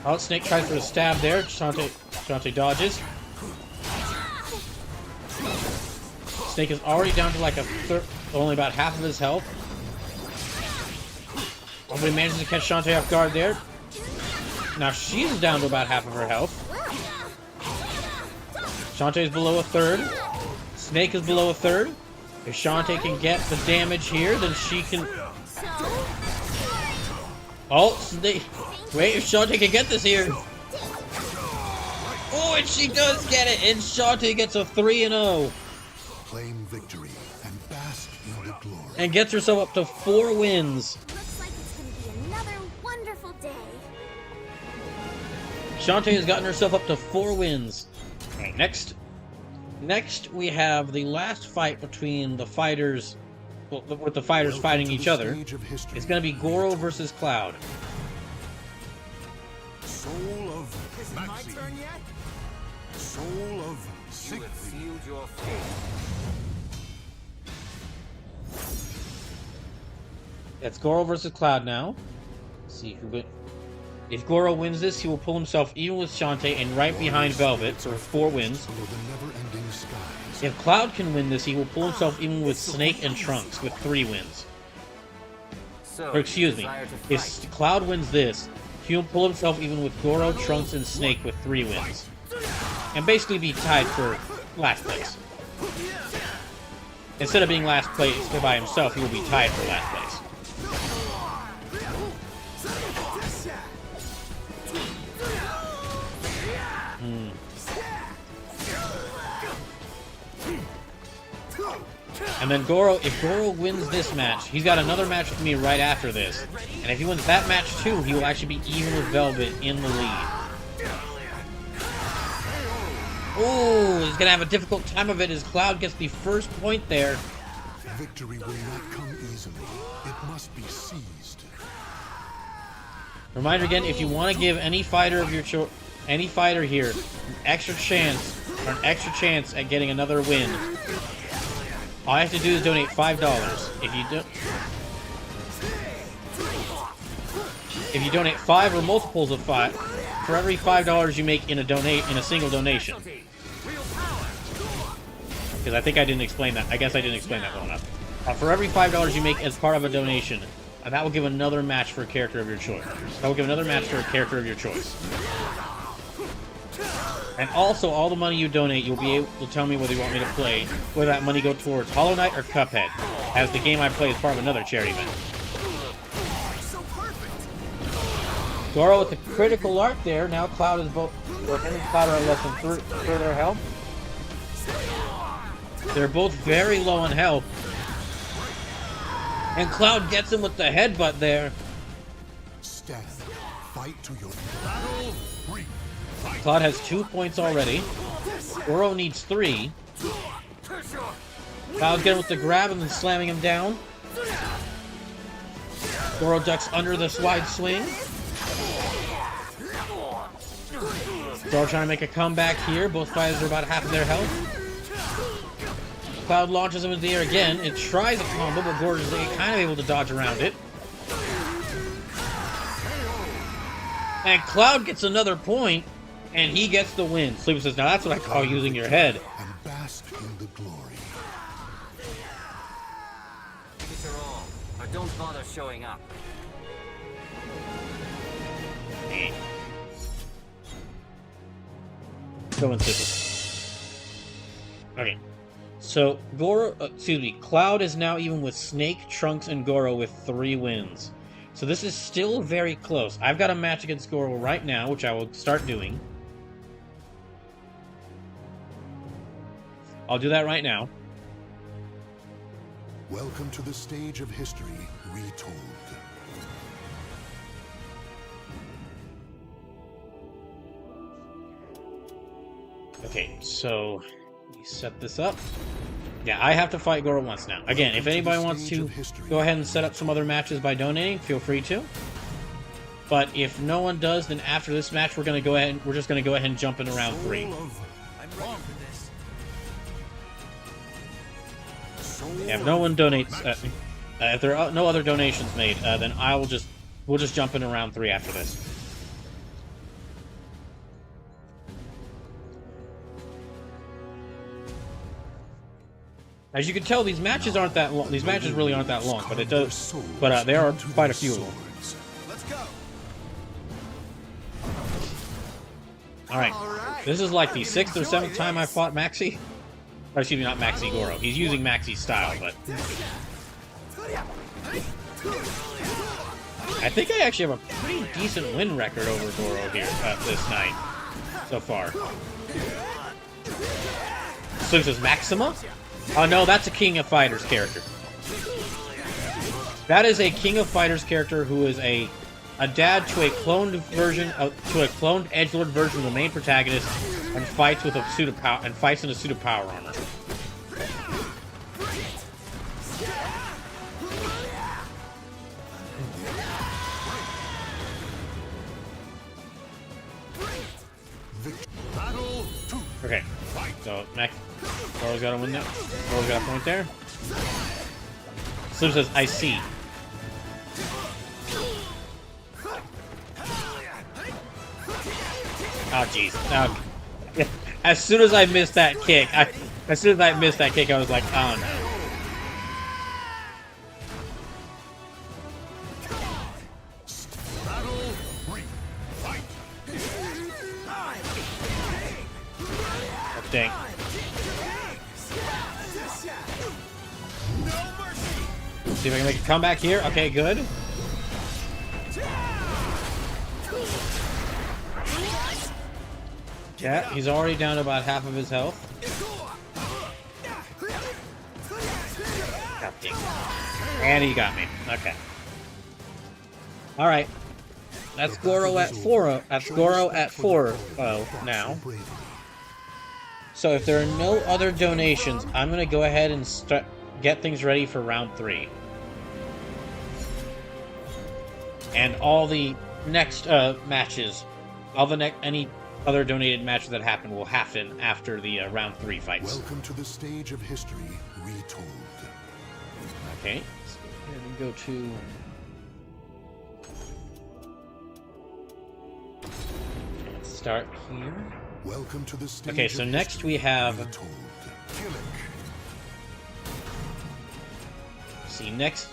Oh, Snake tries for a stab there. Shantae dodges. Snake is already down to like only about half of his health. Nobody manages to catch Shantae off guard there. Now she's down to about half of her health. Shantae's below a third. Snake is below a third. If Shantae can get the damage here, then she can... Oh, Snake... Wait, if Shantae can get this here... Oh, and she does get it! And Shantae gets a 3-0. Claim victory and bask in the glory. And gets herself up to 4 wins. Looks like it's gonna be another wonderful day. Shantae has gotten herself up to 4 wins. Okay, next we have the last fight between the fighters, well, with the fighters fighting each other. It's going to be Goro versus Cloud. Soul of Is it my Maxine. turn yet? Soul of You have Siegfried. sealed your fate. It's Goro versus Cloud now. Let's see who wins. If Goro wins this, he will pull himself even with Shantae and right behind Velvet, so 4 wins. Under the never-ending skies. If Cloud can win this, he will pull himself even with Snake and Trunks with 3 wins. So, Or excuse you me, desire to if fight. Cloud wins this, he'll pull himself even with Goro, Trunks, and Snake with 3 wins. And basically be tied for last place. Instead of being last place by himself, he will be tied for last place. And then Goro, if Goro wins this match, he's got another match with me right after this. And if he wins that match too, he will actually be even with Velvet in the lead. Ooh, he's gonna have a difficult time of it as Cloud gets the first point there. Victory will not come easily. It must be seized. Reminder again, if you want to give any fighter of your any fighter here an extra chance at getting another win, all I have to do is donate $5. If you donate 5 or multiples of 5, for every $5 you make in a single donation. Because I think I didn't explain that. I guess I didn't explain that well enough. For every $5 you make as part of a donation, and that will give another match for a character of your choice. That will give another match for a character of your choice. And also, all the money you donate, you'll be able to tell me whether you want me to play, whether that money go towards Hollow Knight or Cuphead, as the game I play is part of another charity event. Goro with the critical art there. Now Cloud is both. Him and Cloud are at less than 3 for their health. They're both very low on health. And Cloud gets him with the headbutt there. Stand. Fight to your Battle 3. Fight. Cloud has 2 points already. Goro needs 3. Cloud's getting with the grab and then slamming him down. Goro ducks under this wide swing. Goro trying to make a comeback here. Both fighters are about half of their health. Cloud launches him into the air again. It tries a combo, but Goro is kind of able to dodge around it. And Cloud gets another point, and he gets the win. Sleeper says, now that's what I call using your head. and bask in the glory. These are all, but don't bother showing up. Go in Sleeper. Okay. So, Cloud is now even with Snake, Trunks, and Goro with 3 wins. So this is still very close. I've got a match against Goro right now, which I will start doing. I'll do that right now. Welcome to the stage of history retold. Okay, so we set this up. Yeah, I have to fight Goro once now. Again, if anybody wants to go ahead and set up some other matches by donating, feel free to. But if no one does, then after this match, we're just gonna go ahead and jump into round 3. Soul of I'm ready for this. Soul Yeah, if no one donates, of if there are no other donations made, then we'll just jump into round 3 after this. As you can tell, these matches aren't that long. These matches really aren't that long, but there are quite a few of them. Let's go. All right, this is like the 6th or 7th time I fought Maxi. Or excuse me, not Maxi, Goro. He's using Maxi's style, but I think I actually have a pretty decent win record over Goro here this night so far. So this is Maxima. Oh no, that's a King of Fighters character. That is a King of Fighters character who is a dad to a cloned edgelord version of the main protagonist, and fights with a suit of power in a suit of power armor. Battle 2. Okay, so Max, Goro's got a win there. Goro's got a point there. Slim says, I see. Oh jeez. Oh. As soon as I missed that kick, I was like, oh no. Battle 3. Fight. Oh, dang. See if I can make a comeback here. Okay, good. Yeah, he's already down to about half of his health. God dang. And he got me. Okay. All right. That's Goro at 4. That's Goro at 4-0 now. So if there are no other donations, I'm gonna go ahead and get things ready for round 3. And all the next matches, any other donated matches that happen will happen after the round 3 fights. Welcome to the stage of history retold. Okay, let's go ahead and go to... Let's start here. Welcome to the stage Okay, so of next history we have... retold. Gimmick. See, next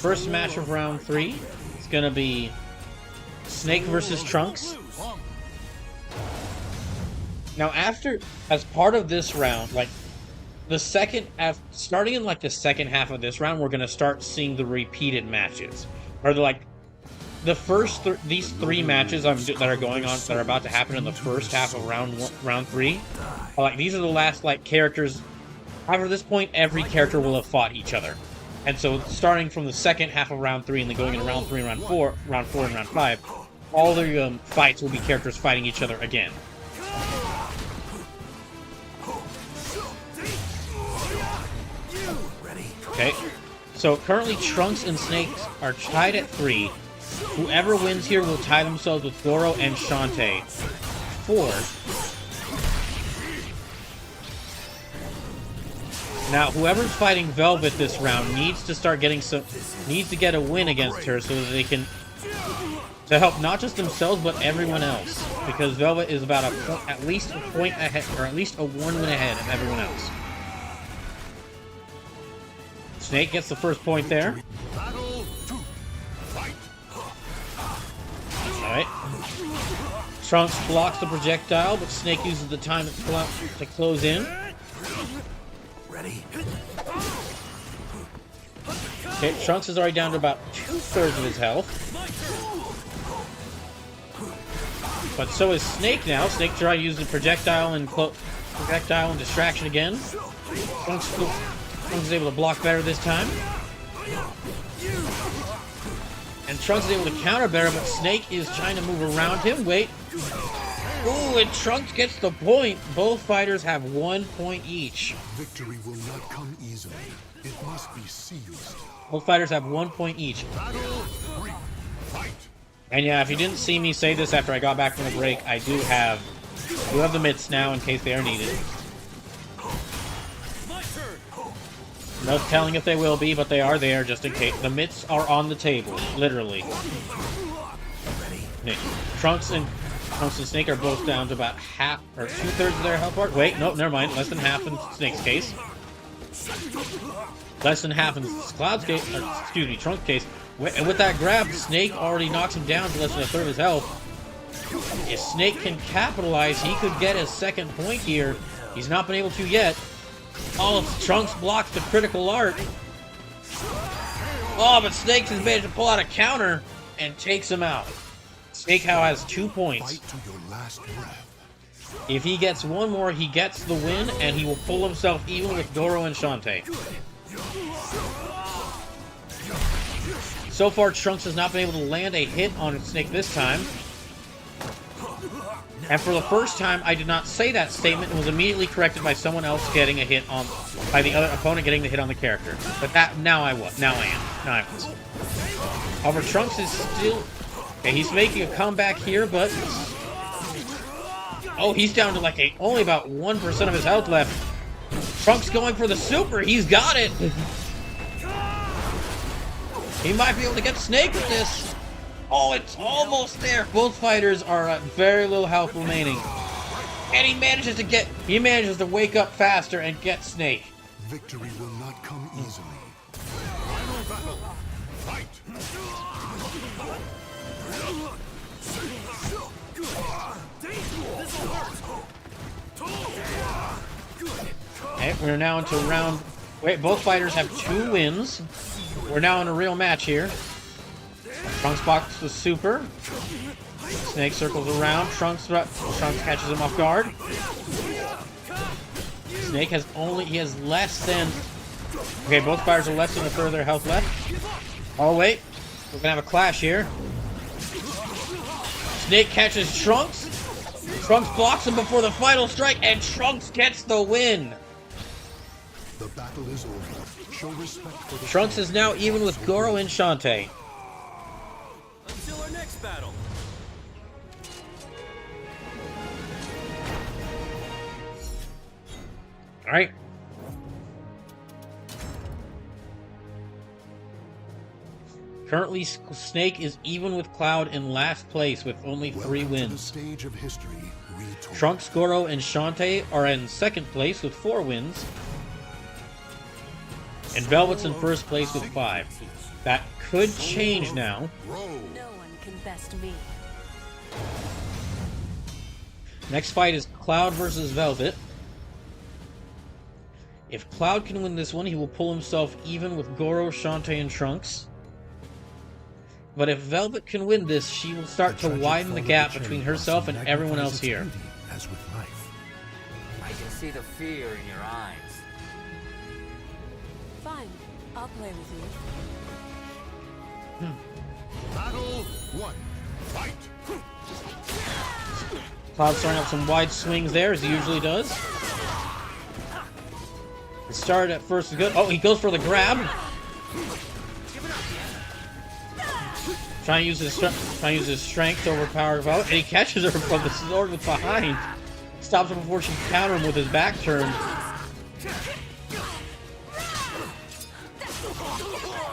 first match of round 3 is going to be Snake versus Trunks. Now, as part of this round, like, starting in, like, the second half of this round, we're going to start seeing the repeated matches. Or, like, the first, these 3 matches that are going on, that are about to happen in the first half of round 3, are, like, these are the last, like, characters. After this point, every character will have fought each other. And so, starting from the second half of round 3 and then going into round 3 and round 4 and round 5, all the fights will be characters fighting each other again. Okay, so currently Trunks and Snake are tied at 3. Whoever wins here will tie themselves with Goro and Shantae. 4. Now, whoever's fighting Velvet this round needs to get a win against her so that they can, to help not just themselves but everyone else, because Velvet is about at least a point ahead, or at least a 1 win ahead of everyone else. Snake gets the first point there. Battle 2. Fight. Alright. Trunks blocks the projectile, but Snake uses the time to close in. Ready? Okay, Trunks is already down to about 2/3 of his health. But so is Snake now. Snake trying to use the projectile and distraction again. Trunks is able to block better this time. And Trunks is able to counter better, but Snake is trying to move around him. Wait. Ooh, and Trunks gets the point. Both fighters have 1 point each. Victory will not come easily. It must be seized. Both fighters have 1 point each. Battle 3. Fight. And yeah, if you didn't see me say this after I got back from the break, I do have the mitts now in case they are needed. No telling if they will be, but they are there just in case. The mitts are on the table, literally. Trunks and Snake are both down to about half or 2/3 of their health bar. Wait, no, never mind. Less than half in Snake's case. Less than half in Cloud's case. Excuse me, Trunk's case. And with that grab, Snake already knocks him down to less than 1/3 of his health. If Snake can capitalize, he could get his second point here. He's not been able to yet. Oh, Trunks blocks the critical art. Oh, but Snake has managed to pull out a counter and takes him out. Snake now has 2 points. Fight to your last breath. If he gets one more, he gets the win, and he will pull himself even with Goro and Shantae. So far, Trunks has not been able to land a hit on Snake this time. And for the first time, I did not say that statement and was immediately corrected by someone else getting a hit by the other opponent getting the hit on the character. But now I am. Now I was. However, Trunks is still... Okay, he's making a comeback here, but... Oh, he's down to like only about 1% of his health left. Trunks going for the super. He's got it. He might be able to get Snake with this. Oh, it's almost there. Both fighters are at very little health remaining. And he manages to wake up faster and get Snake. Victory will not come easily. Final battle. Fight. Okay, we're now into round... Wait, both fighters have 2 wins. We're now in a real match here. Trunks blocks the super. Snake circles around. Trunks catches him off guard. Snake has less than... Okay, both fighters are less than 1/3 of their health left. Oh, wait. We're gonna have a clash here. Snake catches Trunks. Trunks blocks him before the final strike, and Trunks gets the win. The battle is over. Show respect for the Trunks is now even with Goro and Shantae. Until our next battle. All right. Currently, Snake is even with Cloud in last place with only 3 Welcome to the wins. stage of history retold. Trunks, Goro, and Shantae are in second place with 4 wins. And Velvet's in first place with 5. That could change now. Roll. No one can best me. Next fight is Cloud versus Velvet. If Cloud can win this one, he will pull himself even with Goro, Shantae, and Trunks. But if Velvet can win this, she will start to widen the gap between herself and everyone else here. As with life. I can see the fear in your eyes. Fine, I'll play with you. Battle 1. Fight. Cloud's throwing up some wide swings there, as he usually does. It started at first good. Oh, he goes for the grab. Trying to use his strength to overpower Velvet, and he catches her from the sword with behind. Stops her before she can counter him with his back turned.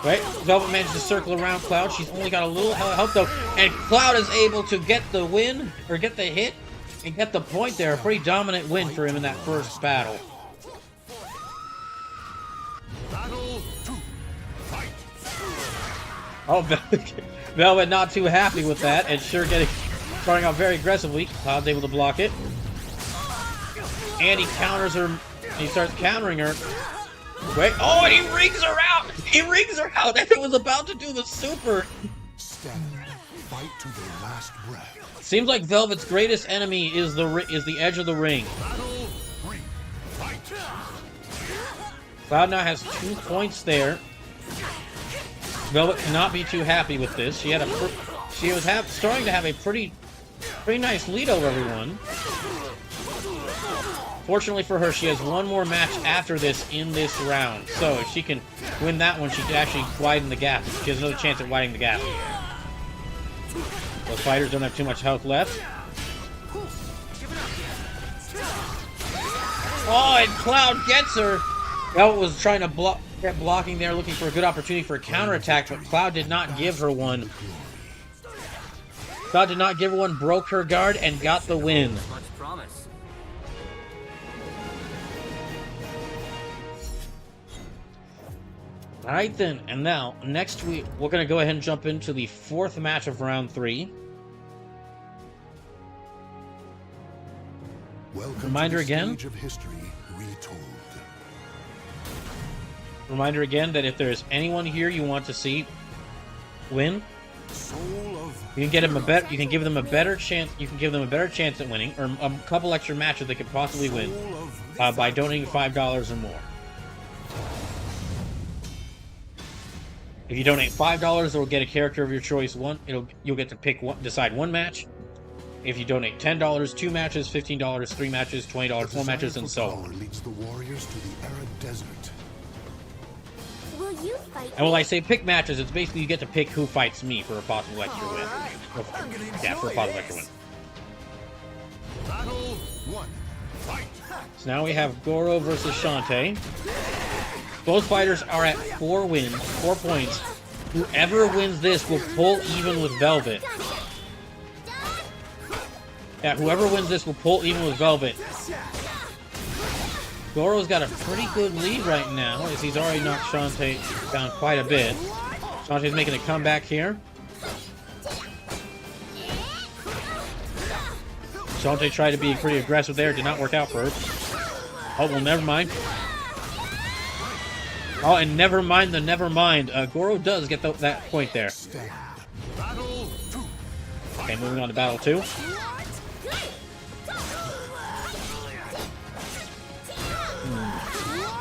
Right, Velvet managed to circle around Cloud. She's only got a little help though, and Cloud is able to get the win, or get the hit, and get the point there. A pretty dominant win for him in that first battle. Battle 2. Fight. Oh, Velvet not too happy with that, and sure starting out very aggressively. Cloud's able to block it. And he counters her, he starts countering her. Wait, oh, and he rings her out! He rings her out, and it was about to do the super! Stand. Fight to the last breath. Seems like Velvet's greatest enemy is the edge of the ring. Battle 3. Fight. Cloud now has 2 points there. Velvet cannot be too happy with this. She was starting to have a pretty nice lead over everyone. Fortunately for her, she has one more match after this in this round. So if she can win that one, she can actually widen the gap. She has another chance at widening the gap. Those fighters don't have too much health left. Oh, and Cloud gets her. Velvet was trying to kept blocking there, looking for a good opportunity for a counterattack, but Cloud did not give her one. Cloud did not give her one, broke her guard, and got the win. Much promise. Alright then, and now, next we're going to go ahead and jump into the 4th match of round 3. Welcome Reminder to the again. stage of history retold. Reminder again that if there's anyone here you want to see win, Soul of you can get them you can give them a better chance. You can give them a better chance at winning, or a couple extra matches they could possibly win by donating $5 or more. If you donate $5, it'll get a character of your choice. You'll get to decide one match. If you donate $10, 2 matches, $15, 3 matches, $20, 4 matches, and so on. leads the warriors to the arid desert. Will you fight? And when I say pick matches, it's basically you get to pick who fights me for a possible extra win. Yeah, for a possible extra win. Battle 1. Fight. So now we have Goro versus Shantae. Both fighters are at 4 points. Whoever wins this will pull even with Velvet. Yeah, whoever wins this will pull even with Velvet. Goro's got a pretty good lead right now, as he's already knocked Shantae down quite a bit. Shantae's making a comeback here. Shantae tried to be pretty aggressive there, did not work out for her. Oh, well, never mind. Oh, and never mind the never mind. Goro does get that point there. Stand. Battle 2. Okay, moving on to battle 2.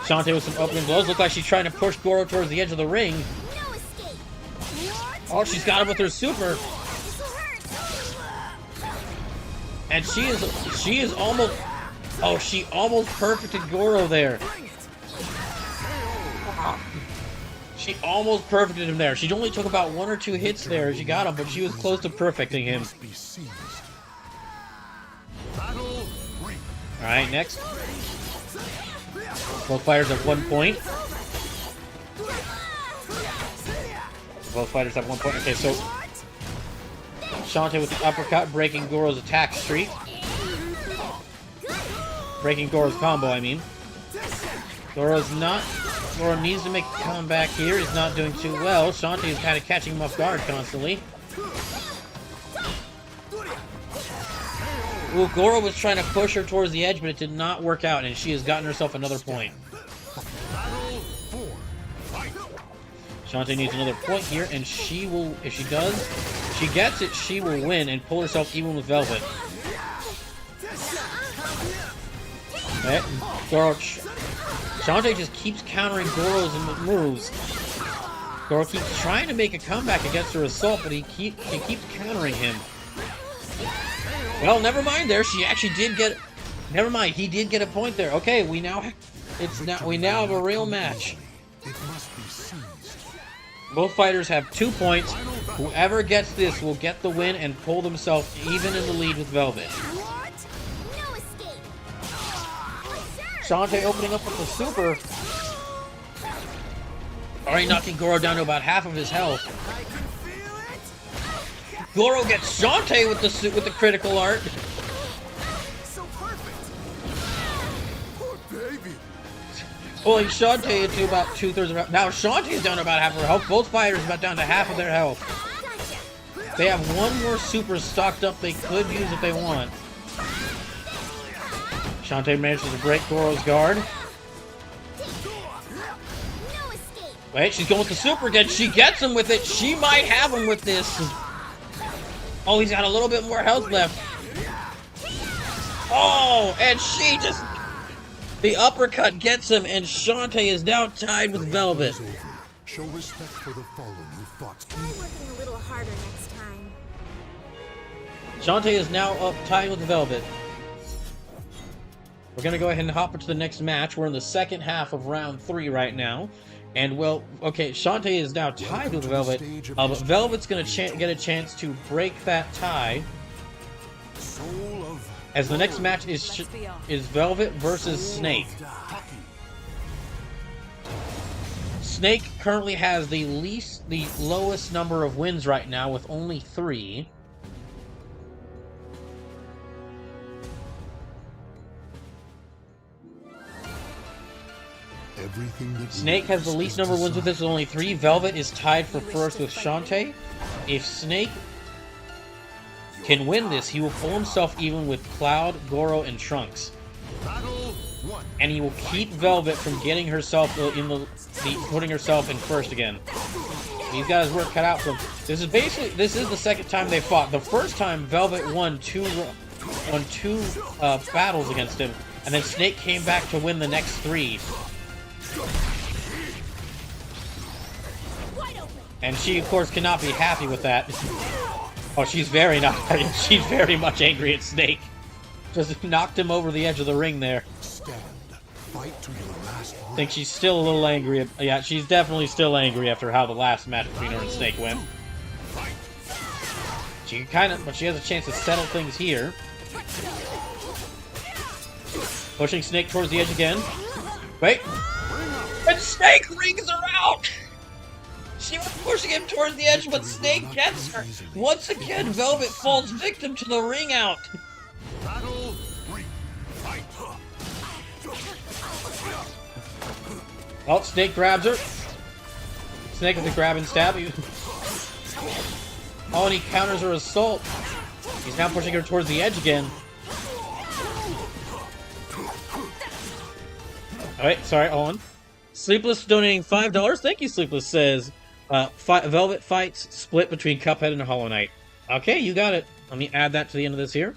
Shantae with some opening blows. Look like she's trying to push Goro towards the edge of the ring. No escape. Oh, she's got him with her super. And she is almost... Oh, she almost perfected Goro there. She almost perfected him there. She only took about 1 or 2 hits there. She got him, but she was close to perfecting him. Be seized. Battle 3. Alright, next. Both fighters have 1 point. Both fighters have 1 point. Okay, so Shantae with the uppercut, breaking Goro's attack streak. Breaking Goro's combo, I mean. Goro's not Goro needs to make a comeback here. He's not doing too well. Shantae is kind of catching him off guard constantly. Ooh, Goro was trying to push her towards the edge, but it did not work out, and she has gotten herself another point. Battle 4. Fight. Shantae needs another point here, and she will, if she does, if she gets it, she will win and pull herself even with Velvet. Okay, Goro, Shantae just keeps countering Goro's moves. Goro keeps trying to make a comeback against her assault, but he keeps countering him. Well, never mind there. She actually did get... Never mind, he did get a point there. Okay, we now have a real match. It must be seized. Both fighters have 2 points. Whoever gets this will get the win and pull themselves even in the lead with Velvet. What? No escape. Shantae opening up with the super. Already knocking Goro down to about half of his health. I can feel it. Goro gets Shantae with the critical art. So perfect. Poor baby. Pulling Shantae into about 2/3 of her. Now Shantae's down to about half of her health. Both fighters about down to half of their health. Gotcha. They have one more super stocked up they could use if they want. Shantae manages to break Goro's guard. No escape. Wait, she's going with the super again. She gets him with it. She might have him with this. Oh, he's got a little bit more health left. Oh, and she just... The uppercut gets him, and Shantae is now tied with Velvet. Is over. Show respect for the fallen who fought. Try working a little harder next time. Shantae is now up tied with Velvet. We're going to go ahead and hop into the next match. We're in the second half of round 3 right now. And, well, okay, Shantae is now tied with Velvet. But Velvet's going to get a chance to break that tie. Soul of As the next match is Velvet versus Snake. hockey. Snake currently has the lowest number of wins right now with only 3. Everything that Snake has the least number of wins with this with only 3. Velvet is tied for first with Shantae. If Snake can win this, he will pull himself even with Cloud, Goro, and Trunks. Battle 1. And he will keep Velvet from getting herself putting herself in first again. He's got his work cut out for him. This is the second time they fought. The first time Velvet won two battles against him, and then Snake came back to win the next 3. And she, of course, cannot be happy with that. Oh, she's very not. She's very much angry at Snake. Just knocked him over the edge of the ring there. stand. Fight to your last I breath. think she's still a little angry. Yeah, she's definitely still angry after how the last match between her and Snake went. But she has a chance to settle things here. Pushing Snake towards the edge again. Wait. And Snake rings her out! She was pushing him towards the edge, but Snake gets her. Once again, Velvet falls victim to the ring out. Battle 3. Fight. Oh, Snake grabs her. Snake with the grab and stab. Oh, and he counters her assault. He's now pushing her towards the edge again. Alright, sorry, hold on. Sleepless donating $5. Thank you, Sleepless says. Velvet fights split between Cuphead and Hollow Knight. Okay, you got it. Let me add that to the end of this here.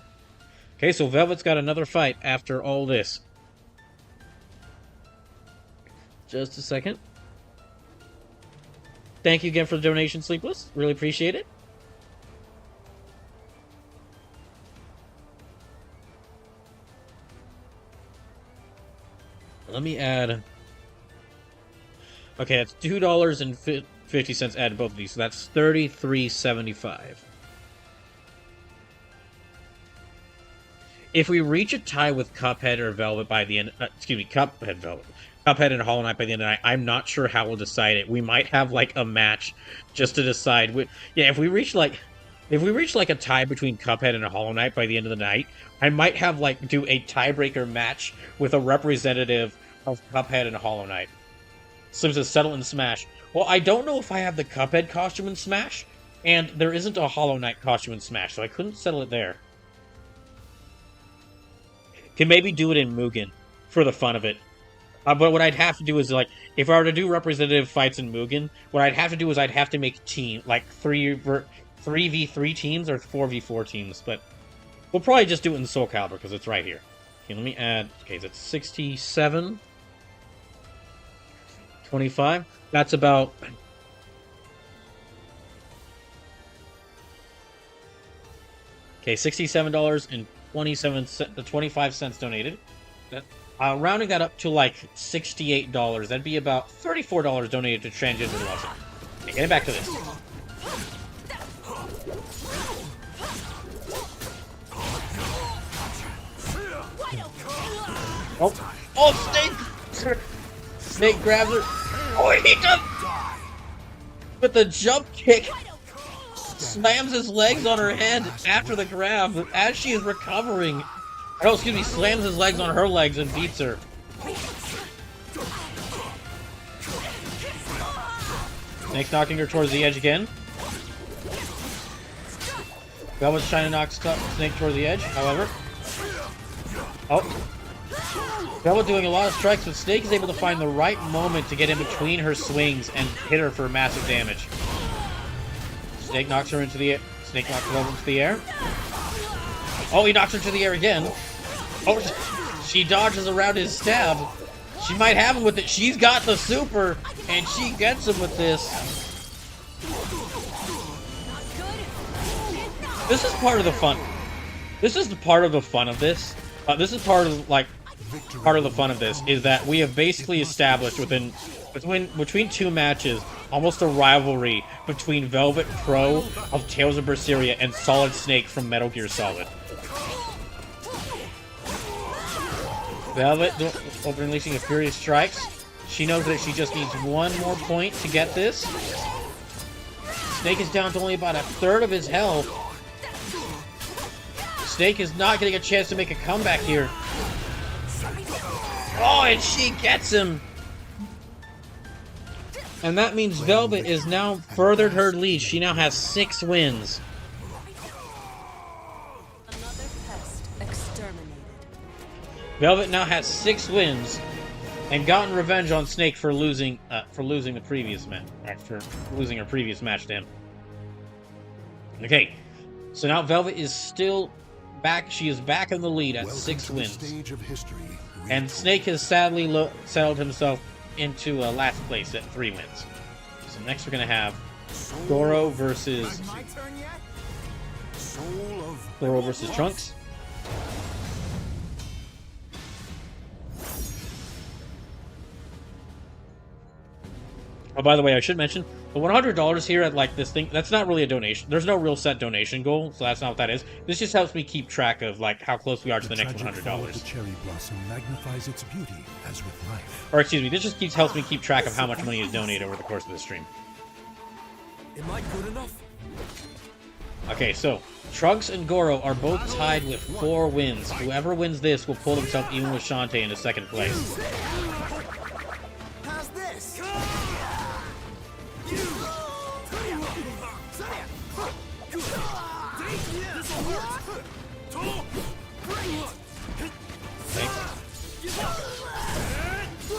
Okay, so Velvet's got another fight after all this. Just a second. Thank you again for the donation, Sleepless. Really appreciate it. Let me add... Okay, that's $2.50 add both of these, so that's $33.75. If we reach a tie with Cuphead or Velvet by the end... Cuphead and Hollow Knight by the end of the night, I'm not sure how we'll decide it. We might have, like, a match just to decide... Yeah, if we reach, like, a tie between Cuphead and Hollow Knight by the end of the night, I might have, like, do a tiebreaker match with a representative of Cuphead and Hollow Knight. Slim says settle in Smash. Well, I don't know if I have the Cuphead costume in Smash, and there isn't a Hollow Knight costume in Smash, so I couldn't settle it there. Can maybe do it in Mugen for the fun of it. But what I'd have to do is, like, if I were to do representative fights in Mugen, what I'd have to do is I'd have to make team, like, 3v3 teams or 4v4 teams, but we'll probably just do it in Soul Calibur because it's right here. Okay, let me add, okay, that's 67, 25, that's about, okay, $67.25 donated. Rounding that up to like $68, that'd be about $34 donated to Transgender Law Center. Okay, getting back to this. Oh, Snake! Snake grabs her. Oh, he does! With the jump kick, slams his legs on her head after the grab as she is recovering. Oh, excuse me, slams his legs on her legs and beats her. Snake's knocking her towards the edge again. Velvet's trying to knock Snake towards the edge, however. Oh. Velvet doing a lot of strikes, but Snake is able to find the right moment to get in between her swings and hit her for massive damage. Snake knocks her into the air. Snake knocks Velvet into the air. Oh, he knocks her to the air again. Oh, she dodges around his stab. She might have him with it. She's got the super, and she gets him with this. This is part of the fun. This is the part of the fun of this. This is part of the fun of this is that we have basically established between two matches almost a rivalry between Velvet Pro of Tales of Berseria and Solid Snake from Metal Gear Solid. Velvet releasing a Furious Strikes. She knows that she just needs one more point to get this. Snake is down to only about a third of his health. Snake is not getting a chance to make a comeback here. Oh, and she gets him! And that means Velvet is now furthered her lead. She now has 6 wins. Another pest exterminated. Velvet now has 6 wins and gotten revenge on Snake for losing the previous match, for losing her previous match to him. Okay, so now Velvet is still back. She is back in the lead at 6 wins. And Snake has sadly settled himself into last place at 3 wins. So next we're gonna have Goro versus Trunks. Oh, by the way, I should mention the $100 here at like this thing. That's not really a donation. There's no real set donation goal, so that's not what that is. This just helps me keep track of like how close we are to the next $100. The cherry blossom magnifies its beauty as with life. Or excuse me, this just helps me keep track of how much money is donated over the course of the stream. Am I good enough? Okay, so Trunks and Goro are both tied with 4 wins. Whoever wins this will pull himself even with Shantae into 2nd place. How's this?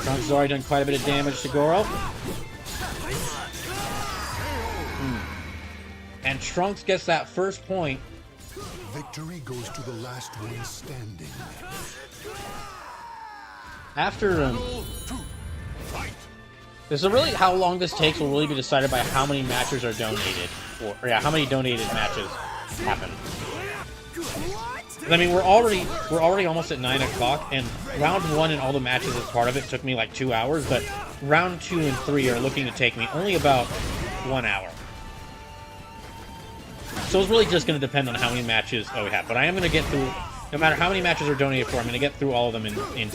Trunks has already done quite a bit of damage to Goro. And Trunks gets that first point. Victory goes to the last one standing. After this is really how long this takes will really be decided by how many matches are donated, or yeah, how many donated matches happen. I mean, we're already almost at 9 o'clock, and round 1 and all the matches as part of it took me like 2 hours, but round 2 and 3 are looking to take me only about 1 hour. So it's really just going to depend on how many matches we have, but I am going to get through, no matter how many matches are donated for, I'm going to get through all of them in tonight.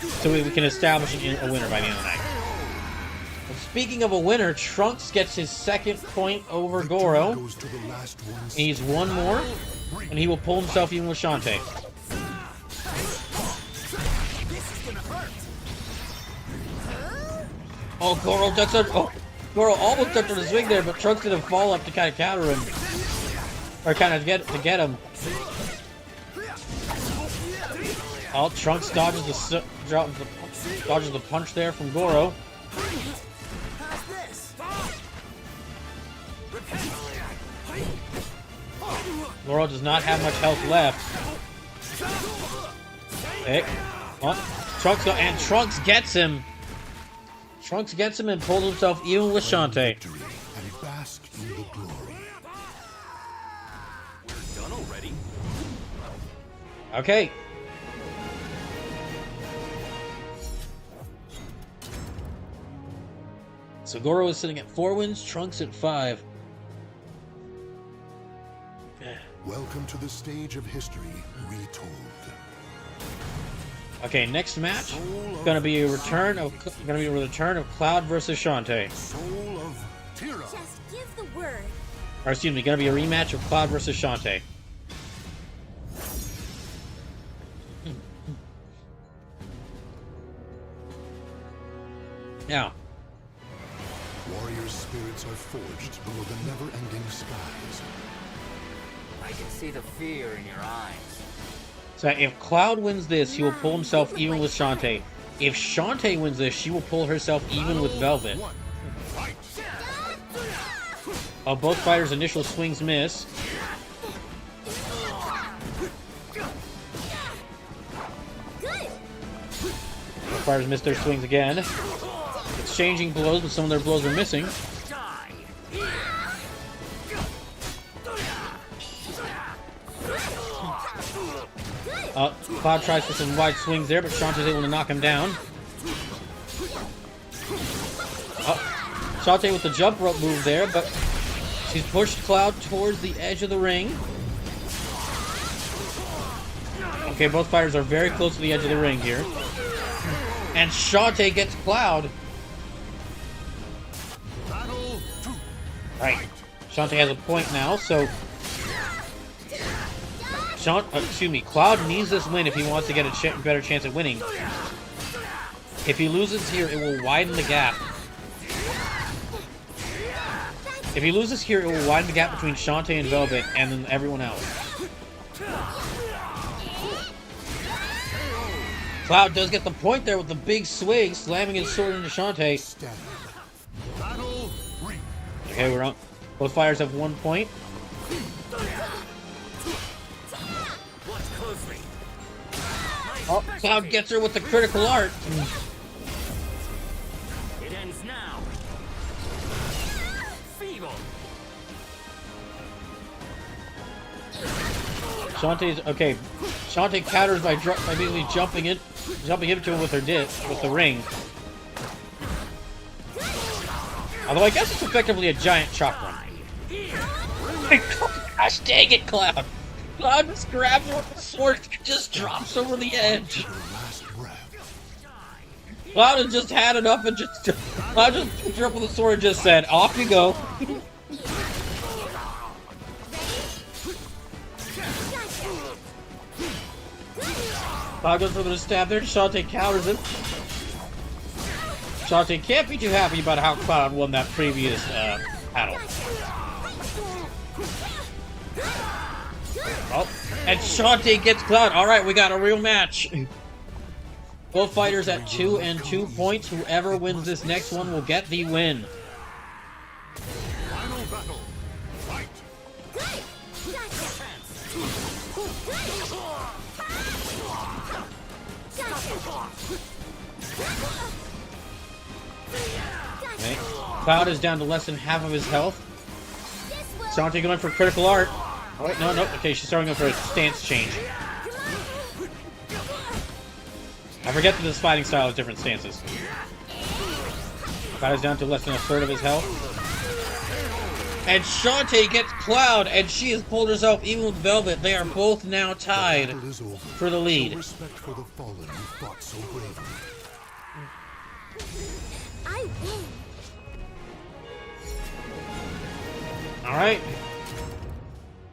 So we can establish a winner by the end of the night. Well, speaking of a winner, Trunks gets his 2nd point over Goro. He's 1 more, and he will pull himself even with Shantae. Oh, Goro ducks up. Oh, Goro almost ducked on the swing there, but Trunks didn't fall up to kind of counter him, or kind of get him. Oh, Trunks dodges the punch there from Goro. Goro does not have much health left. Hey, oh, Trunks gets him. Trunks gets him and pulls himself even with Shantae. And bask in the glory. We're done already. Okay. So Goro is sitting at 4 wins, Trunks at 5. Welcome to the stage of history retold. Okay, next match gonna be a return of Cloud versus Shantae. Soul of Tira. Just give the word. Or excuse me, gonna be a rematch of Cloud versus Shantae. Now, Warrior spirits are forged below the never-ending skies. I can see the fear in your eyes. so if Cloud wins this, he will pull himself even with Shantae. If Shantae wins this, she will pull herself even with Velvet. One. Fight. Both fighters' initial swings miss. Good. Both fighters miss their swings again. Exchanging blows, but some of their blows are missing. Cloud tries for some wide swings there, but Shantae's able to knock him down. Shantae with the jump rope move there, but she's pushed Cloud towards the edge of the ring. Okay, both fighters are very close to the edge of the ring here. And Shantae gets Cloud. Battle 2. Right. Shantae has a point now, so Cloud needs this win if he wants to get a better chance at winning. If he loses here, it will widen the gap. If he loses here, it will widen the gap between Shantae and Velvet and then everyone else. Cloud does get the point there with the big swing, slamming his sword into Shantae. Stand. Battle 3. Okay, we're on. Both fighters have 1 point. Watch closely. Oh, Cloud gets her with the critical art. It ends now. Feeble. Shantae's okay. Shantae counters by basically jumping into him with her with the ring. Although I guess it's effectively a giant chakra. Gosh dang it, Cloud! Cloud just grabs her with the sword and just drops over the edge. Your last breath. Cloud has just had enough and Cloud just picked her up with the sword and just said, "Off you go." Cloud goes for the stab there. Shantae counters him. Shantae can't be too happy about how Cloud won that previous battle. Oh, and Shantae gets Cloud. All right, we got a real match. Both fighters at 2 and 2 points. Whoever wins this next one will get the win. Final battle. Fight. Okay. Cloud is down to less than half of his health. Shantae going for critical art. Oh, wait, no. Okay, she's starting up for a stance change. I forget that this fighting style has different stances. Cloud is down to less than a third of his health. And Shantae gets Cloud, and she has pulled herself even with Velvet. They are both now tied Battle is over. for the lead. Show respect for the fallen who fought so bravely. I win. Alright.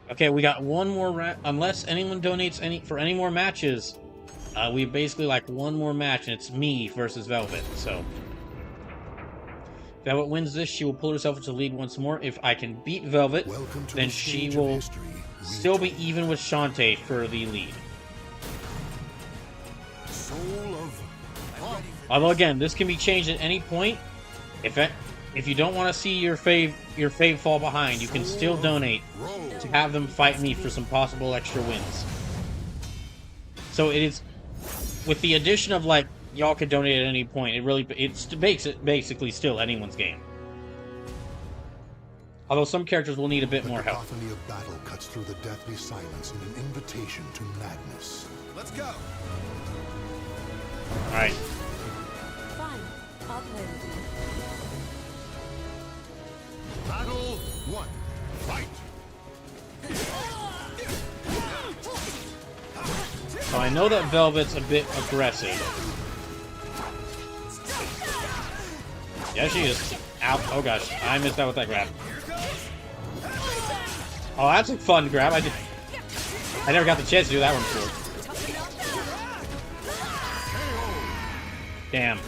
Okay, we got one more unless anyone donates for any more matches. We basically like one more match, and it's me versus Velvet, so. Velvet wins this, she will pull herself into the lead once more. If I can beat Velvet, Welcome to then the she stage will of history. still be even with Shantae for the lead. Soul of Although again, this can be changed at any point. If you don't want to see your fave fall behind, you can still donate to have them fight me for some possible extra wins. So it is, with the addition of like y'all could donate at any point. It makes it basically still anyone's game. Although some characters will need a bit the more help. cacophony of battle cuts through the deathly silence in an invitation to madness. Let's go. All right. Fine. I'll play with you. Battle 1. Fight! So I know that Velvet's a bit aggressive. Yeah, she is. Ow. Oh gosh, I missed out with that grab. Oh, that's a fun grab. I never got the chance to do that one before. Damn.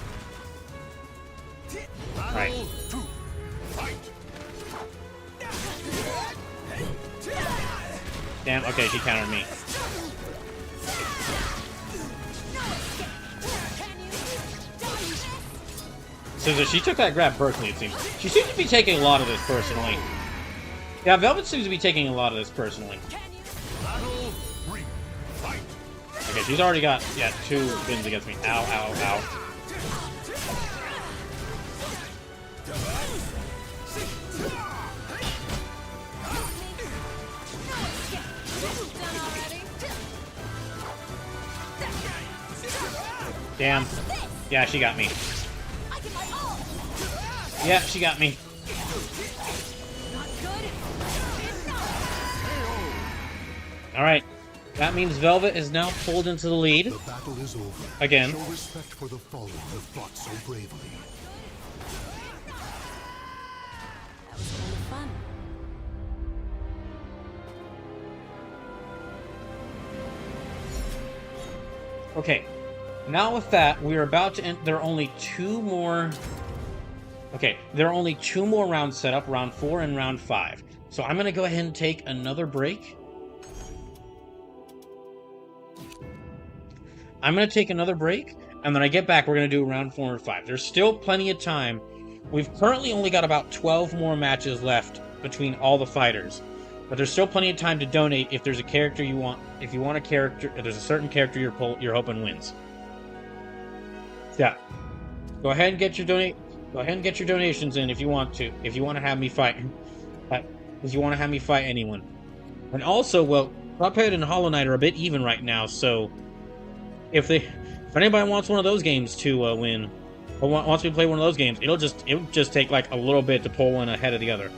Right. Battle 2. Fight! Damn. Okay, she countered me. So she took that grab personally, it seems. She seems to be taking a lot of this personally. Yeah, Velvet seems to be taking a lot of this personally. Battle 3. Fight! Okay, she's already got, yeah, 2 wins against me. Ow, ow, ow. Damn. Yeah, she got me. Yeah, she got me. Alright. That means Velvet is now pulled into the lead. The battle is over. Again. Show respect for the fallen who fought so bravely. That was kind of fun. Okay. Now with that, we are about to end. There are only 2 more... Okay, there are only 2 more rounds set up, round 4 and round 5. So I'm going to go ahead and take another break. I'm going to take another break, and then I get back, we're going to do round 4 and 5. There's still plenty of time. We've currently only got about 12 more matches left between all the fighters. But there's still plenty of time to donate if there's a character you want. If you want a character, if there's a certain character you're hoping wins. Yeah. Go ahead and get your donations in if you want to. If you want to have me fight. If you want to have me fight anyone. And also, well, Cuphead and Hollow Knight are a bit even right now, so if anybody wants one of those games to win, or wants me to play one of those games, it'll just take like a little bit to pull one ahead of the other.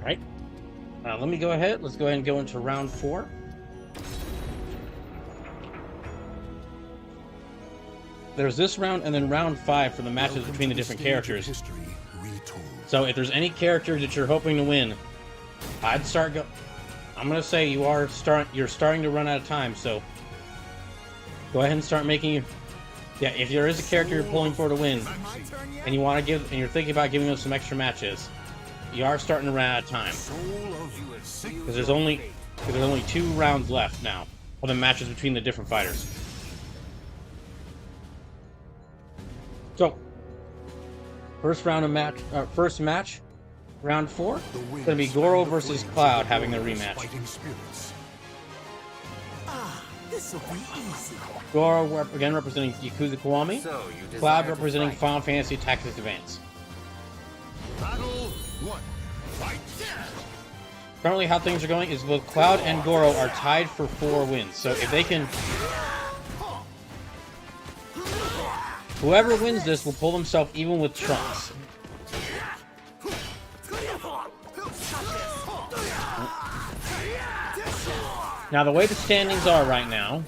Alright. Let me go ahead. Let's go ahead and go into round 4. There's this round and then round 5 for the matches between the different characters. History retold. So if there's any character that you're hoping to win, I'd start go. I'm gonna say you're starting to run out of time. So go ahead and start making. Yeah, if there is a character you're pulling for to win, and you want to give, and you're thinking about giving them some extra matches, you are starting to run out of time because there's only 2 rounds left now of the matches between the different fighters. So, first match, round 4, it's gonna be Goro versus Cloud having a rematch. Fighting spirits. This'll be easy. Goro again representing Yakuza Kiwami, So you desire Cloud to representing fight. Final Fantasy Tactics Advance. Battle 1. Fight. Currently, how things are going is both Cloud and Goro are tied for 4 wins. So if they can, whoever wins this will pull himself even with Trunks. Now, the way the standings are right now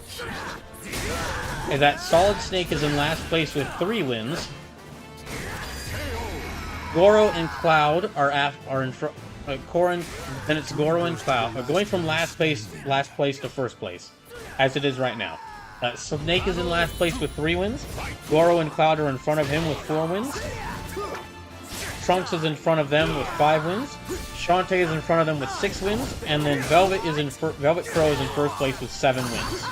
is that Solid Snake is in last place with 3 wins. Goro and Cloud are in front. Then it's Goro and Cloud going from last place to first place, as it is right now. Snake is in last place with 3 wins. Goro and Cloud are in front of him with 4 wins. Trunks is in front of them with 5 wins. Shantae is in front of them with 6 wins, and then Velvet Crow is in first place with 7 wins.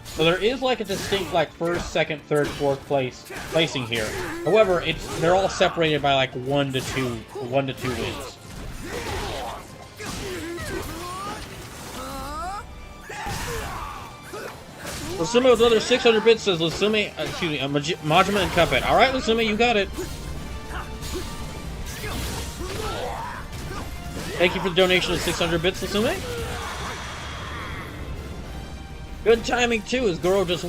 So there is like a distinct like first, second, third, fourth placing here. However, they're all separated by like 1 to 2 wins. Lusume with another 600 bits says Lusume, Majima and Cuphead. Alright, Lusume, you got it. Thank you for the donation of 600 bits, Lusume. Good timing too, as Goro just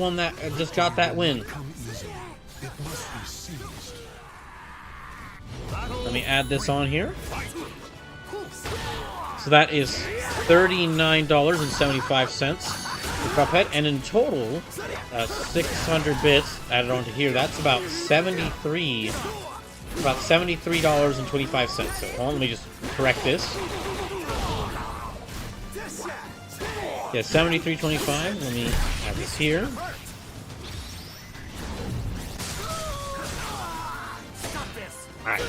got that win. Come easy. It must be seized. Let me add this on here. So that is $39.75 for Cuphead, and in total, 600 bits added onto here. That's about $73.25. So let me just correct this. Yeah, $73.25. Let me add this here. Alright.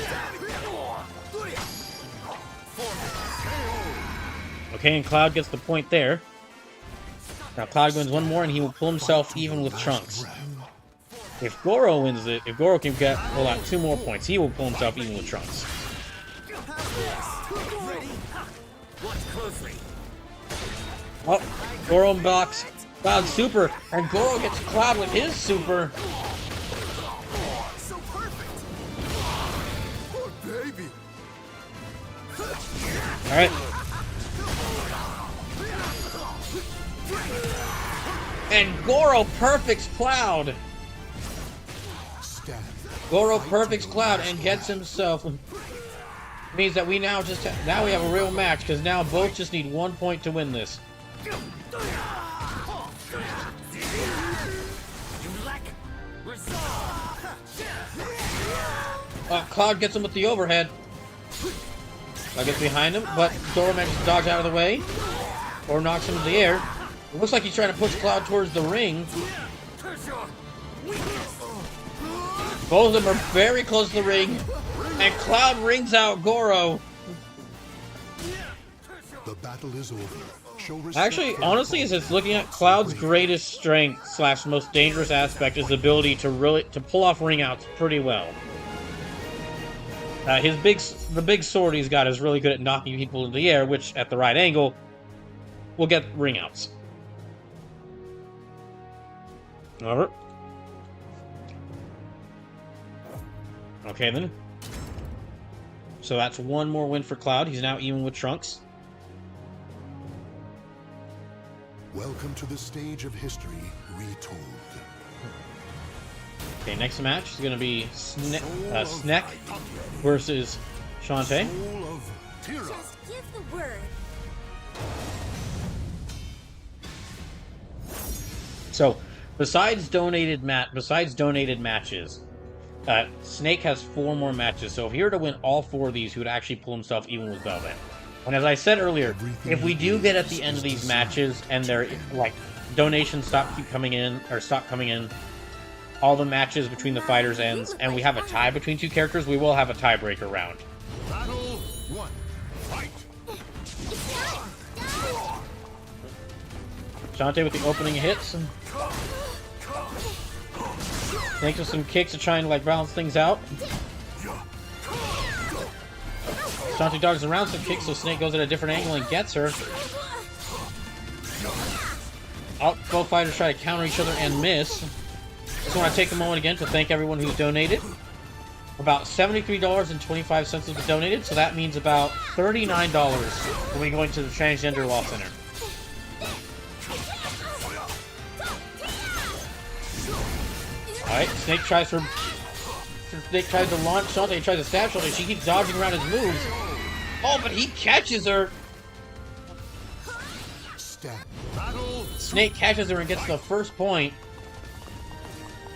Okay, and Cloud gets the point there. Now Cloud wins one more and he will pull himself even with Trunks. If Goro wins it, if Goro can pull out 2 more points, he will pull himself even with Trunks. Oh, Goro unblocks Cloud's super, and Goro gets Cloud with his super. So perfect. Poor baby. Alright. And Goro perfects Cloud. Stand. Goro perfects Cloud and gets himself. Means that we now we have a real match, because now both just need 1 point to win this. Cloud gets him with the overhead. Cloud gets behind him, but Goro manages to dodge out of the way, or knocks him into the air. It looks like he's trying to push Cloud towards the ring. Both of them are very close to the ring, and Cloud rings out Goro. The battle is over. Show respect Actually, for the honestly, as it's looking at Cloud's greatest strength / most dangerous aspect is the ability to pull off ring outs pretty well. The big sword he's got is really good at knocking people into the air, which at the right angle will get ring outs. Alright. Okay then. So that's 1 more win for Cloud. He's now even with Trunks. Welcome to the stage of history retold. Okay, next match is going to be Snek versus Shantae. Soul of Tira. Just give the word. So, besides donated matches, Snake has 4 more matches. So if he were to win all 4 of these, he would actually pull himself even with Velvet. And as I said earlier, if we do get at the end of these matches and their like donations stop coming in, all the matches between the fighters ends, and we have a tie between 2 characters, we will have a tiebreaker round. Battle 1. Fight. Shantae with the opening hits. Snake with some kicks to try and like balance things out. Shantae dodges around some kicks, so Snake goes at a different angle and gets her. Oh, both fighters try to counter each other and miss. Just want to take a moment again to thank everyone who's donated. About $73.25 has been donated, so that means about $39 when we go into the Transgender Law Center. Alright, Snake tries to launch Shantae, tries to stab Shantae. She keeps dodging around his moves. Oh, but he catches her! Snake catches her and gets the first point.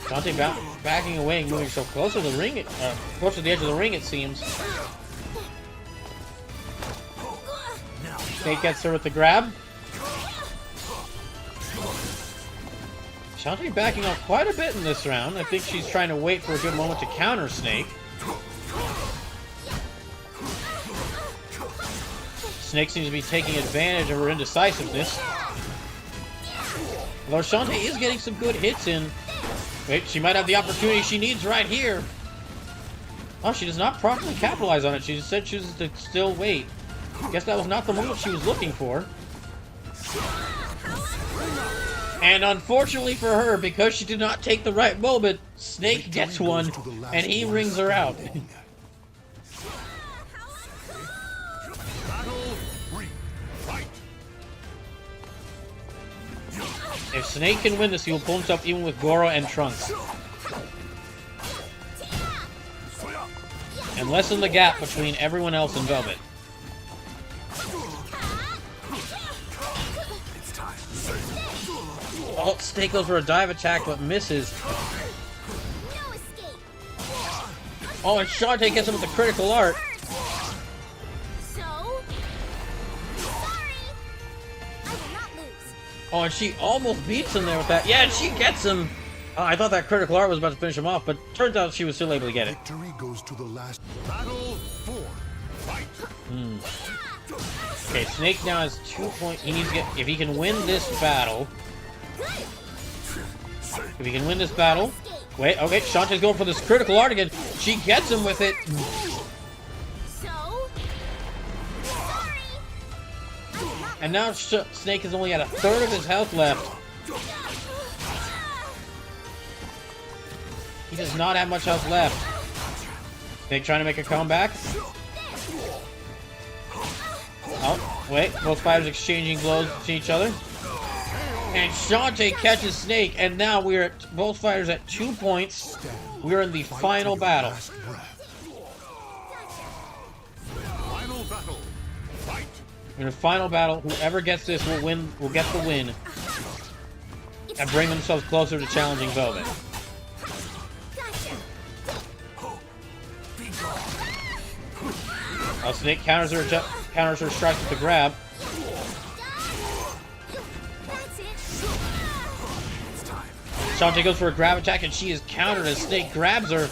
Shantae backing away and moving so close to the ring, close to the edge of the ring, it seems. Snake gets her with the grab. Shantae backing off quite a bit in this round. I think she's trying to wait for a good moment to counter Snake. Snake seems to be taking advantage of her indecisiveness. Although Shantae is getting some good hits in. Wait, she might have the opportunity she needs right here. Oh, she does not properly capitalize on it. She said she was to still wait. Guess that was not the moment she was looking for. And unfortunately for her, because she did not take the right moment, Snake gets one, and he rings her out. If Snake can win this, he will pull himself even with Goro and Trunks. And lessen the gap between everyone else and Velvet. Oh, Snake goes for a dive attack, but misses. Oh, and Shantae gets him with the critical art. Oh, and she almost beats him there with that. Yeah, and she gets him. I thought that critical art was about to finish him off, but turns out she was still able to get it. Victory goes to the last. Battle 4. Fight. Okay, Snake now has 2 points. He needs to get. If he can win this battle. If he can win this battle. Wait, okay, Shantae's going for this critical art again. She gets him with it. And now Snake has only got a third of his health left. He does not have much health left. Snake trying to make a comeback. Oh, wait. Both fighters exchanging blows to each other. And Shantae catches Snake, and now we're at both fighters at 2 points. We're in the final battle. Final battle. Fight. In the final battle, whoever gets this will win. Will get the win, and bring themselves closer to challenging Velvet. Snake counters her strikes with the grab. Shantae goes for a grab attack, and she is countered as Snake grabs her.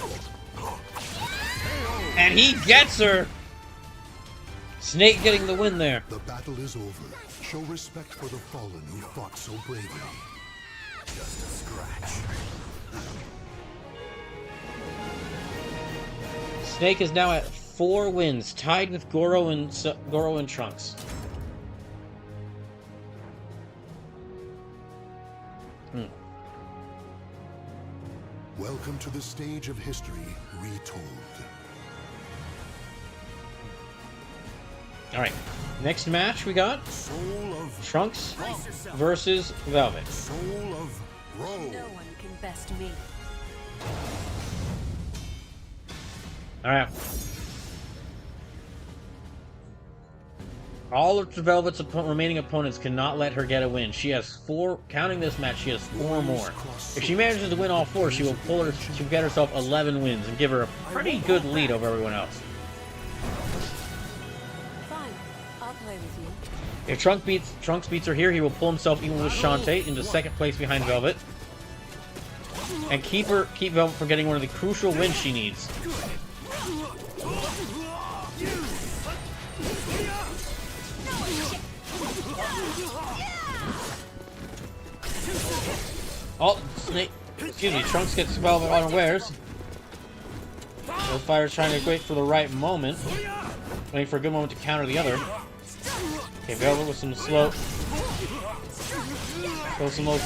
And he gets her! Snake getting the win there. The battle is over. Show respect for the fallen who fought so bravely. Just a scratch. Snake is now at 4 wins, tied with Goro and Trunks. Welcome to the stage of history retold. Alright, next match we got Soul of Trunks versus Velvet. Soul of BRAWL. No one can best me. Alright. All of Velvet's remaining opponents cannot let her get a win. She has 4, counting this match, she has 4 more. If she manages to win all 4, she will get herself 11 wins and give her a pretty good lead over everyone else. Fine. I'll play with you. If Trunks beats her here, he will pull himself even with Shantae into second place behind Velvet. And keep Velvet from getting one of the crucial wins she needs. Oh, Trunks gets Velvet unawares. The fighter's trying to wait for the right moment. Waiting for a good moment to counter the other. Okay, Velvet with some slow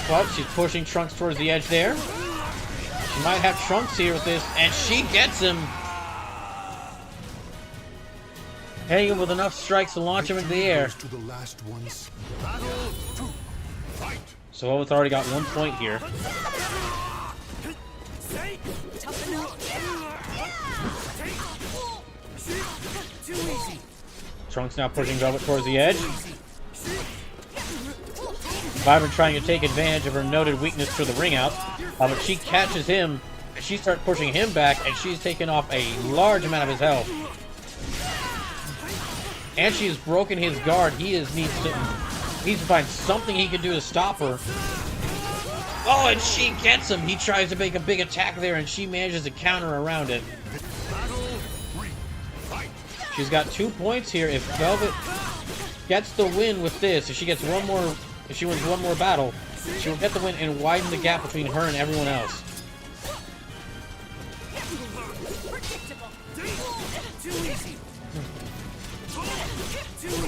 clutch. She's pushing Trunks towards the edge there. She might have Trunks here with this, and she gets him. Hitting him with enough strikes to launch him into the air. To the last ones. So Velvet's already got 1 point here. Trunks now pushing Velvet towards the edge. Vibrant trying to take advantage of her noted weakness for the ring out, but she catches him, and she starts pushing him back, and she's taken off a large amount of his health. And she has broken his guard. He needs to find something he can do to stop her. Oh, and she gets him. He tries to make a big attack there, and she manages to counter around it. She's got 2 points here. If Velvet gets the win with this, if she wins one more battle, she will get the win and widen the gap between her and everyone else.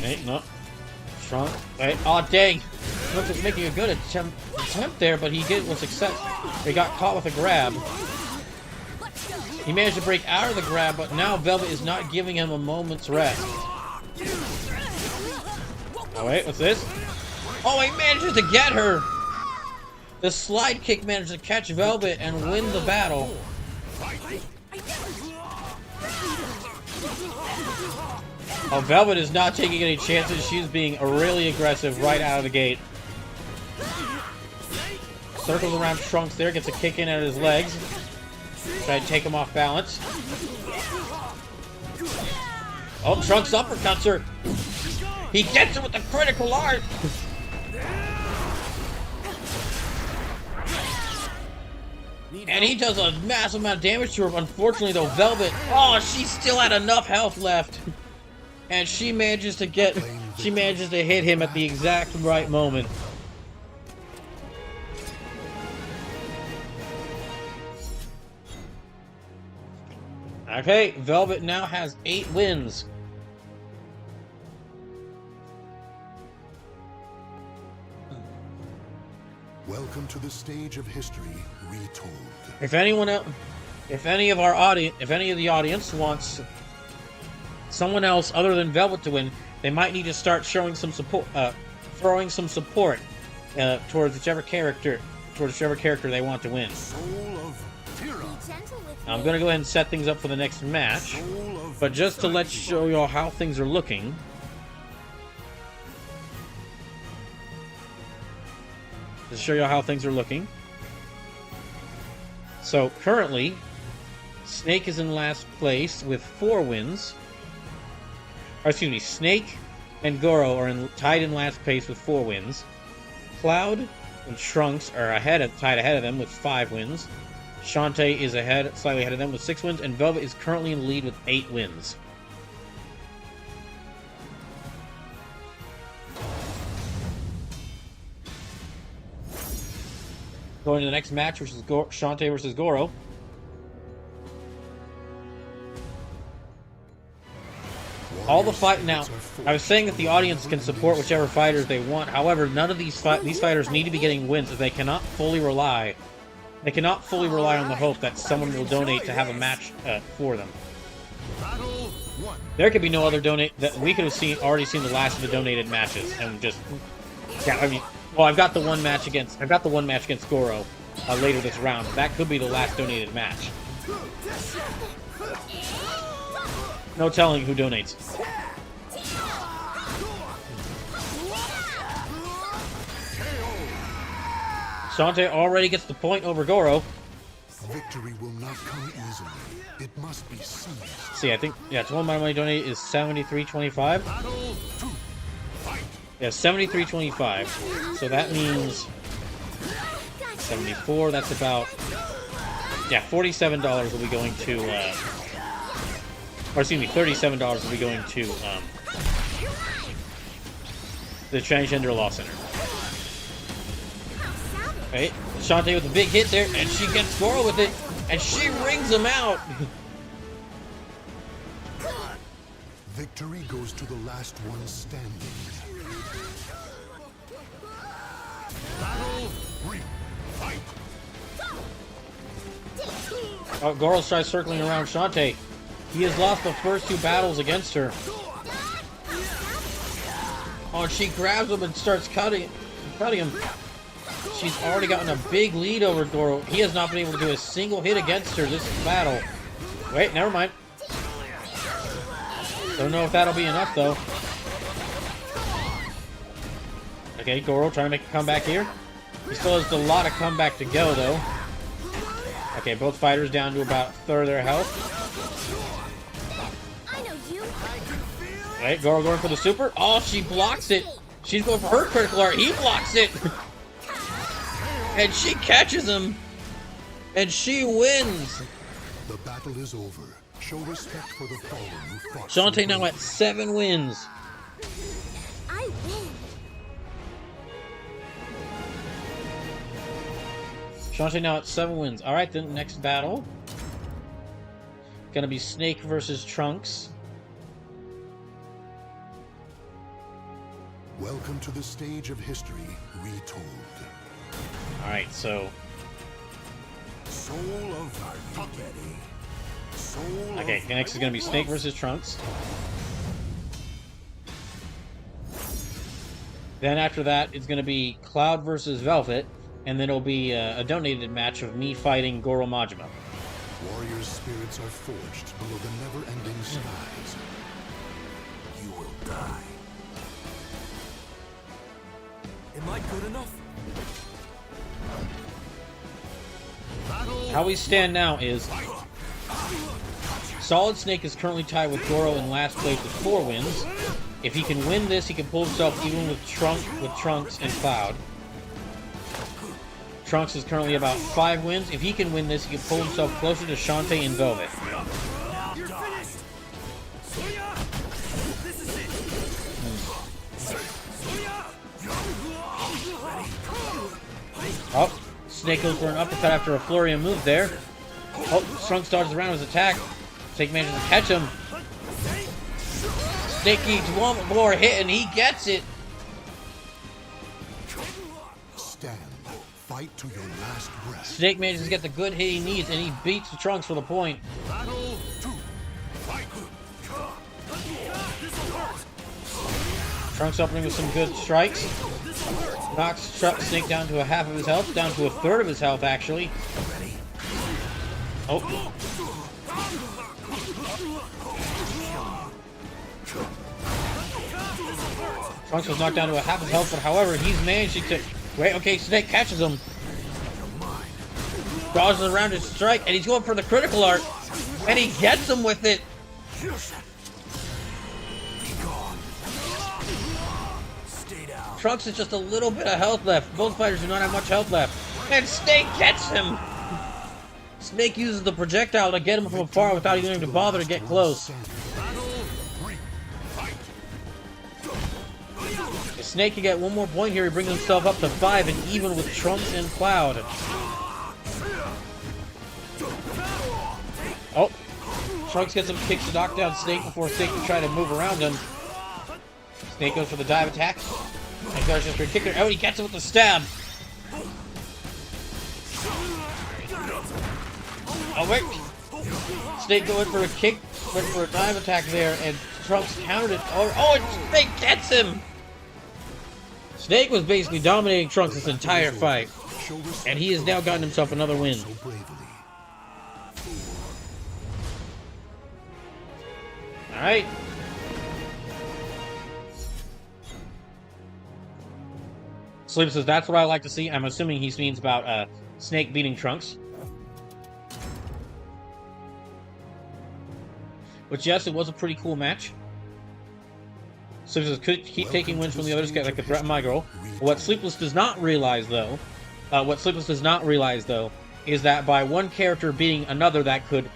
Hey, no. Strong. Hey, oh dang! Trunks was making a good attempt there, but he was success. He got caught with a grab. He managed to break out of the grab, but now Velvet is not giving him a moment's rest. Oh wait, what's this? Oh, he manages to get her! The slide kick managed to catch Velvet and win the battle. Oh, Velvet is not taking any chances. She's being really aggressive right out of the gate. Circles around Trunks there, gets a kick in at his legs. Try to take him off balance. Oh, Trunks uppercuts her. He gets her with the critical art. And he does a massive amount of damage to her. Unfortunately, though, Velvet, oh, she still had enough health left. And she manages to hit him at the exact right moment. Okay, Velvet now has 8 wins. Welcome to the stage of history retold. If any of the audience wants someone else other than Velvet to win, they might need to start showing some support, throwing some support towards whichever character they want to win. I'm gonna go ahead and set things up for the next match, but just to show y'all how things are looking. To show you how things are looking. So currently, Snake is in last place with 4 wins. Or excuse me, Snake and Goro are tied in last place with 4 wins. Cloud and Trunks are tied ahead of them with 5 wins. Shantae is slightly ahead of them with 6 wins, and Velvet is currently in the lead with 8 wins. Going to the next match, which is Shantae versus Goro. All the fight now. I was saying that the audience can support whichever fighters they want. However, none of these fighters need to be getting wins, as they cannot fully rely. They cannot fully rely on the hope that someone will donate to have a match for them. There could be no other donate that we could have already seen the last of the donated matches, and just well, I've got the one match against Goro later this round. That could be the last donated match. No telling who donates. Shantae already gets the point over Goro. Victory will not come easily. It must be seized. See, I think, yeah, total amount of money donated is $73.25. Battle 2. Fight. Yeah, $73.25. So that means 74. That's about, yeah, $47 will be going to, or excuse me, $37 will be going to the Transgender Law Center. Right, Shantae with a big hit there, and she gets Goro with it, and she rings him out. Victory goes to the last one standing. Battle 3. Fight. Oh, Goro tries circling around Shantae. He has lost the first 2 battles against her. Oh, and she grabs him and starts cutting him. She's already gotten a big lead over Goro. He has not been able to do a single hit against her this battle. Wait, never mind. Don't know if that'll be enough, though. Okay, Goro trying to make a comeback here. He still has a lot of comeback to go, though. Okay, both fighters down to about a third of their health. I know you. Right, Goro going for the super. Oh, she blocks it. She's going for her critical art. He blocks it. And she catches him. And she wins. The battle is over. Show respect for the fallen who fought. Shantae now bravely. at 7 wins. I win. Shantae now at 7 wins. Alright, then next battle. Gonna be Snake versus Trunks. Welcome to the stage of history retold. Alright, so... Soul of Takedi. Soul Okay, of next is gonna be Snake versus Trunks. Then after that, it's gonna be Cloud versus Velvet. And then it'll be a donated match of me fighting Goro Majima. Warriors' spirits are forged below the never-ending skies. You will die. Am I good enough? Battle How we stand now is... Solid Snake is currently tied with Goro in last place with 4 wins. If he can win this, he can pull himself even with Trunks and Cloud. Trunks is currently about 5 wins. If he can win this, he can pull himself closer to Shantae and Velvet. You're finished! Sonya! This is it! Oh, Snake goes for an uppercut after a flurry of moves there. Oh, Trunks dodges around his attack. Snake manages to catch him. Snake needs one more hit and he gets it. Stand. Fight to your last breath. Snake manages to get the good hit he needs and he beats the Trunks for the point. Battle 2. Fight. Trunks opening with some good strikes. Knocks Snake down to a half of his health, down to a third of his health actually. Oh. Trunks was knocked down to a half his health, but however, he's managed to... Wait, okay, Snake catches him. Dodges around his strike, and he's going for the critical art. And he gets him with it. Trunks has just a little bit of health left. Both fighters do not have much health left. And Snake gets him! Snake uses the projectile to get him from afar without even having to bother to get close. If Snake can get one more point here, he brings himself up to 5 and even with Trunks and Cloud. Oh, Trunks gets some kicks to knock down Snake before Snake can try to move around him. Snake goes for the dive attack. And goes just for a kicker. Oh, he gets him with the stab. Oh, wait. Snake going for a kick, went for a dive attack there, and Trunks countered it. Oh, and Snake gets him! Snake was basically dominating Trunks this entire fight. And he has now gotten himself another win. So bravely. Sleep says, that's what I like to see. I'm assuming he means about Snake beating Trunks. Which, yes, it was a pretty cool match. Sleep says, could keep taking wins from the others, that could threaten my girl. What Sleepless does not realize, though, is that by one character beating another that could,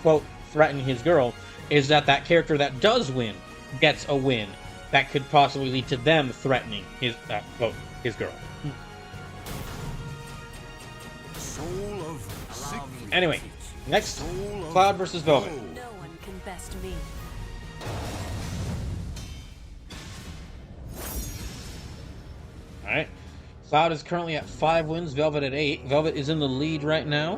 quote, threaten his girl, is that character that does win gets a win that could possibly lead to them threatening his, quote, his girl. Soul of Siegfried. Anyway, next, Cloud versus Velvet. No one can best me. Alright. Cloud is currently at 5 wins, Velvet at 8. Velvet is in the lead right now.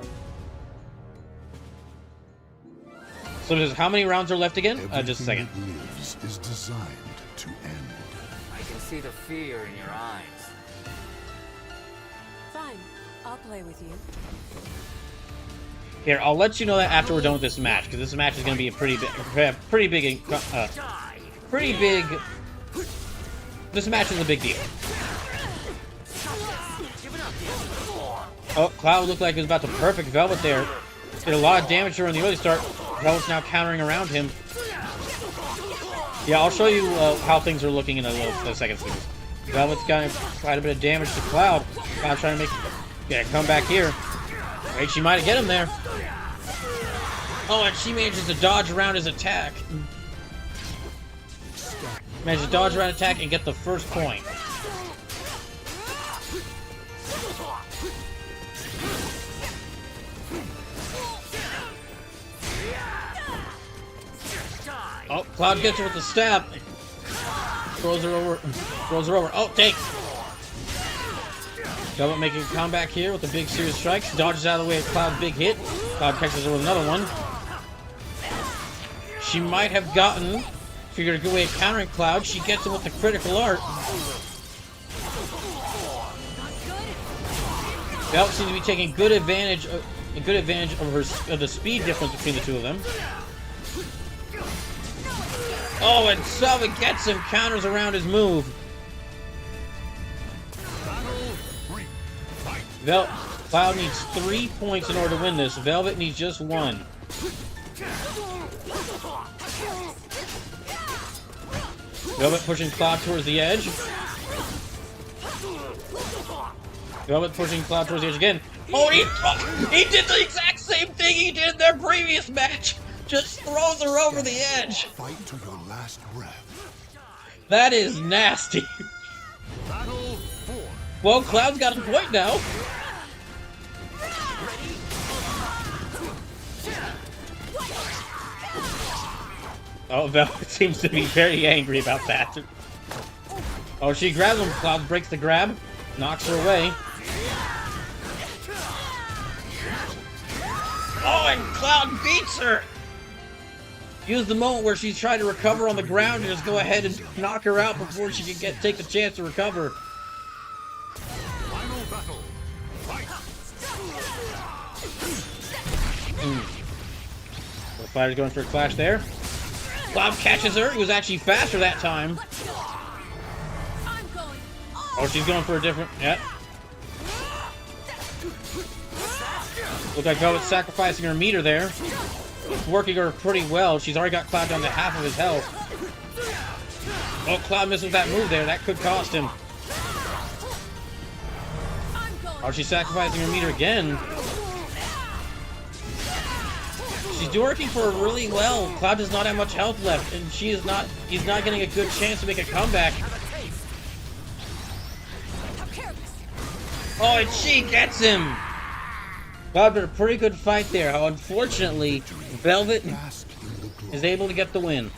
So there's how many rounds are left again? Just a second. Everything that lives is designed to end. I can see the fear in your eyes. Fine. I'll play with you. Here, I'll let you know that after we're done with this match, because this match is going to be a pretty big. This match is a big deal. Oh, Cloud looked like he was about to perfect Velvet there. Did a lot of damage to her in the early start. Velvet's now countering around him. Yeah, I'll show you how things are looking in a second. Velvet's got quite a bit of damage to Cloud. Cloud trying to get a comeback here. Wait, she might get him there. Oh, and she manages to dodge around his attack. Manages to dodge around attack and get the first point. Oh, Cloud gets her with the stab. Throws her over. Oh, take. Velvet making a comeback here with a big series of strikes. Dodges out of the way of Cloud's big hit. Cloud catches her with another one. She might have figured a good way of countering Cloud. She gets him with the critical art. Velvet seems to be taking good advantage of the speed difference between the two of them. Oh, and Velvet gets him, counters around his move. Cloud needs 3 points in order to win this. Velvet needs just 1. Velvet pushing Cloud towards the edge. Velvet pushing Cloud towards the edge again. Oh, he did the exact same thing he did in their previous match. Just throws her over the edge. Fight to your last breath. That is nasty. Battle 4. Well, Cloud's got a point now. Oh, Velvet seems to be very angry about that. Oh, she grabs him. Cloud breaks the grab. Knocks her away. Oh, and Cloud beats her! Use the moment where she's trying to recover on the ground and just go ahead and knock her out before she can take the chance to recover. Final battle. Fight. The fighter's going for a clash there. Cloud catches her. He was actually faster that time. Oh, she's going for a different... Yep. Looks like Velvet's sacrificing her meter there. It's working her pretty well. She's already got Cloud down to half of his health. Oh, Cloud misses that move there. That could cost him. Oh, she's sacrificing her meter again. She's working for her really well. Cloud does not have much health left, and he's not getting a good chance to make a comeback. Oh, and she gets him! Cloud did a pretty good fight there. How unfortunately, Velvet is able to get the win.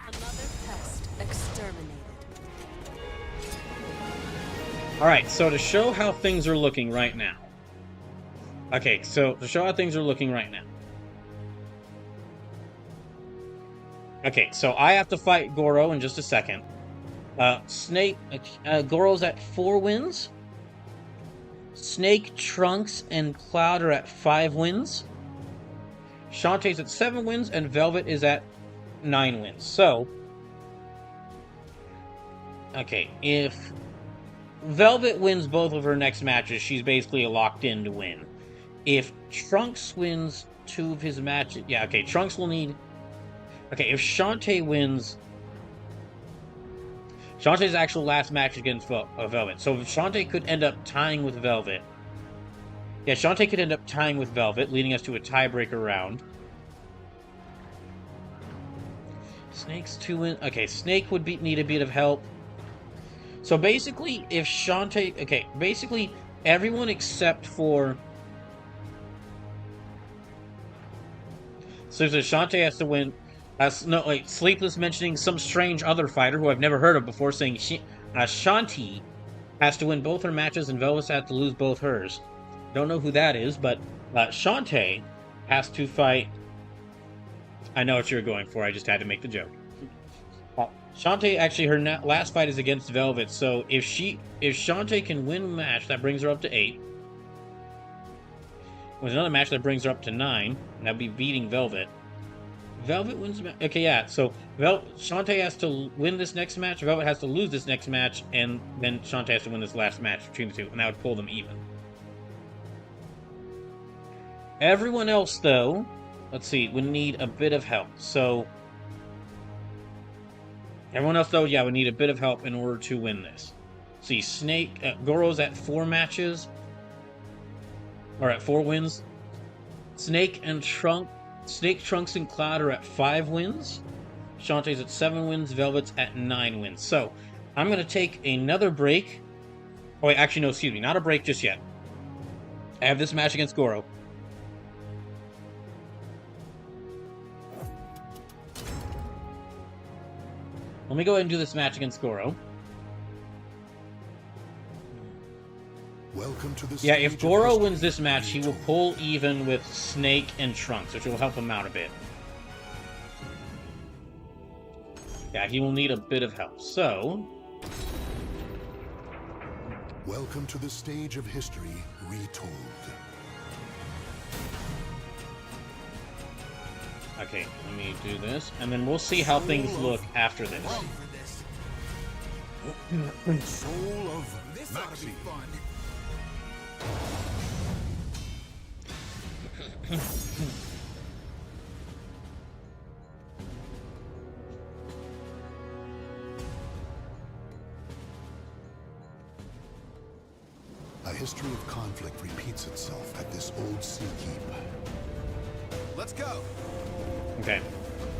Another pest exterminated. Alright, so to show how things are looking right now. Okay, so to show how things are looking right now. Okay, so I have to fight Goro in just a second. Goro's at 4 wins. Snake, Trunks, and Cloud are at 5 wins. Shantae's at 7 wins, and Velvet is at 9 wins. So, Okay, if Velvet wins both of her next matches, she's basically locked in to win. If Trunks wins 2 of his matches... Yeah, okay, Trunks will need... Okay, if Shantae wins... Shantae's actual last match against Velvet. So if Shantae could end up tying with Velvet... Yeah, Shantae could end up tying with Velvet, leading us to a tiebreaker round. Snake's 2 win... Okay, Snake would need a bit of help. So basically, if Shantae... Okay, basically, everyone except for... So Shantae has to win... no, wait, Sleepless mentioning some strange other fighter who I've never heard of before, saying Shanti has to win both her matches and Velvet has to lose both hers. Don't know who that is, but Shantae has to fight... I know what you're going for, I just had to make the joke. Shantae, actually, her last fight is against Velvet, so if Shantae can win a match, that brings her up to 8. With another match, that brings her up to 9, and that'd be beating Velvet. Velvet wins the match. Okay, yeah, so Shantae has to win this next match, Velvet has to lose this next match, and then Shantae has to win this last match between the two, and that would pull them even. Everyone else, though, let's see, would need a bit of help, so... Everyone else, though, yeah, would need a bit of help in order to win this. See, Snake... Goro's at 4 matches. Or at 4 wins. Snake, Trunks, and Cloud are at 5 wins. Shantae's at 7 wins. Velvet's at 9 wins. So, I'm going to take another break. Oh, wait, actually, no, excuse me. Not a break just yet. I have this match against Goro. Let me go ahead and do this match against Goro. Welcome to the Yeah, if Goro wins this match, he will pull even with Snake and Trunks, which will help him out a bit. Yeah, he will need a bit of help. So... Welcome to the stage of history retold. Okay, let me do this, and then we'll see how things look after this. Soul of This ought to be fun. A history of conflict repeats itself at this old sea keep. Let's go. Okay.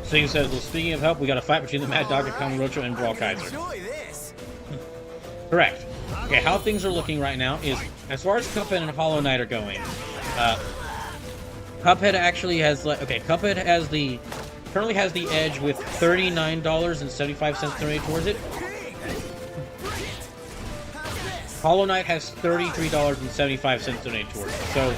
Sting says, well, speaking of help, we got a fight between the Mad Dog, Kamarocho, and Brawl Kaiser. Enjoy this. Correct. Okay, how things are looking right now is, as far as Cuphead and Hollow Knight are going, Cuphead actually has, Cuphead has currently has the edge with $39.75 donated towards it. Hollow Knight has $33.75 donated towards it.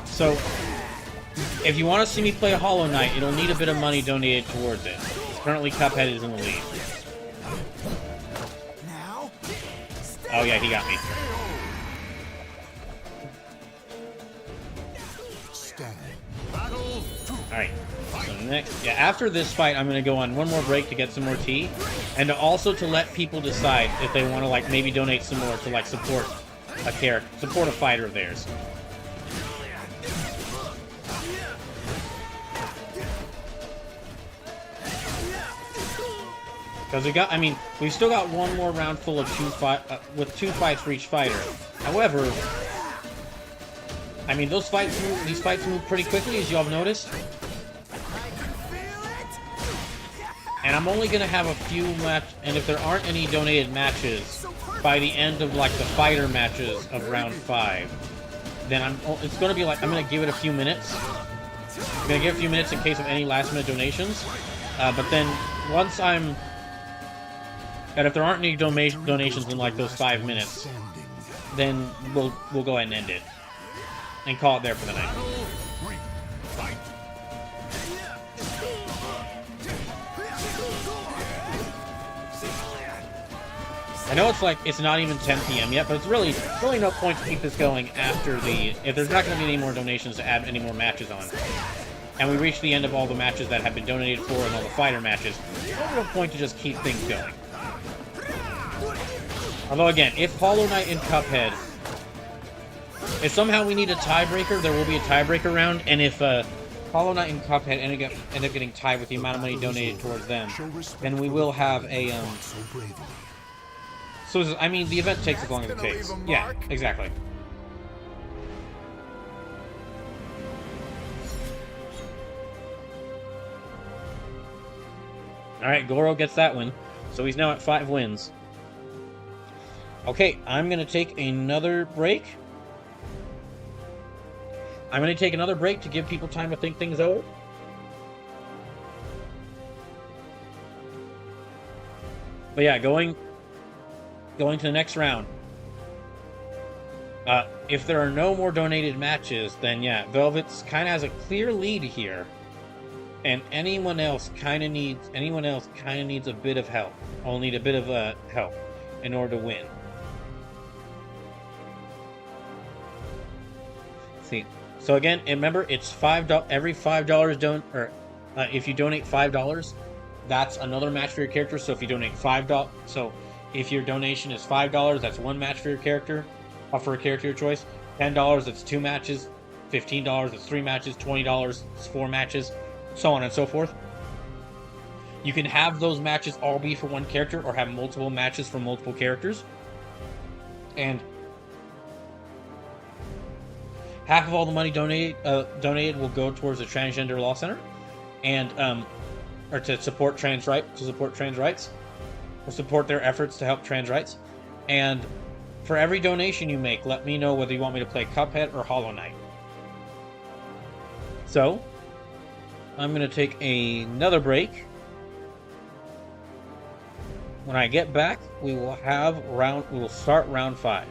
So, if you want to see me play Hollow Knight, it'll need a bit of money donated towards it. Currently, Cuphead is in the lead. Oh yeah, he got me. Alright. So next, after this fight, I'm going to go on one more break to get some more tea. And also to let people decide if they want to, maybe donate some more to, support a character, support a fighter of theirs. Because we've still got one more round full of with 2 fights for each fighter. However, these fights move pretty quickly, as y'all have noticed. And I'm only gonna have a few and if there aren't any donated matches by the end of the fighter matches of round 5, then it's gonna be I'm gonna give it a few minutes. I'm gonna give a few minutes in case of any last minute donations. But then once and if there aren't any donations in those 5 minutes, then we'll go ahead and end it and call it there for the night. I know it's not even 10 p.m. yet, but it's really no point to keep this going after if there's not going to be any more donations to add any more matches on. and we reach the end of all the matches that have been donated for and all the fighter matches, there's no point to just keep things going. Although again, if Hollow Knight and Cuphead, if somehow we need a tiebreaker, there will be a tiebreaker round, and if Hollow Knight and Cuphead end up getting tied with the amount of money donated towards them, then we will have a So I mean, the event takes as long as it takes. Yeah, exactly. All right, Goro gets that win, so he's now at 5 wins. Okay, I'm gonna take another break. I'm going to take another break to give people time to think things over. But yeah, going to the next round. If there are no more donated matches, then yeah, Velvet's kind of has a clear lead here, and anyone else kind of needs a bit of help. I'll need a bit of help in order to win. Let's see. So again, remember, it's $5. Every $5 if you donate $5, that's another match for your character. So if you donate $5, so if your donation is $5, that's 1 match for your character, for a character of your choice. $10, that's 2 matches. $15, that's 3 matches. $20, it's 4 matches, so on and so forth. You can have those matches all be for 1 character, or have multiple matches for multiple characters. And half of all the money donated will go towards the Transgender Law Center, and or to support trans rights, or support their efforts to help trans rights. And for every donation you make, let me know whether you want me to play Cuphead or Hollow Knight. So, I'm going to take another break. When I get back, we will start round 5.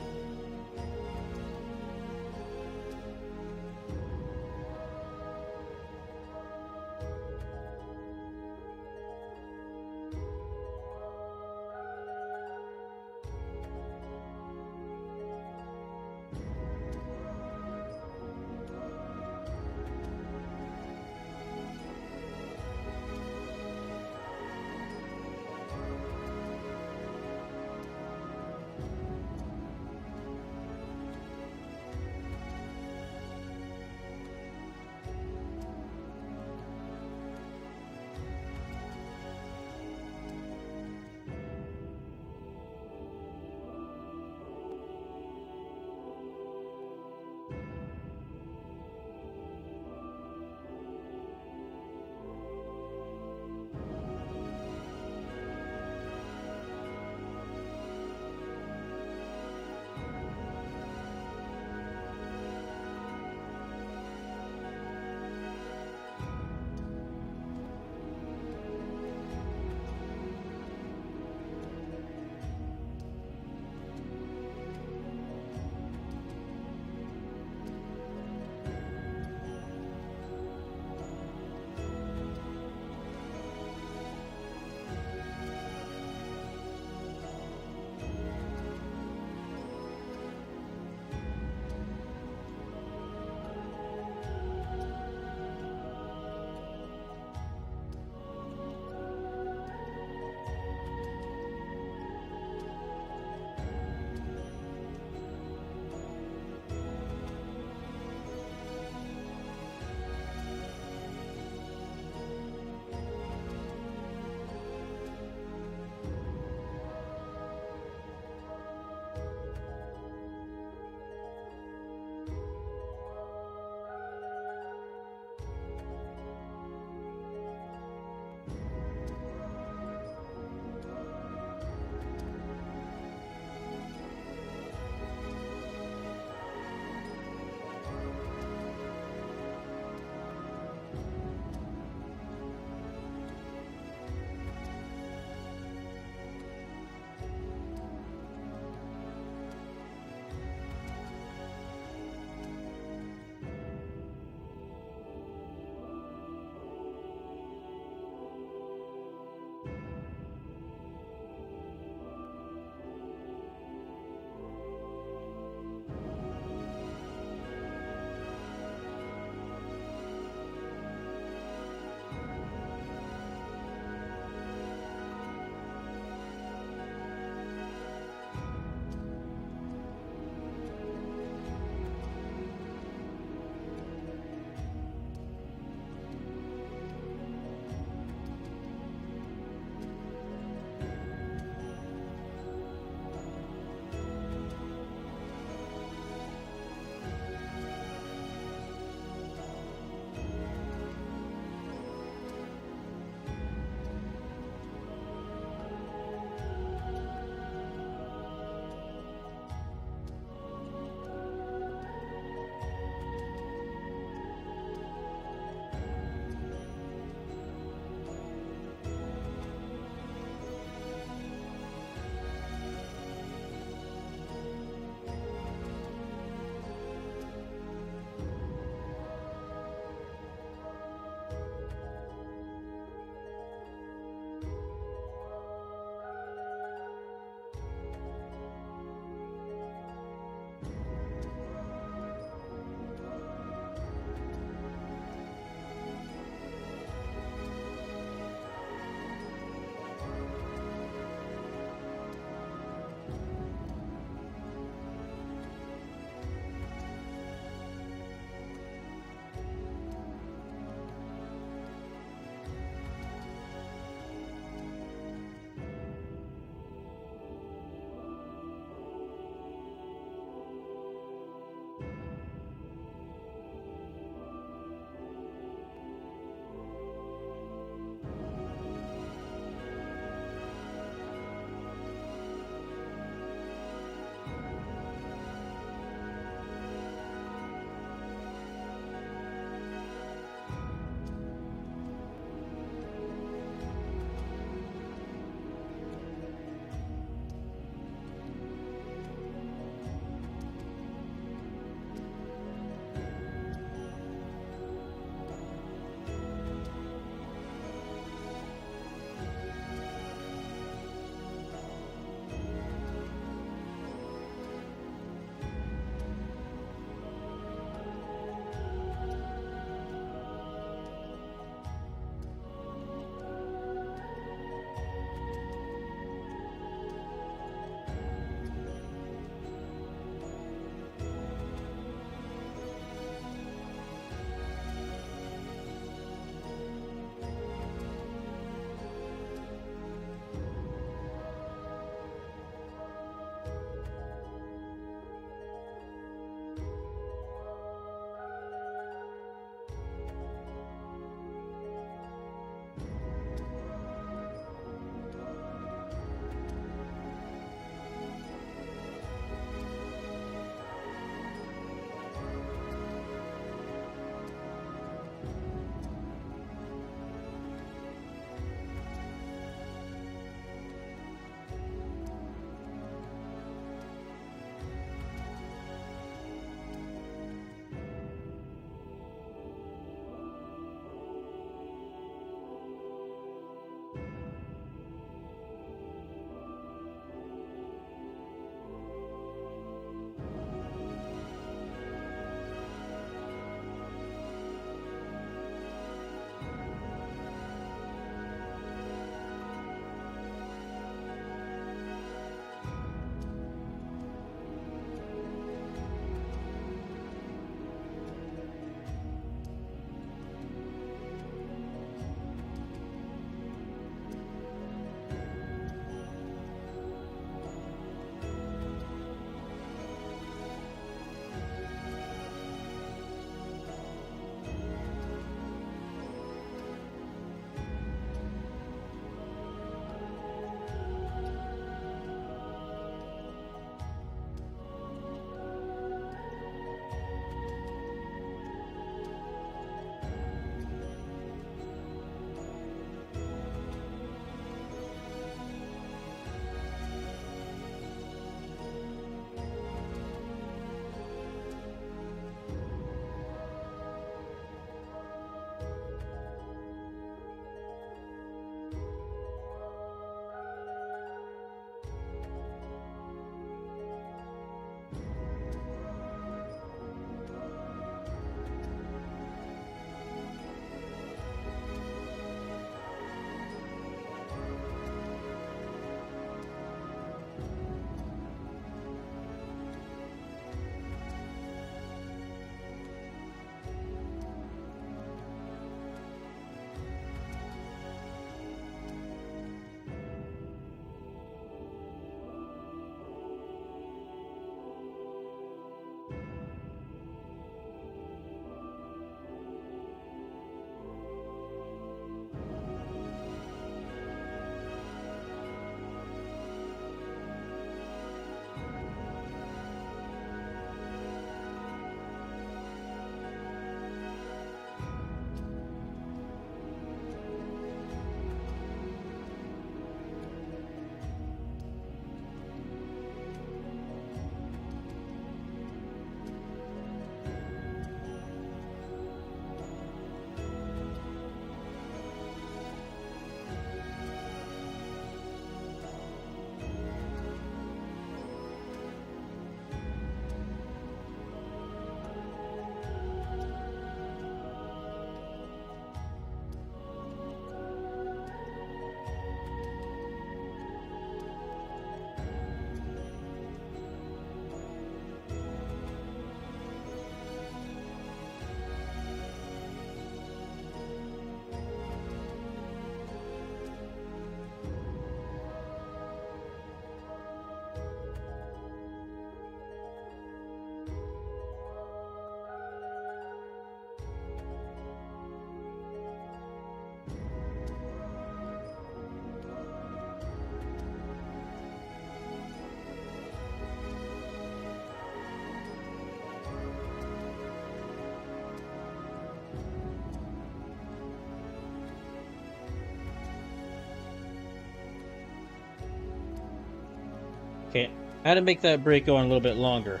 Okay, I had to make that break go on a little bit longer.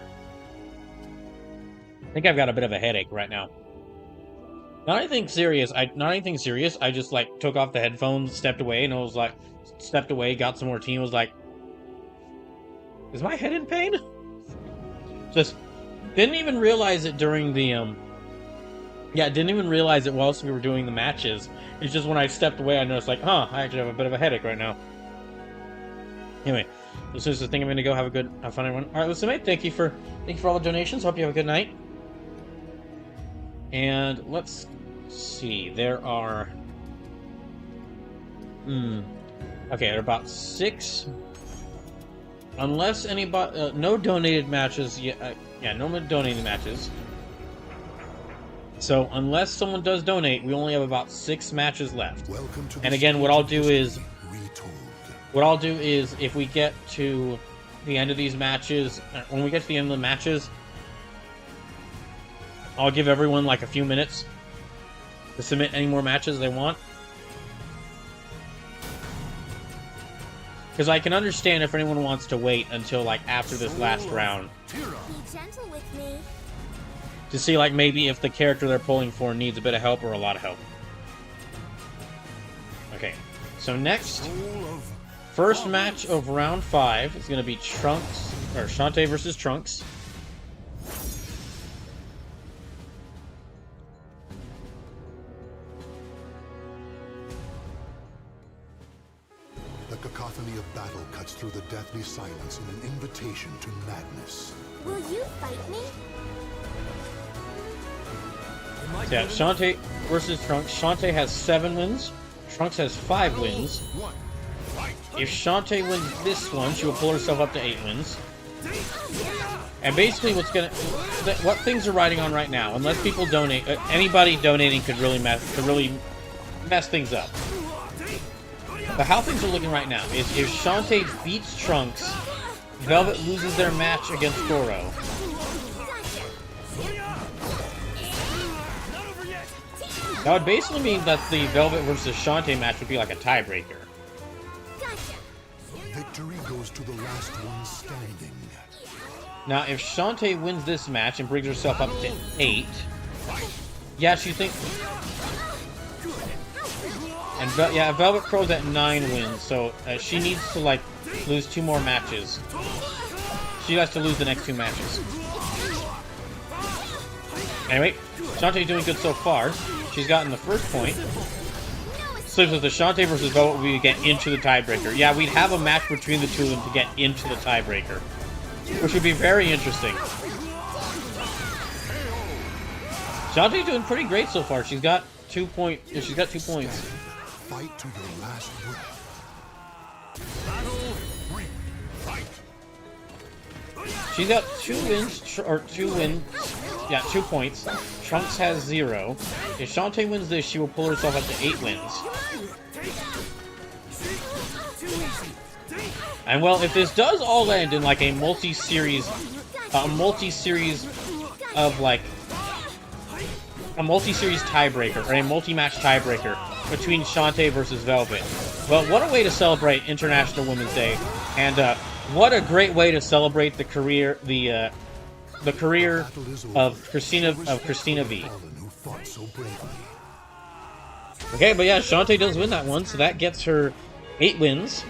I think I've got a bit of a headache right now. Not anything serious. I just like took off the headphones, stepped away, and I was like, stepped away, got some more tea, and was like, is my head in pain? Just didn't even realize it during the yeah, didn't even realize it whilst we were doing the matches. It's just when I stepped away, I noticed like, huh, I actually have a bit of a headache right now. Anyway, this is the thing. I'm gonna go have fun, everyone. All right, listen, mate. Thank you for all the donations. Hope you have a good night. And let's see. There are okay, there are about 6. Unless anybody no donated matches yet. Yeah, no donated matches. So unless someone does donate, we only have about 6 matches left. And again, what I'll do is if we get to the end of these matches, when we get to the end of the matches, I'll give everyone like a few minutes to submit any more matches they want. Because I can understand if anyone wants to wait until like after this last round. Be gentle with me. To see like maybe if the character they're pulling for needs a bit of help or a lot of help. Okay, so next, first match of round 5 is going to be Shantae versus Trunks. The cacophony of battle cuts through the deathly silence in an invitation to madness. Will you fight me? Yeah, Shantae versus Trunks. Shantae has 7 wins. Trunks has 5 wins. If Shantae wins this one, she will pull herself up to 8 wins. And basically, what things are riding on right now, unless people donate, anybody donating could really mess things up. But how things are looking right now is if Shantae beats Trunks, Velvet loses their match against Goro. That would basically mean that the Velvet versus Shantae match would be like a tiebreaker. Victory goes to the last one standing. Now, if Shantae wins this match and brings herself up to 8, yeah, she thinks. And Velvet Crow's at 9 wins, so she needs to like lose 2 more matches. She has to lose the next 2 matches. Anyway, Shantae's doing good so far. She's gotten the first point. So if the Shantae versus Velvet, we get into the tiebreaker. Yeah, we'd have a match between the two of them to get into the tiebreaker, which would be very interesting. Shantae's doing pretty great so far. She's got 2 points. She's got 2 points. Fight to your last breath. She's got 2 wins, or 2 wins. Yeah, 2 points. Trunks has 0. If Shantae wins this, she will pull herself up to 8 wins. And well, if this does all end in like a multi-series of like a multi-series tiebreaker or a multi-match tiebreaker between Shantae versus Velvet, well, what a way to celebrate International Women's Day, and what a great way to celebrate the career of Christina V. Okay, but yeah, Shantae does win that one, so that gets her 8 wins.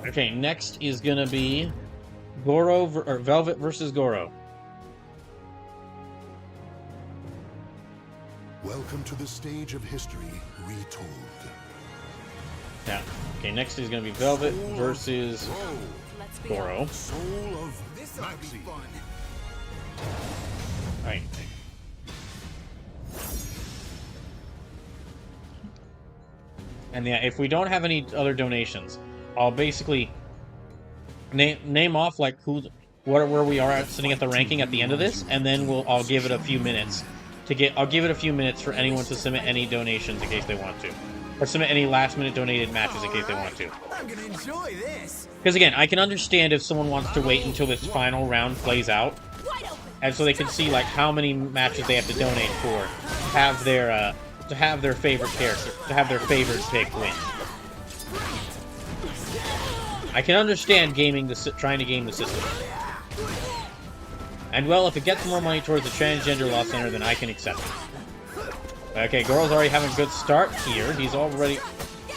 Okay, next is gonna be Velvet versus Goro. Welcome to the stage of history retold. Yeah. Okay, next is gonna be Velvet versus Goro. Soul of this ought to be fun. Alright. And yeah, if we don't have any other donations, I'll basically name off like where we are sitting at the ranking at the end of this, and then I'll give it a few minutes I'll give it a few minutes for anyone to submit any donations in case they want to, or submit any last-minute donated matches in case they want to. I'm gonna enjoy this. Because again, I can understand if someone wants to wait until this final round plays out, and so they can see like how many matches they have to donate for, have their to have their favorite character, to have their favorite pick win. I can understand trying to game the system. And well, if it gets more money towards the Transgender Law Center, then I can accept it. Okay, Goro's already having a good start here. He's already...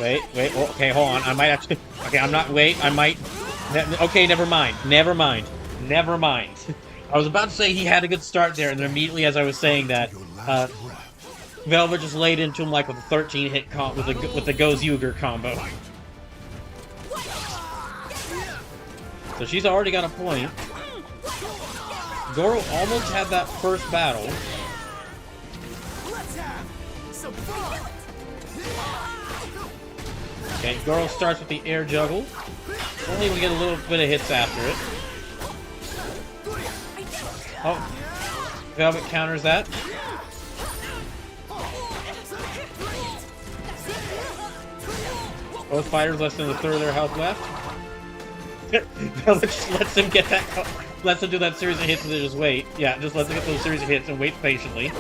Wait. Oh, okay, hold on. I might actually... Okay, I'm not... Wait, I might... Okay, never mind. Never mind. I was about to say he had a good start there, and then immediately as I was saying that, Velvet just laid into him like with a 13-hit comp with the Goes Yuger combo. So she's already got a point. Goro almost had that first battle. Okay, Goro starts with the air juggle. Only able to get a little bit of hits after it. Oh, Velvet counters that. Both fighters less than a third of their health left. Velvet just lets him get that, lets him do that series of hits and then just wait. Yeah, just lets him get those series of hits and wait patiently.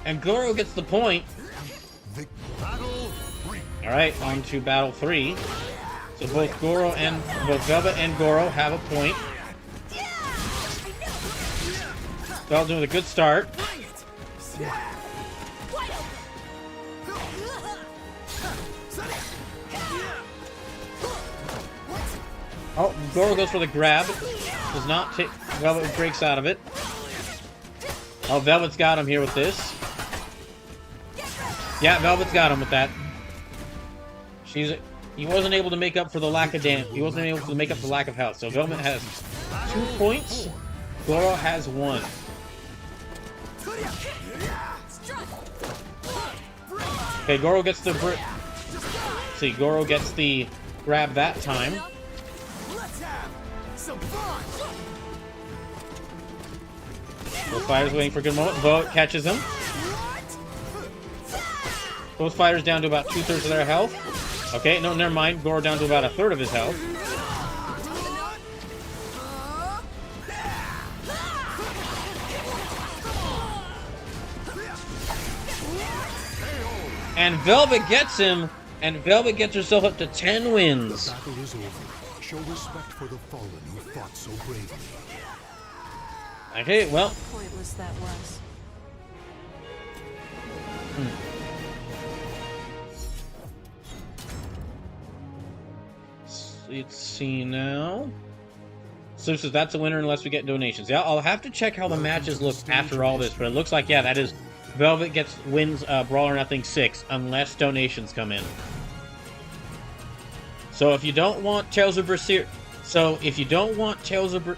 And Goro gets the point. Alright, on to battle 3. So both Velvet and Goro have a point. Velvet doing a good start. Oh, Goro goes for the grab. Does not take... Velvet breaks out of it. Oh, Velvet's got him here with this. Yeah, Velvet's got him with that. He wasn't able to make up for the lack of damage. He wasn't able to make up the lack of health. So Velvet has 2 points. Goro has 1. Okay, Goro gets the... See, Goro gets the grab that time. Both fighters waiting for a good moment. Velvet catches him. Both fighters down to about 2/3 of their health. Okay, no, never mind. Goro down to about 1/3 of his health. And Velvet gets him, and Velvet gets herself up to 10 wins. The battle is over. Show respect for the fallen who fought so bravely. Okay, well. How pointless that was. Let's see now. So that's a winner unless we get donations. Yeah, I'll have to check how the matches look after all this, but it looks like, yeah, that is... Velvet wins Brawl or Nothing 6 unless donations come in. So if you don't want Tales of Berseria... So if you don't want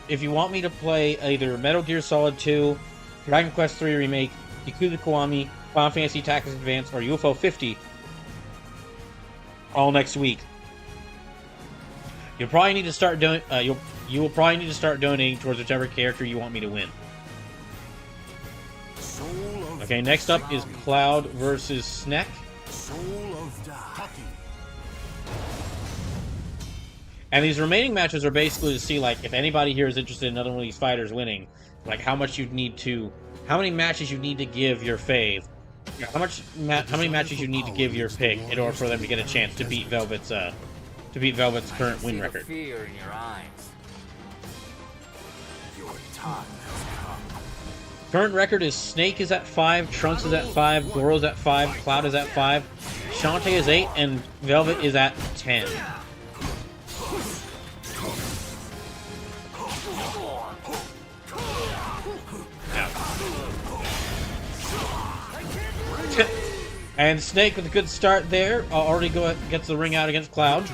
if you want me to play either Metal Gear Solid 2, Dragon Quest 3 Remake, Yakuza Kiwami, Final Fantasy Tactics Advance, or UFO 50 all next week, you'll probably need to start doing you will probably need to start donating towards whichever character you want me to win. Okay, next up is Cloud versus Snek. And these remaining matches are basically to see, like, if anybody here is interested in another one of these fighters winning, like, how many matches you need to give your fave, how many matches you need to give your pick in order for them to get a chance to beat Velvet's current win record. Fear in your eyes. Your time has come. Current record is Snake is at 5, Trunks is at 5, Goro's at 5, Cloud is at 5, Shantae is 8, and Velvet is at 10. And Snake with a good start there. Already gets the ring out against Cloud.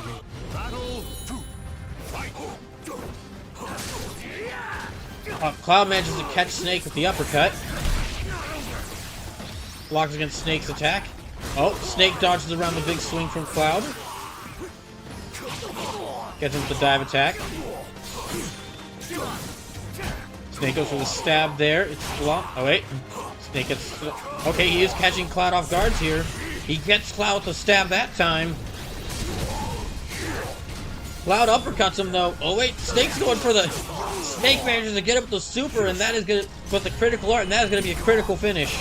Cloud manages to catch Snake with the uppercut. Blocks against Snake's attack. Oh, Snake dodges around the big swing from Cloud. Gets him with the dive attack. Snake goes for the stab there. It's blocked. Oh, wait. Snake gets... Okay, he is catching Cloud off guards here. He gets Cloud with the stab that time. Cloud uppercuts him, though. Oh, wait. Snake's going for the... Snake manages to get up with the super, and that is gonna put the critical art, and that is gonna be a critical finish.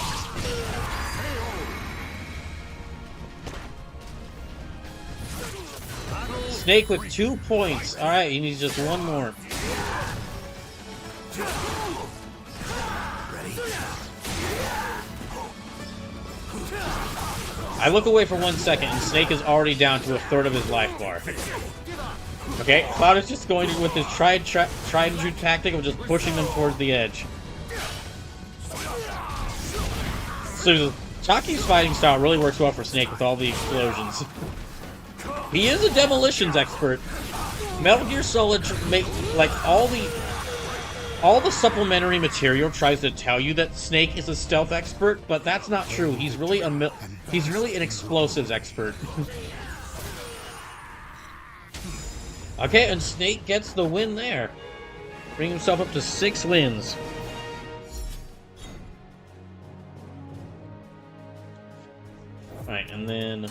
Snake with 2 points. All right, he needs just one more. I look away for 1 second, and Snake is already down to a third of his life bar. Okay, Cloud is just going with his tried and true tactic of just pushing them towards the edge. So Taki's fighting style really works well for Snake with all the explosions. He is a demolitions expert. Metal Gear Solid make like all the supplementary material tries to tell you that Snake is a stealth expert, but that's not true. He's really an explosives expert. Okay, and Snake gets the win there. Bring himself up to 6 wins. Alright, and then...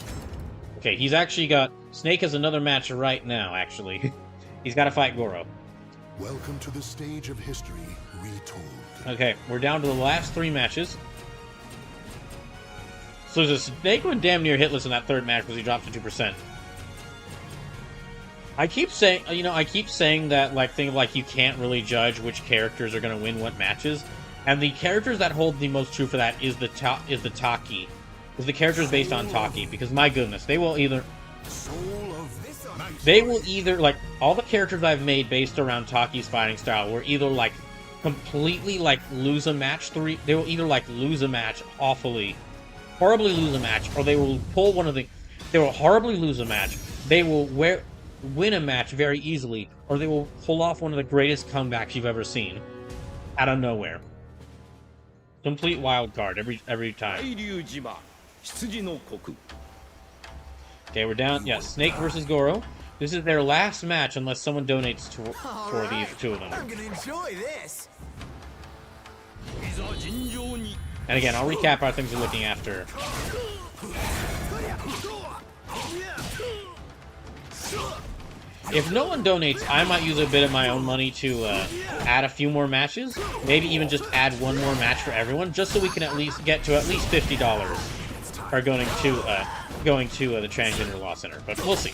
Okay, he's actually got... Snake has another match right now, actually. He's got to fight Goro. Welcome to the stage of history retold. Okay, we're down to the last 3 matches. So the Snake went damn near hitless in that 3rd match because he dropped to 2%. I keep saying, that thing of like you can't really judge which characters are going to win what matches, and the characters that hold the most true for that is the Taki, is the characters based on Taki, because my goodness, they will either like all the characters I've made based around Taki's fighting style were either like completely like lose a match they will either like lose a match horribly lose a match, or they will pull they will horribly lose a match, they will win a match very easily, or they will pull off one of the greatest comebacks you've ever seen out of nowhere. Complete wild card every time. Okay, we're down. Yeah, Snake versus Goro. This is their last match unless someone donates for these 2 of them. I'm gonna enjoy this. And again, I'll recap how things are looking after. If no one donates, I might use a bit of my own money to add a few more matches. Maybe even just add 1 more match for everyone, just so we can at least get to at least $50 are going to the Transgender Law Center. But we'll see.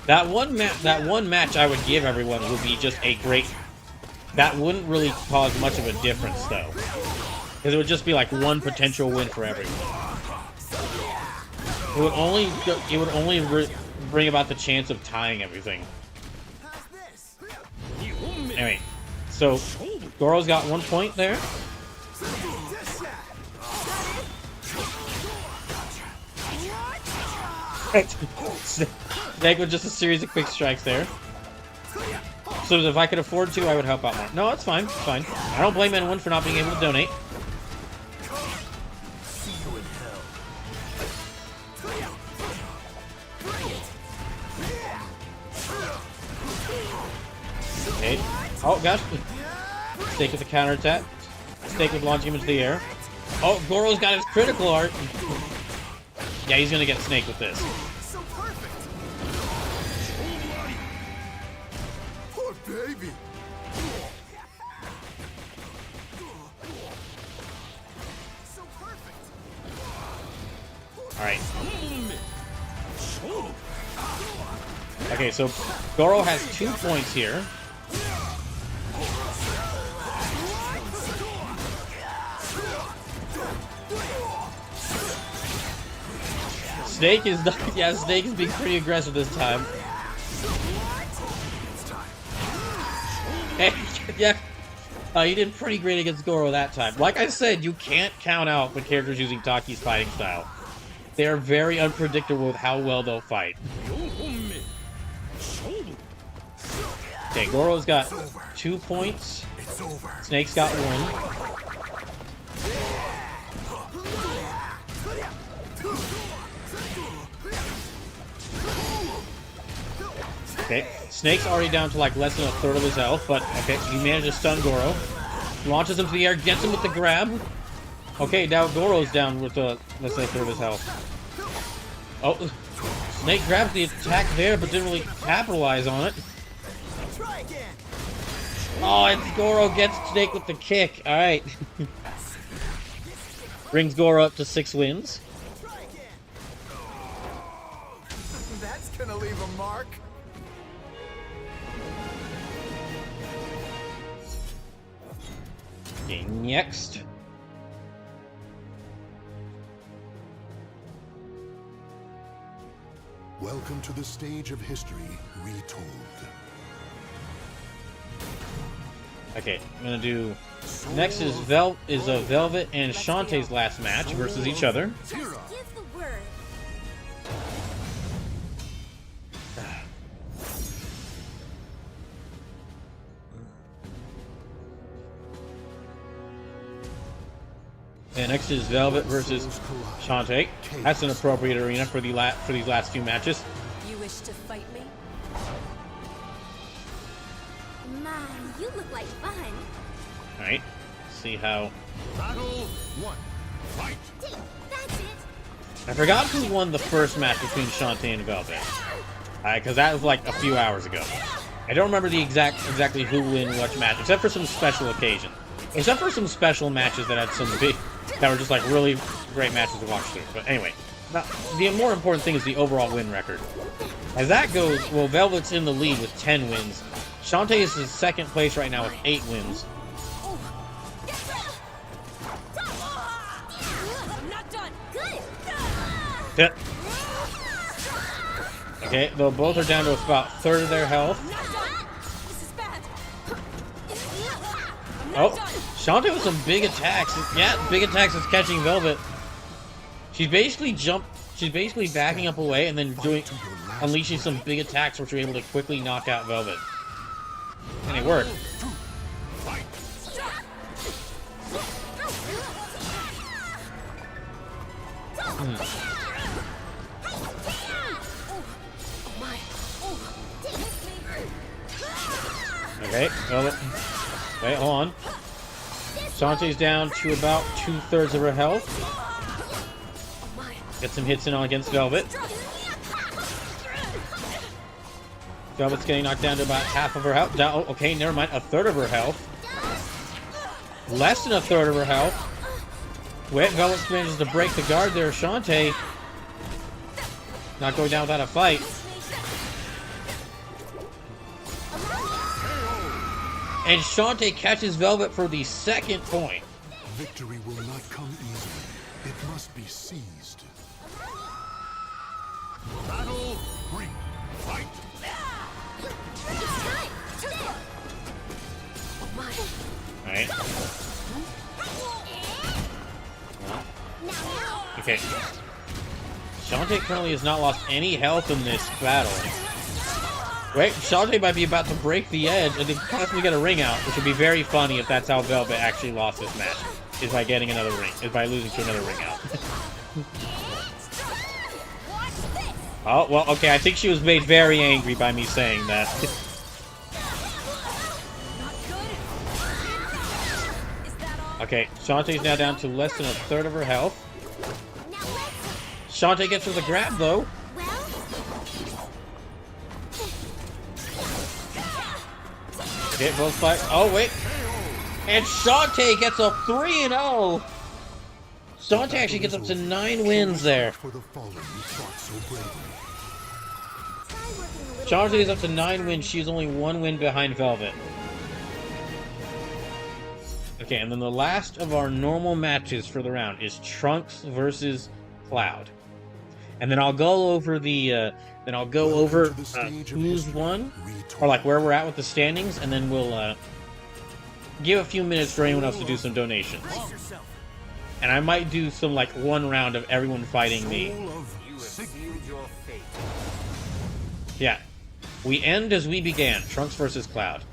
That one match I would give everyone would be just a great. That wouldn't really cause much of a difference though, because it would just be like 1 potential win for everyone. It would only bring about the chance of tying everything. Anyway, so Goro's got 1 point there. Snake with just a series of quick strikes there. So if I could afford to, I would help out more. No, it's fine. It's fine. I don't blame anyone for not being able to donate. Okay. Oh, gosh. Snake with the counterattack. Snake with launching him into the air. Oh, Goro's got his critical art. Yeah, he's gonna get Snake with this. So perfect. Poor baby. So perfect. Alright. Okay, so Goro has 2 points here. Snake is not, yeah, Snake is being pretty aggressive this time. Hey, yeah, he did pretty great against Goro that time. Like I said, you can't count out the characters using Taki's fighting style. They are very unpredictable with how well they'll fight. Okay, Goro's got 2 points. Snake's got 1. Okay, Snake's already down to like less than a third of his health, but okay, he managed to stun Goro. Launches him to the air, gets him with the grab. Okay, now Goro's down with less than a third of his health. Oh, Snake grabs the attack there, but didn't really capitalize on it. Try again. Oh, and Goro gets Snake with the kick. All right. Brings Goro up to 6 wins. Try again. That's gonna leave a mark. Okay, next. Welcome to the stage of history retold. Okay, I'm gonna do. Next is Velvet and Shantae's last match versus each other. Just give the word. And next is Velvet versus Shantae. That's an appropriate arena for these last few matches. You wish to fight me? My, you look like fun. All right, see how. Battle 1. Fight! That's it. I forgot who won the first match between Shantae and Velvet, because that was like a few hours ago. I don't remember exactly who won which match, except for some special occasion. Except for some special matches that had some big, that were just like really great matches to watch through. But anyway, the more important thing is the overall win record. As that goes, well, Velvet's in the lead with 10 wins. Shantae is in second place right now with 8 wins. I'm not done. Good. Yep. Okay, though both are down to about a third of their health. I'm not done. This is bad. I'm not Oh, done. Shantae with some big attacks. Yeah, big attacks is catching Velvet. She's basically backing up away and then unleashing some big attacks, which are able to quickly knock out Velvet. And it worked. Okay, Velvet. Okay, hold on. Shantae's down to about 2/3 of her health. Get some hits in on against Velvet. Velvet's getting knocked down to about half of her health. Down, oh, okay, never mind. 1/3 of her health. Less than 1/3 of her health. Wait, Velvet manages to break the guard there. Shantae not going down without a fight. And Shantae catches Velvet for the second point. Victory will not come easily. It must be seized. Battle 3. Fight! Alright. Okay. Shantae currently has not lost any health in this battle. Wait, Shantae might be about to break the edge and then possibly get a ring out, which would be very funny if that's how Velvet actually lost this match. Is by getting another ring. Is by losing to another ring out. Oh, well, okay, I think she was made very angry by me saying that. Not good. Is that all? Okay, Shantae's now down to less than 1/3 of her health. Shantae gets with a grab, though. Okay, both fight. Oh, wait. And Shantae gets a 3-0. Shantae actually gets up to 9 wins there. For the fallen who fought so bravely. Shantae is up to 9 wins. She's only 1 win behind Velvet. Okay, and then the last of our normal matches for the round is Trunks versus Cloud. And then I'll go over the who's won, or like where we're at with the standings, and then we'll give a few minutes for anyone else to do some donations. And I might do some like one round of everyone fighting me. You have sealed your fate. Yeah, we end as we began. Trunks versus Cloud.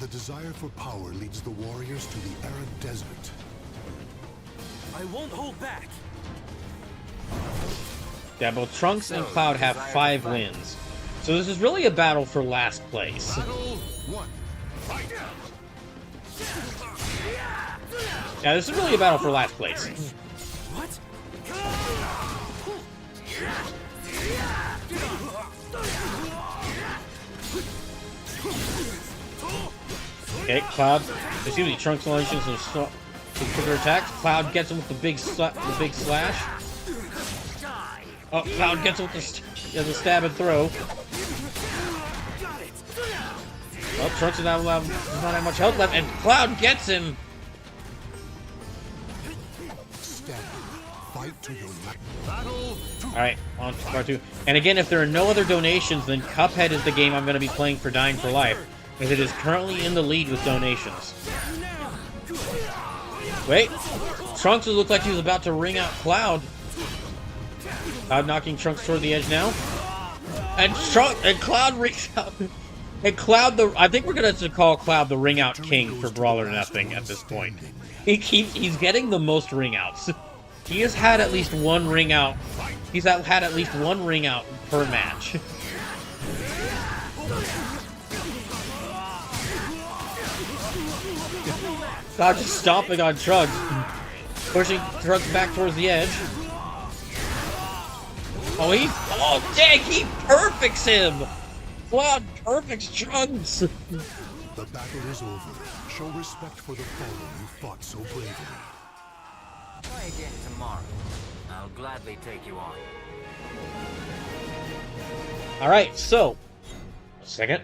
The desire for power leads the warriors to the arid desert. I won't hold back. Yeah, both Trunks and Cloud have 5 wins. So this is really a battle for last place. Battle 1. Fight! Yeah, this is really a battle for last place. What? Okay, Cloud. Excuse me, Trunks launches some quicker attacks. Cloud gets him with the big slash. Oh, Cloud gets him with the stab and throw. Well, Trunks does not have much health left, and Cloud gets him. Stand. Fight to your last. Battle 2. Alright, on to part 2. And again, if there are no other donations, then Cuphead is the game I'm going to be playing for Dying for Life, as it is currently in the lead with donations. Wait, Trunks looked like he was about to ring out Cloud. Cloud knocking Trunks toward the edge now. And Cloud rings out. And Cloud, I think we're going to call Cloud the ring out king for Brawl or Nothing at this point. He's getting the most ring outs. He has had at least one ring out. He's had at least one ring out per match. God, just stomping on Trunks. Pushing Trunks back towards the edge. Oh, dang, he perfects him! Cloud perfects Trunks! The battle is over. Show respect for the fallen who fought so bravely. Try again tomorrow. I'll gladly take you on. Alright, so. A second.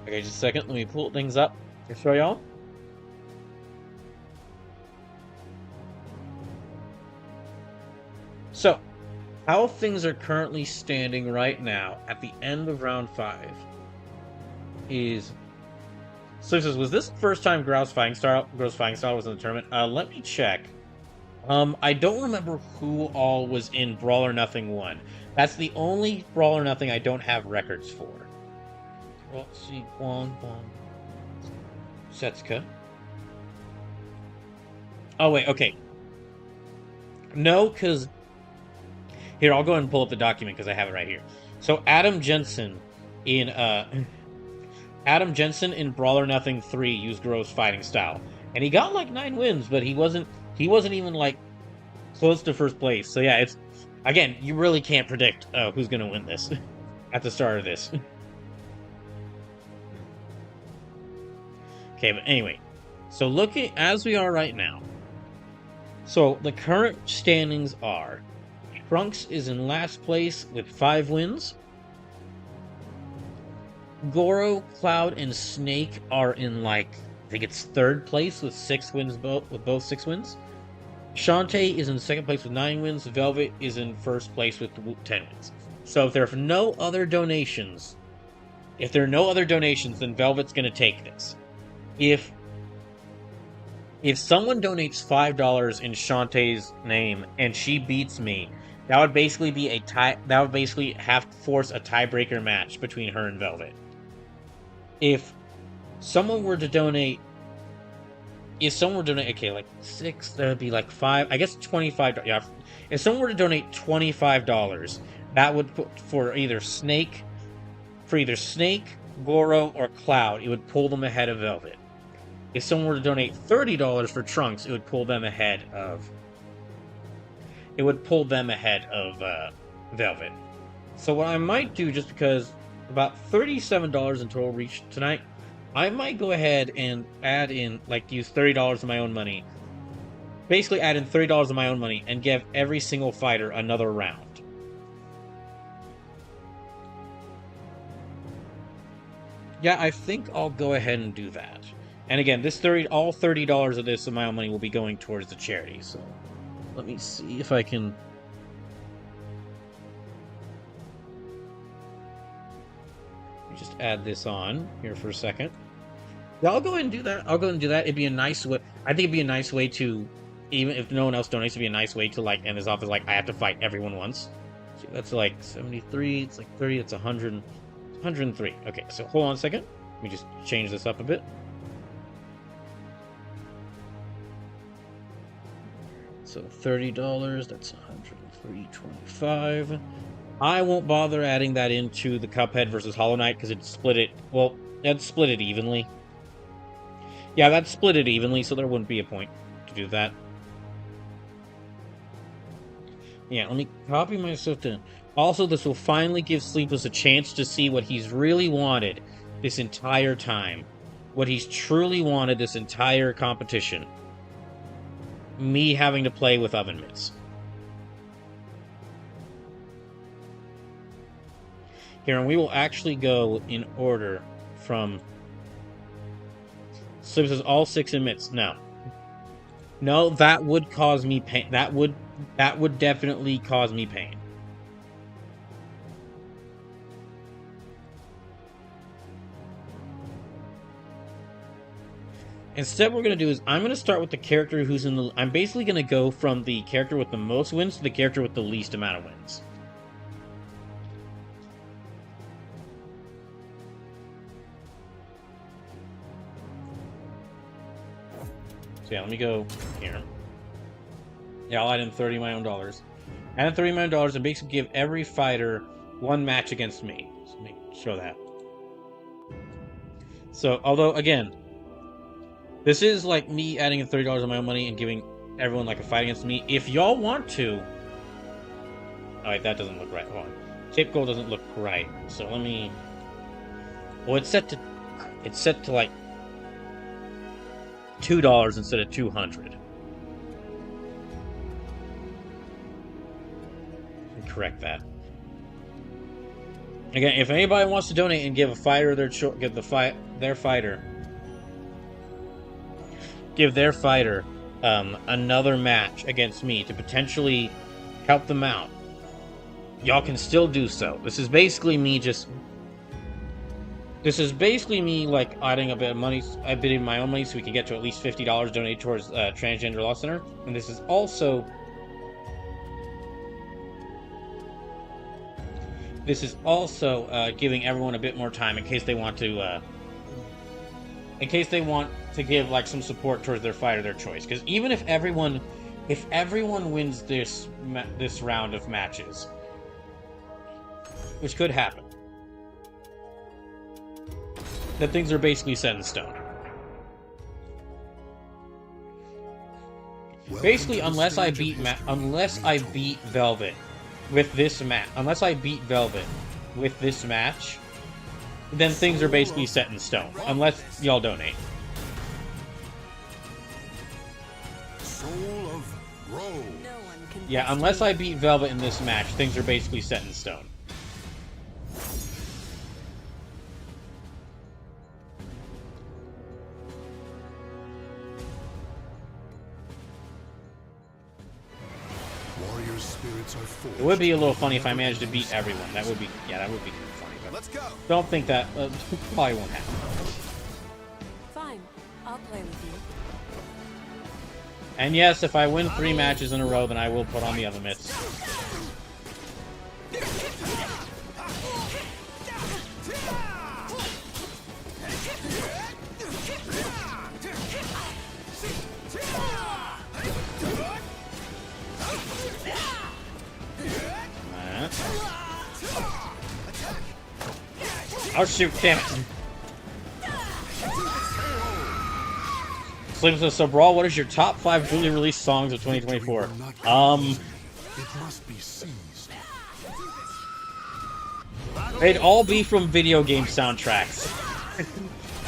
Okay, just a second. Let me pull things up to show y'all. So, how things are currently standing right now at the end of round 5 is... So it says, was this the first time Gross Fighting Style was in the tournament? Let me check. I don't remember who all was in Brawl or Nothing 1. That's the only Brawl or Nothing I don't have records for. Let's see, Setsuka. Oh, wait, okay. No, because... Here, I'll go ahead and pull up the document because I have it right here. So, Adam Jensen in Brawl or Nothing 3 used Gross Fighting Style. And he got like 9 wins, but he wasn't even like close to first place. So yeah, it's again, you really can't predict who's gonna win this at the start of this. Okay, but anyway, so looking as we are right now, so the current standings are Trunks is in last place with 5 wins. Goro, Cloud, and Snake are in like I think it's 3rd place with 6 wins with both 6 wins. Shantae is in 2nd place with 9 wins. Velvet is in 1st place with 10 wins. So if there are no other donations, then Velvet's gonna take this. If someone donates $5 in Shantae's name and she beats me, that would basically be a tie. That would basically have to force a tiebreaker match between her and Velvet. If someone were to donate, okay, like 6, that would be like 5. I guess $25. Yeah, if someone were to donate $25, that would put for either Snake, Goro, or Cloud. It would pull them ahead of Velvet. If someone were to donate $30 for Trunks, it would pull them ahead of. Velvet. So what I might do, just because about $37 in total reached tonight, I might go ahead and add in, like, use $30 of my own money. Basically add in $30 of my own money and give every single fighter another round. Yeah, I think I'll go ahead and do that. And again, all $30 of this of my own money will be going towards the charity, so let me see if I can. Let me just add this on here for a second. Yeah, I'll go ahead and do that. It'd be a nice way. I think it'd be a nice way to, even if no one else donates, it'd be a nice way to like end this off as like I have to fight everyone once. So that's like 73. It's like 30. It's 100. 103. Okay, so hold on a second. Let me just change this up a bit. So $30, that's 103.25. I won't bother adding that into the Cuphead versus Hollow Knight because it'd split it. Well, that'd split it evenly. Yeah, that'd split it evenly, so there wouldn't be a point to do that. Yeah, let me copy myself to... Also, this will finally give Sleepless a chance to see what he's really wanted this entire time. What he's truly wanted this entire competition. Me having to play with oven mitts. Here, and we will actually go in order from... Sleepless is all 6 in mitts. No. No, that would cause me pain. That would definitely cause me pain. Instead, what we're going to do is I'm going to start with the character who's in the... I'm basically going to go from the character with the most wins to the character with the least amount of wins. So yeah, let me go here. Yeah, I'll add in 30 of my own dollars. Add in 30 of my own dollars and basically give every fighter 1 match against me. So let me show that. So, although, again... This is like me adding in $30 of my own money and giving everyone like a fight against me. If y'all want to... Alright, that doesn't look right. Hold on. Tape goal doesn't look right. So let me... Well, it's set to like $2 instead of $200. Correct that. Again, if anybody wants to donate and give a fighter their give their fighter another match against me to potentially help them out, y'all can still do so. This is basically me like adding a bit of money, a bit of my own money, so we can get to at least $50 donated towards Transgender Law Center. And this is also giving everyone a bit more time in case they want to give like some support towards their fighter, their choice. Because even if everyone wins this round of matches, which could happen, that things are basically set in stone. Basically, unless I beat Velvet with this match, then things are basically set in stone. Unless y'all donate. Soul of BRAWL. No one can Yeah, unless I beat Velvet in this match, things are basically set in stone. Warrior spirits are forged. It would be a little funny if I managed to beat everyone. That would be kind of funny. But Let's go. don't think that probably won't happen. Fine. I'll play with you. And yes, if I win 3 matches in a row, then I will put on the other mitts. Oh shoot, damn it. So Brawl, what is your top 5 newly released songs of 2024? It must be seized. They'd all be from video game soundtracks.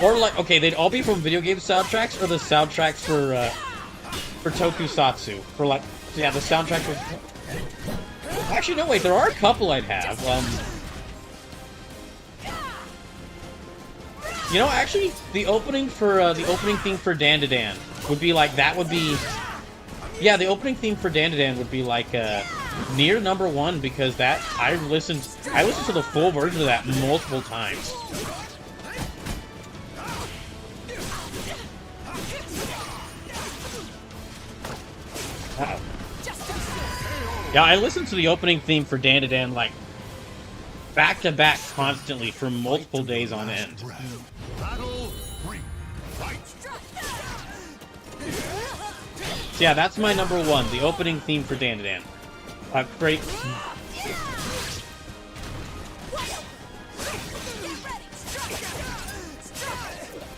Or like, okay, they'd all be from video game soundtracks or the soundtracks for Tokusatsu. For like, yeah, the soundtrack was... Actually, no, wait, there are a couple I'd have. You know, actually, the opening theme for Dan to Dan would be like, that would be... Yeah, the opening theme for Dan to Dan would be like, near #1, because that, I listened to the full version of that multiple times. Uh-oh. Yeah, I listened to the opening theme for Dan to Dan, like, back-to-back constantly for multiple days on end. Battle 3. Fight. So yeah, that's my #1, the opening theme for Dan to Dan. Great.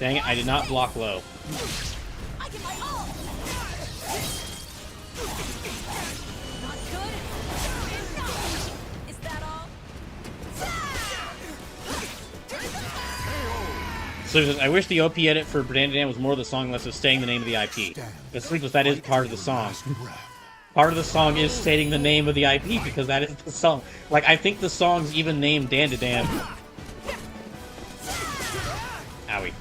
Dang it, I did not block low. I get my all. Not good. Is that all? So I wish the OP edit for Dan was more of the song, less of saying the name of the IP. But Sleepless, that is part of the song. Last breath. Part of the song is stating the name of the IP because that is the song. Like, I think the song's even named Dan. Owie.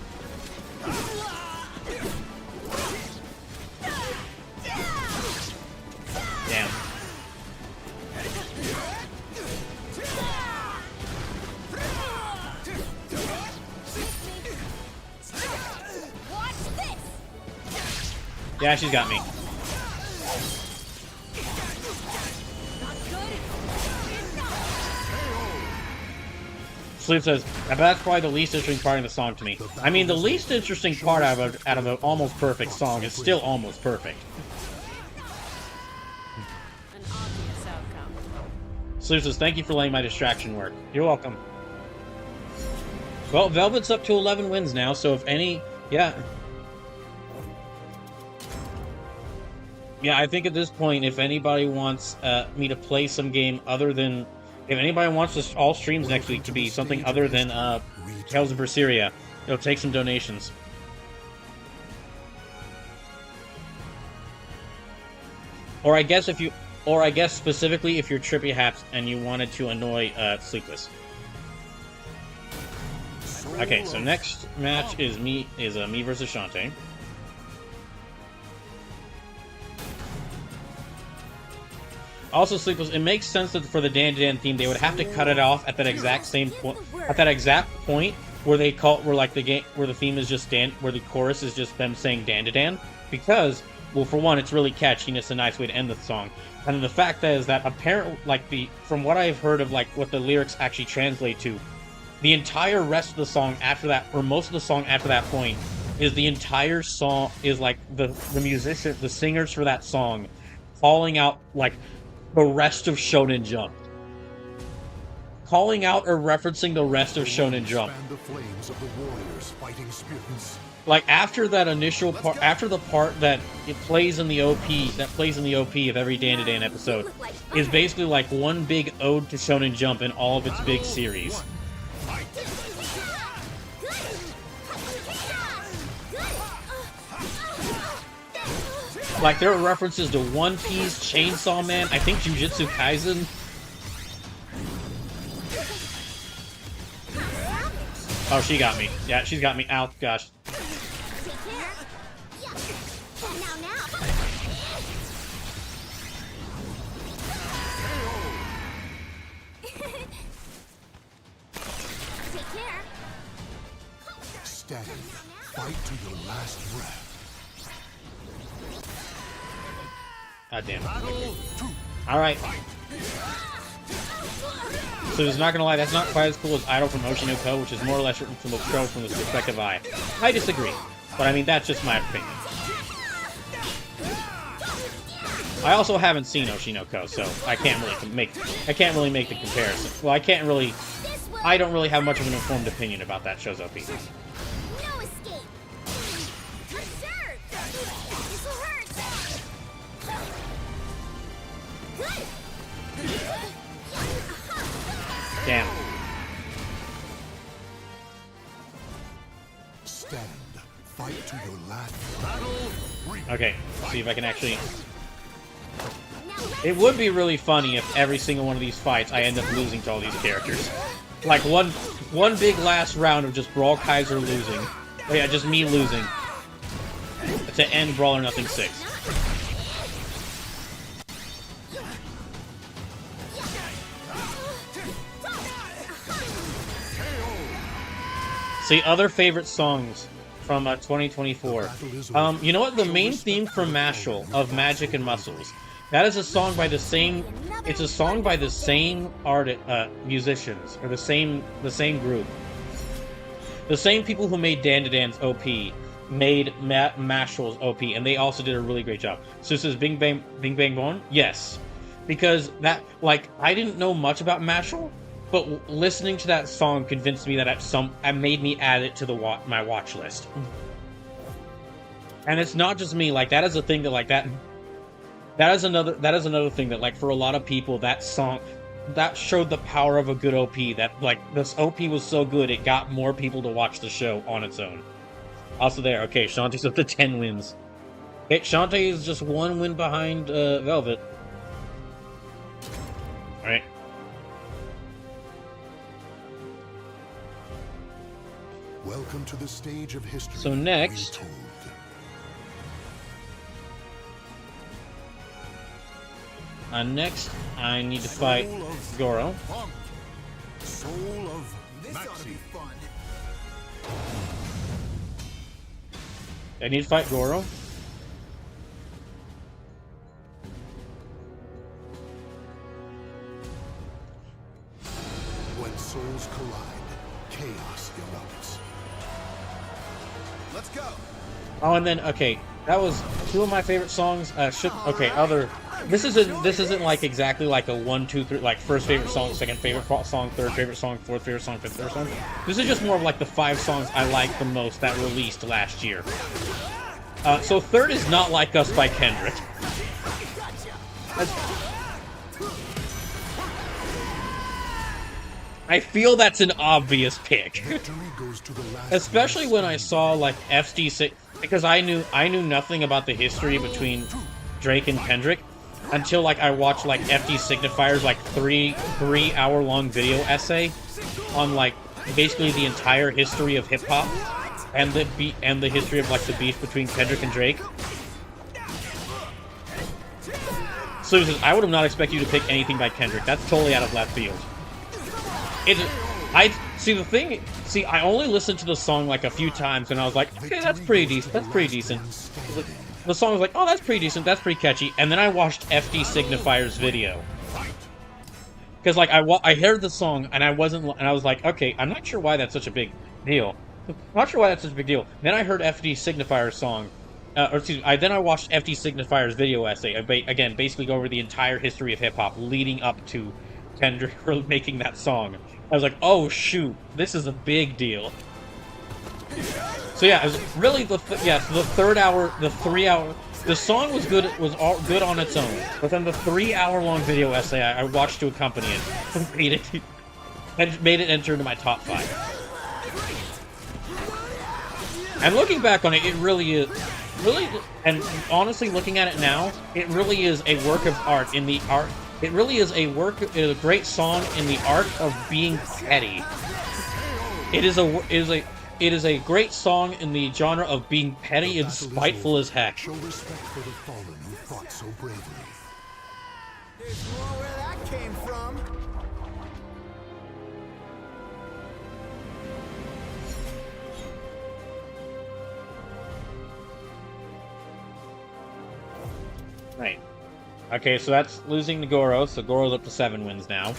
Damn. Watch this. Yeah, she's got me. Not good. Sleep says, that's probably the least interesting part of the song to me. I mean, the least interesting part out of an almost perfect song is still almost perfect. An obvious outcome. Sleep says, thank you for letting my distraction work. You're welcome. Well, Velvet's up to 11 wins now, so if any... Yeah. Yeah, I think at this point, if anybody wants me to play some game other than... If anybody wants this, all streams next week to be something other than Tales of Berseria, it'll take some donations. Or I guess if you... Or I guess specifically if you're Trippy Haps and you wanted to annoy Sleepless. Okay, so next match is me versus Shantae. Also, Sleepless, it makes sense that for the Dan theme, they would have to cut it off at that exact same point, at that exact point where they where like the game, where the theme is just where the chorus is just them saying Dan, because, well, for one, it's really catchy and it's a nice way to end the song. And then the fact is that apparently, like from what I've heard of, like what the lyrics actually translate to, the entire rest of the song after that, or most of the song after that point, is the entire song is like the musician, the singers for that song, calling out like the rest of Shonen Jump. Calling out or referencing the rest of Shonen Jump. Fan the flames of the warriors fighting spirits. Like after that initial part, after the part that it plays in the OP, of every Dan episode, is basically like one big ode to Shonen Jump in all of its big series. Like, there are references to One Piece, Chainsaw Man, I think Jujutsu Kaisen. Oh, she got me. Yeah, she's got me. Ow, gosh. Stand. Fight to your last breath. God damn it. Battle 2. Alright. So, just not gonna lie, that's not quite as cool as Idol from Oshinoko, which is more or less written from the show from the perspective eye. I disagree. But I mean, that's just my opinion. I also haven't seen Oshinoko, so I can't really make the comparison. Well, I don't really have much of an informed opinion about that show's OP. No escape. Absurd. This'll hurt. Good. Damn. Stand. Fight to your last breath. Battle 3. Okay, let's see if I can actually... It would be really funny if every single one of these fights I end up losing to all these characters. Like one big last round of just Brawl Kaiser losing. Oh yeah, just me losing. To end Brawl or Nothing 6. See, other favorite songs from 2024. You know what? The main theme from Mashal of Magic and Muscles. That is a song by the same. It's a song by the same musicians, or the same group. The same people who made Dan's OP made Mashal's OP, and they also did a really great job. So this is Bing Bang Bon? Yes, because that, like, I didn't know much about Mashal, but listening to that song convinced me that it made me add it to the my watch list. And it's not just me. Like, that is a thing that, like, that is another thing that, like, for a lot of people, that song that showed the power of a good OP. That, like, this OP was so good it got more people to watch the show on its own. Also there, okay, Shantae's up to 10 wins. Okay, Shantae is just 1 win behind Velvet. Alright. Welcome to the stage of history. So next, next I need to fight Goro. Soul of This ought to be Maxi. fun. I need to fight Goro. When souls collide, chaos erupts. Let's go. Oh, and then okay, that was 2 of my favorite songs. This isn't like exactly like a 1, 2, 3, like first favorite song, second favorite song, third favorite song, fourth favorite song, fifth favorite song. This is just more of like the 5 songs I like the most that released last year. So third is Not Like Us by Kendrick. I feel that's an obvious pick. Victory goes to the last. Especially when I saw like FD6, because I knew nothing about the history between Drake and Kendrick until like I watched like FD Signifier's like 3-hour-long video essay on like basically the entire history of hip hop and the history of like the beef between Kendrick and Drake. So I would have not expected you to pick anything by Kendrick. That's totally out of left field. I only listened to the song like a few times and I was like, okay, that's pretty decent. That's pretty decent. The song was like, oh, that's pretty decent. That's pretty catchy. And then I watched FD Signifier's video. Because like I heard the song and I was like, okay, I'm not sure why that's such a big deal. Then I heard FD Signifier's song. Then I watched FD Signifier's video essay. Again, basically go over the entire history of hip hop leading up to Kendrick for making that song. I was like, oh shoot, this is a big deal. So yeah, it was really the 3 hour. The song was good. Was all good on its own, but then the 3-hour-long video essay I watched to accompany it made it enter into my top 5. And looking back on it, it really is. And honestly, looking at it now, it really is a work of art in the art. It really is a great song in the art of being petty. It is a great song in the genre of being petty and spiteful as heck. Show respect for the fallen who fought so bravely. There's more where that came from. Right. Okay, so that's losing to Goro, so Goro's up to 7 wins now.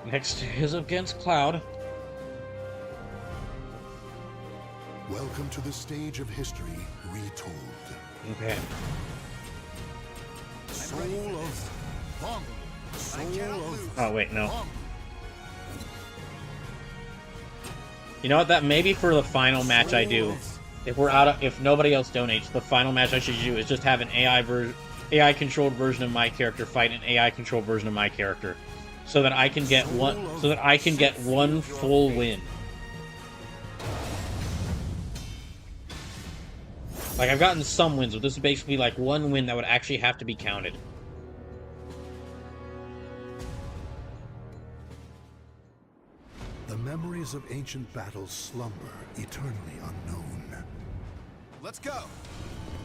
Next is against Cloud. Welcome to the stage of history retold. Okay. Soul of Bong. Soul of Oh, wait, no. You know what, that maybe for the final match I do, if nobody else donates, the final match I should do is just have an AI-controlled version of my character fight an AI-controlled version of my character, so that I can get one full win. Like, I've gotten some wins, but this is basically like one win that would actually have to be counted. The memories of ancient battles slumber, eternally unknown. Let's go.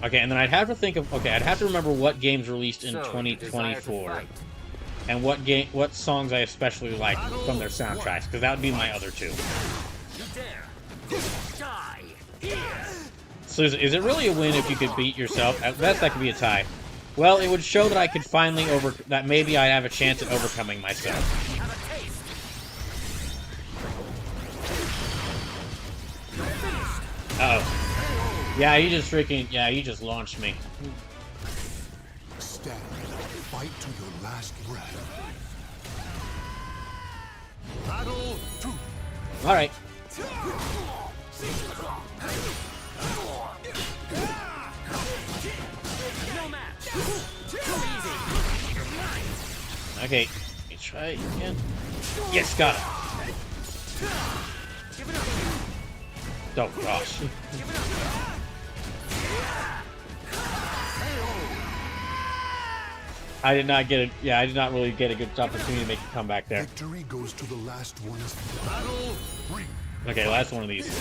Okay, and then I'd have to think of... Okay, I'd have to remember what games released in So, you desire to 2024. fight. And what songs I especially like from their soundtracks, because that would be my other 2. You dare. Die. Here. So is it really a win if you could beat yourself? At best, that could be a tie. Well, it would show that I could finally that maybe I have a chance at overcoming myself. Have a taste. Uh-oh. Yeah, you just launched me. Stand, fight to your last breath. Battle 2. All right. No match. Okay. Let me try again. Yes, got it. Oh gosh. I did not get it. Yeah, I did not really get a good opportunity to make a comeback there. Victory goes to the last ones. Battle 3. Okay, last one of these.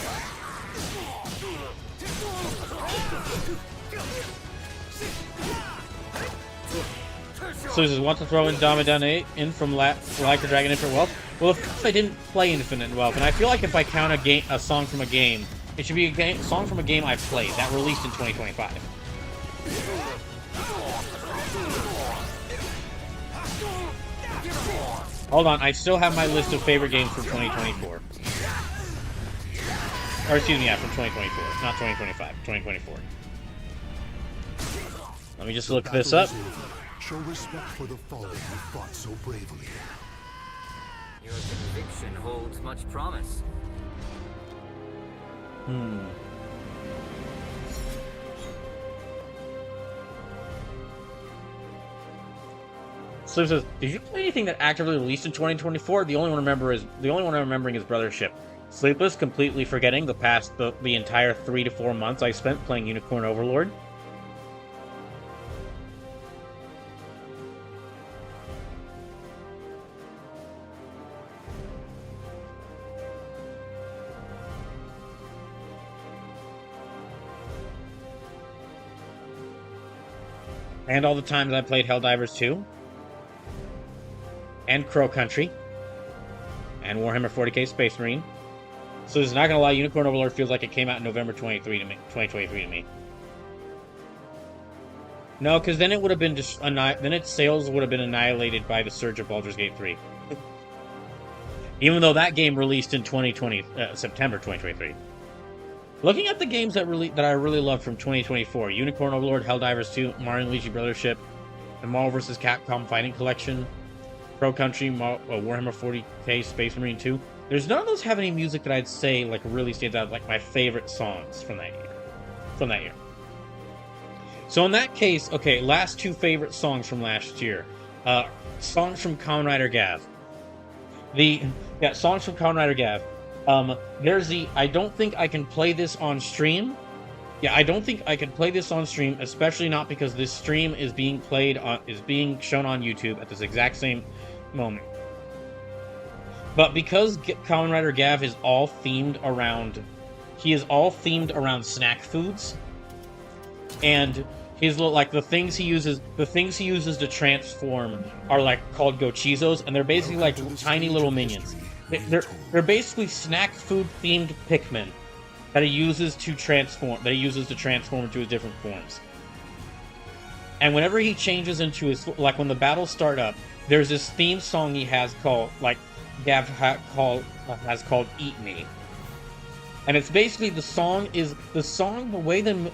So this is want to throw in Damadane in from Like a Dragon Infinite Wealth. Well, if I didn't play Infinite Wealth, and I feel like if I count a song from a game, it should be a song from a game I played that released in 2025. Hold on, I still have my list of favorite games from 2024. Or excuse me, yeah, from 2024, not 2025, 2024. Let me just look this up. Show respect for the fallen who fought so bravely. Your conviction holds much promise. So it says, did you play anything that actively released in 2024? The only one I'm remembering is Brothership. Sleepless, completely forgetting the entire 3 to 4 months I spent playing Unicorn Overlord. And all the times I played Helldivers 2. And Crow Country. And Warhammer 40k Space Marine. So it's not gonna lie, Unicorn Overlord feels like it came out in November 2023 to me. No, because then it would have been then its sales would have been annihilated by the surge of Baldur's Gate 3. Even though that game released in September 2023. Looking at the games that I really loved from 2024, Unicorn Overlord, Helldivers 2, Mario & Luigi Brothership, the Marvel vs. Capcom Fighting Collection, Pro Country, Warhammer 40k Space Marine 2. There's none of those have any music that I'd say like really stands out like my favorite songs from that year. So in that case, okay, last 2 favorite songs from last year. Songs from Kamen Rider Gav. Songs from Kamen Rider Gav. There's I don't think I can play this on stream. Yeah, I don't think I can play this on stream, especially not because this stream is being shown on YouTube at this exact same moment. But because Kamen Rider Gav is all themed around snack foods, and his like the things he uses to transform are like called Gochizos, and they're basically like tiny little minions. They're basically snack food themed Pikmin that he uses to transform into his different forms. And whenever he changes into his, like when the battles start up, there's this theme song he has called Eat Me. And it's basically the way the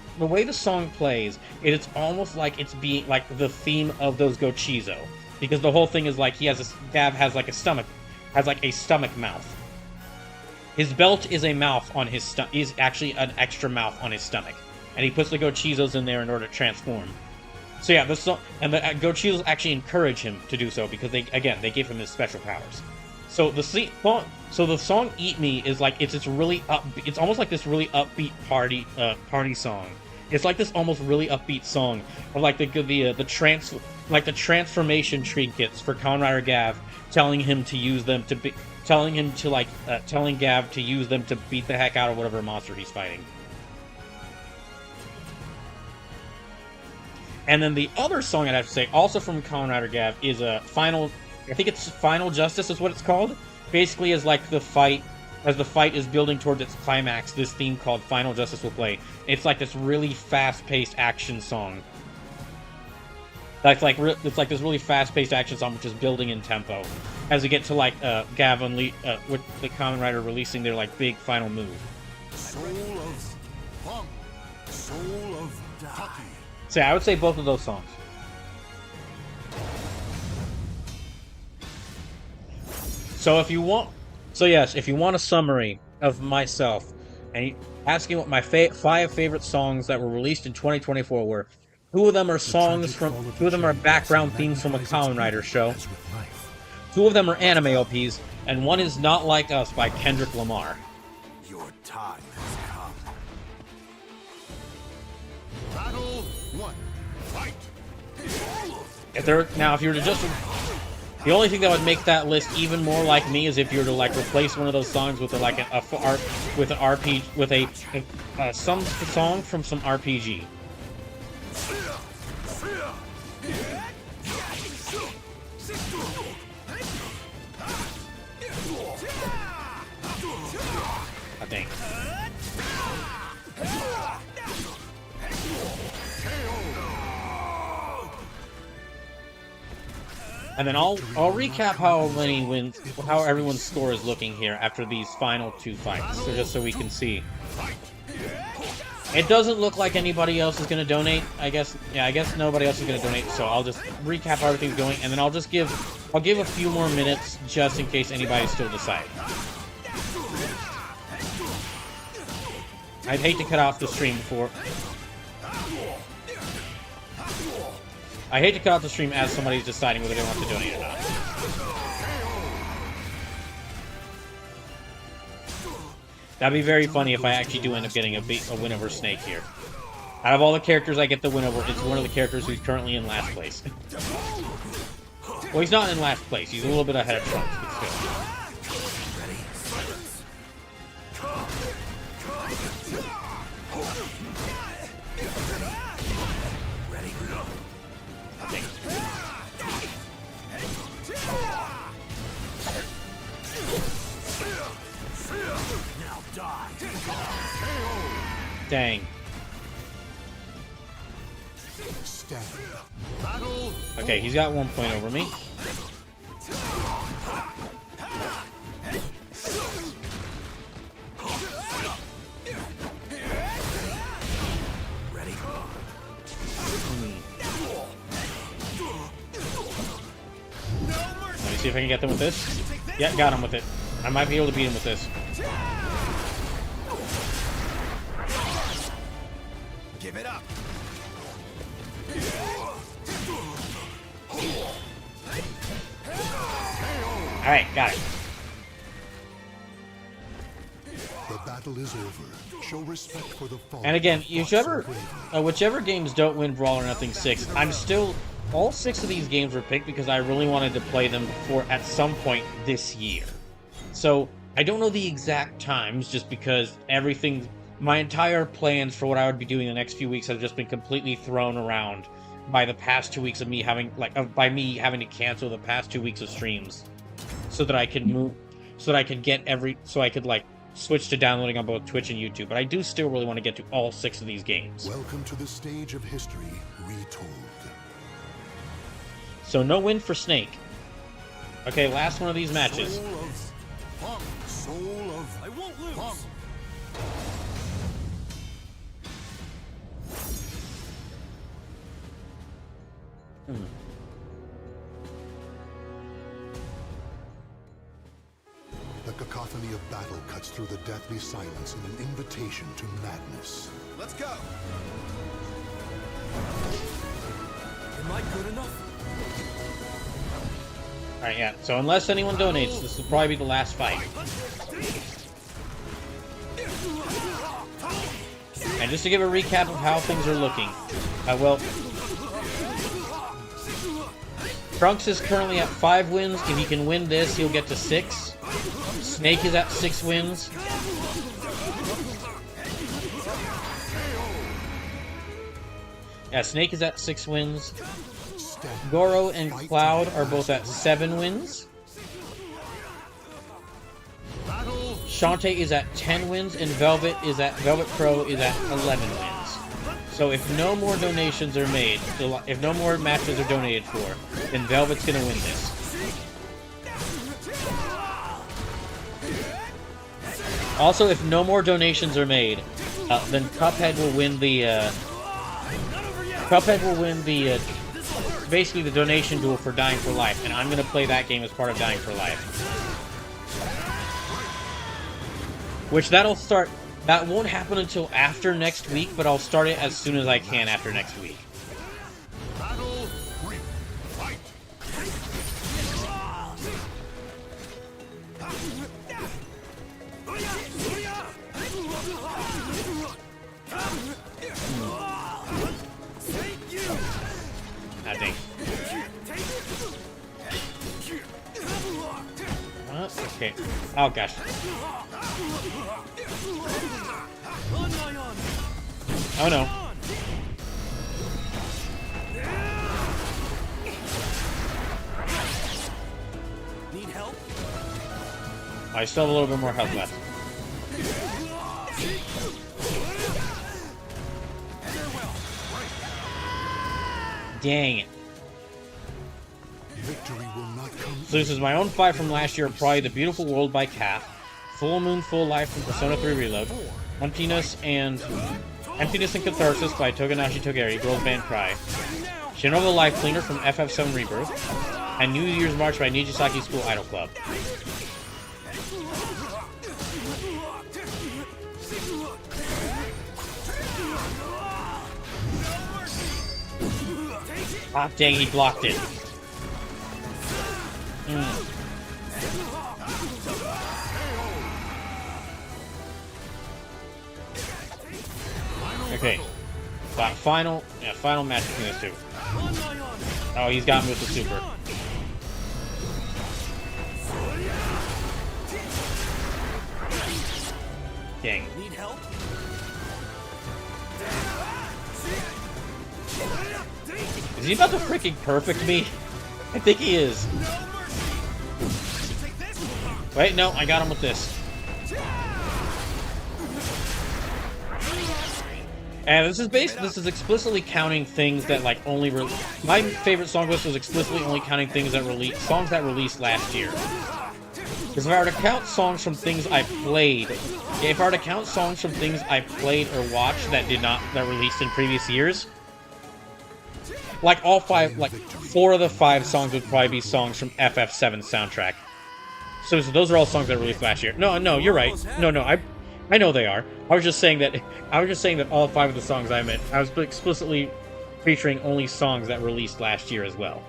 song plays, it's almost like it's being like the theme of those Gochizo. Because the whole thing is like Gav has like a stomach mouth. His belt is a mouth on his stomach. He's actually an extra mouth on his stomach. And he puts the Gochizos in there in order to transform. So yeah, the Gochizos actually encourage him to do so because they give him his special powers. So the song "Eat Me" is like it's really upbeat. It's almost like this really upbeat party song. It's like this almost really upbeat song of like the transformation trinkets for Kamen Rider Gav, telling Gav to use them to beat the heck out of whatever monster he's fighting. And then the other song I'd have to say, also from Kamen Rider Gav, is Final Justice is what it's called. Basically, as the fight is building towards its climax, this theme called Final Justice will play. It's like this really fast-paced action song. It's like this really fast-paced action song which is building in tempo as we get to Gav with the Kamen Rider releasing their big final move. Soul of Funk. Soul of Taki. So yeah, I would say both of those songs. So if you want So yes, if you want a summary of myself, and asking what my 5 favorite songs that were released in 2024 were, two of them are background themes from a Kamen Rider show. Two of them are anime LPs, and one is Not Like Us by Kendrick Lamar. Your time has come. Battle 1. Fight! If you were to just... The only thing that would make that list even more like me is if you were to like replace one of those songs with some song from some RPG. I think. And then I'll recap how everyone's score is looking here after these final 2 fights, so just so we can see. It doesn't look like anybody else is going to donate. I guess nobody else is going to donate. So I'll just recap how everything's going, and then I'll give a few more minutes just in case anybody's still deciding. I'd hate to cut off the stream as somebody's deciding whether they want to donate or not. That'd be very funny if I actually do end up getting a win over Snake here. Out of all the characters I get the win over, it's one of the characters who's currently in last place. Well, he's not in last place. He's a little bit ahead of Trunks, but still. Dang. Okay, he's got 1 point over me. Let me see if I can get them with this. Yeah, got him with it. I might be able to beat him with this. Give it up. Alright, got it. The battle is over. Show respect for the fallen. And again, whichever games don't win Brawl or Nothing 6, all 6 of these games were picked because I really wanted to play them at some point this year. So, I don't know the exact times just because my entire plans for what I would be doing the next few weeks have just been completely thrown around by the past 2 weeks of me having to cancel the past 2 weeks of streams so that I could switch to downloading on both Twitch and YouTube. But I do still really want to get to all 6 of these games. Welcome to the stage of history retold. So no win for Snake. Okay, last one of these matches. Soul of... I won't lose! The cacophony of battle cuts through the deathly silence in an invitation to madness. Let's go. Am I good enough? Alright, yeah. So unless anyone donates, this will probably be the last fight. And just to give a recap of how things are looking. Trunks is currently at 5 wins. If he can win this, he'll get to 6. Snake is at 6 wins. Yeah, Snake is at 6 wins. Goro and Cloud are both at 7 wins. Shantae is at 10 wins, and Velvet Crow is at 11 wins. So if no more donations are made, if no more matches are donated for, then Velvet's gonna win this. Also, if no more donations are made, then Cuphead will win basically the donation duel for Dying for Life, and I'm gonna play that game as part of Dying for Life. Which that'll start. That won't happen until after next week, but I'll start it as soon as I can after next week. Battle 3. Fight! Ah, dang. Okay. Oh, gosh. Oh, no. Need help? I still have a little bit more health left. Dang it. Victory will not come. So this is my own fight from last year, probably The Beautiful World by Calf, Full Moon, Full Life from Persona 3 Reload, Emptiness and Catharsis by Toganashi Togeri, girls band Cry, Shinobu the Life Cleaner from FF7 Rebirth, and New Year's March by Nijisaki School Idol Club. Ah, dang, he blocked it. Okay. Final match between those two. Oh, he's got me with the super. Dang. Need help? Is he about to freaking perfect me? I think he is. Wait, no, I got him with this. And this is explicitly counting things that like only my favorite song list was explicitly only counting things that songs that released last year. Because if I were to count songs from things I played, or watched that released in previous years, like four of the 5 songs would probably be songs from FF7 soundtrack. So those are all songs that released last year. No, you're right. No, I know they are. I was just saying that all 5 of the songs I meant, I was explicitly featuring only songs that released last year as well.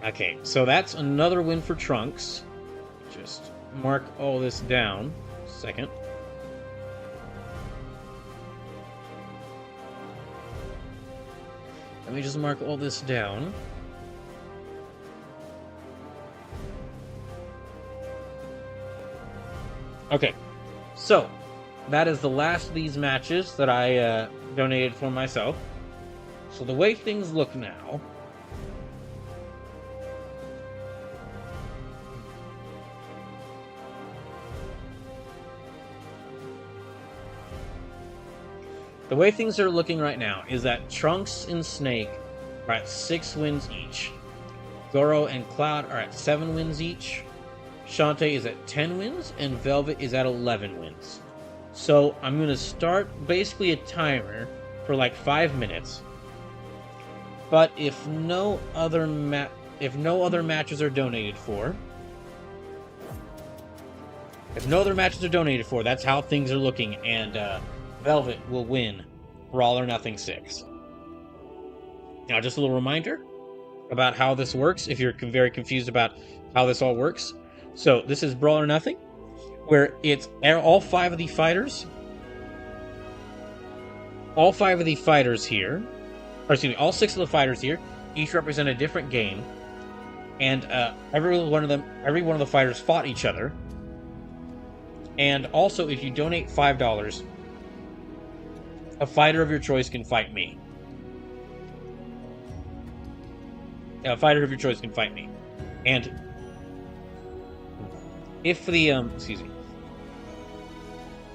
Okay, so that's another win for Trunks. Just mark all this down. Second. Let me just mark all this down. Okay, so that is the last of these matches that I donated for myself. So the way things look now, are looking right now is that Trunks and Snake are at 6 wins each. Goro and Cloud are at 7 wins each. Shantae is at 10 wins, and Velvet is at 11 wins. So I'm going to start basically a timer for like 5 minutes. But if no other matches are donated for, that's how things are looking, and Velvet will win Brawl or Nothing 6. Now, just a little reminder about how this works, if you're very confused about how this all works. So, this is Brawl or Nothing, where it's all 5 of the fighters. All 5 of the fighters here, or excuse me, all 6 of the fighters here, each represent a different game, and every one of the fighters fought each other. And also, if you donate $5, a fighter of your choice can fight me. A fighter of your choice can fight me. And if the,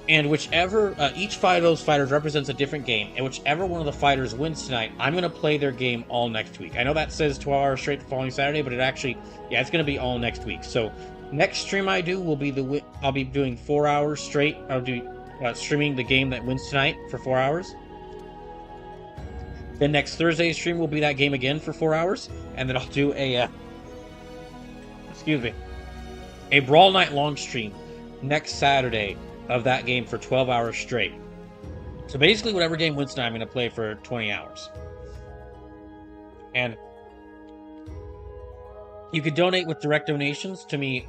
and whichever, each fight of those fighters represents a different game, and whichever one of the fighters wins tonight, I'm going to play their game all next week. I know that says 12 hours straight the following Saturday, but it actually, yeah, it's going to be all next week. So, next stream I do will be I'll be doing 4 hours straight. I'll do streaming the game that wins tonight for 4 hours. Then next Thursday's stream will be that game again for 4 hours, and then I'll do a a Brawl Night long stream next Saturday of that game for 12 hours straight. So basically, whatever game wins tonight, I'm going to play for 20 hours. And you could donate with direct donations to me.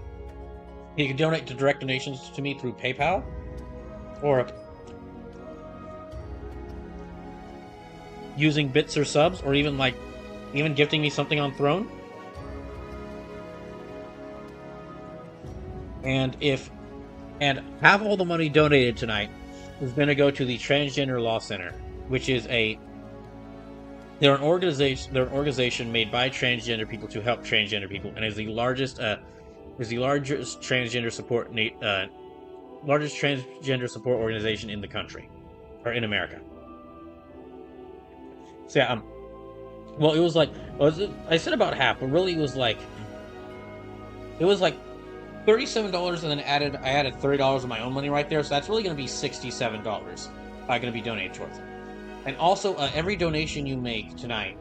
You can donate to direct donations to me through PayPal, or using bits or subs, or even gifting me something on Throne. And half all the money donated tonight is going to go to the Transgender Law Center, which is they're an organization made by transgender people to help transgender people, and is the largest transgender support organization in the country, or in America. So yeah, well, it was I said about half, but really it was like $37, and then I added $30 of my own money right there, so that's really going to be $67 going to be donated towards it. And also, every donation you make tonight,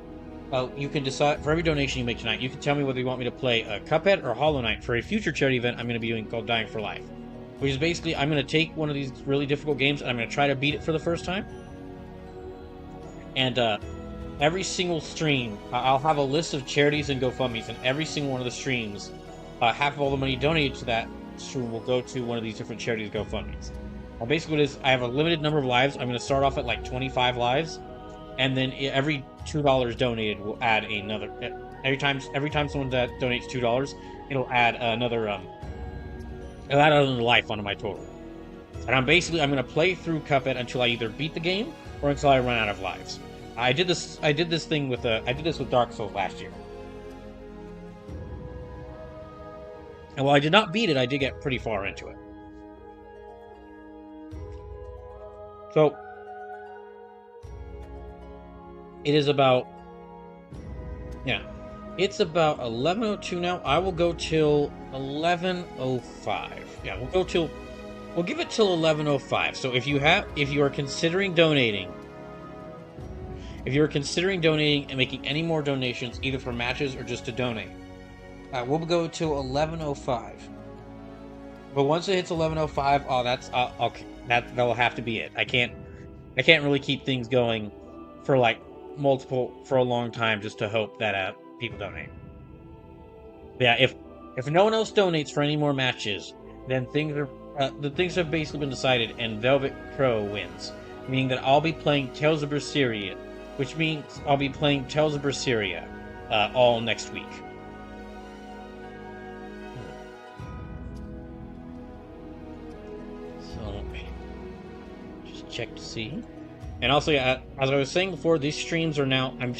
you can decide, for every donation you make tonight, you can tell me whether you want me to play Cuphead or Hollow Knight for a future charity event I'm going to be doing called Dying for Life. Which is basically, I'm going to take one of these really difficult games and I'm going to try to beat it for the first time. And every single stream, I'll have a list of charities and GoFundMes, and every single one of the streams, half of all the money donated to that stream will go to one of these different charities' GoFundMes. Basically, what it is, I have a limited number of lives. I'm going to start off at like 25 lives, and then every $2 donated will add another. Every time someone donates $2, it'll add another life onto my total. And I'm going to play through Cuphead until I either beat the game or until I run out of lives. I did this with Dark Souls last year. And while I did not beat it, I did get pretty far into it. So, it is about, it's about 11:02 now. I will go till 11:05. Yeah, we'll give it till 11:05. So if you are considering donating, and making any more donations, either for matches or just to donate, we'll go till 11:05. But once it hits 11:05, that'll have to be it. I can't really keep things going for a long time just to hope that people donate. Yeah, if no one else donates for any more matches, then things have basically been decided, and Velvet Crow wins, meaning that I'll be playing Tales of Berseria, which means I'll be playing Tales of Berseria all next week. Check to see. And also, as I was saying before, these streams are now, I'm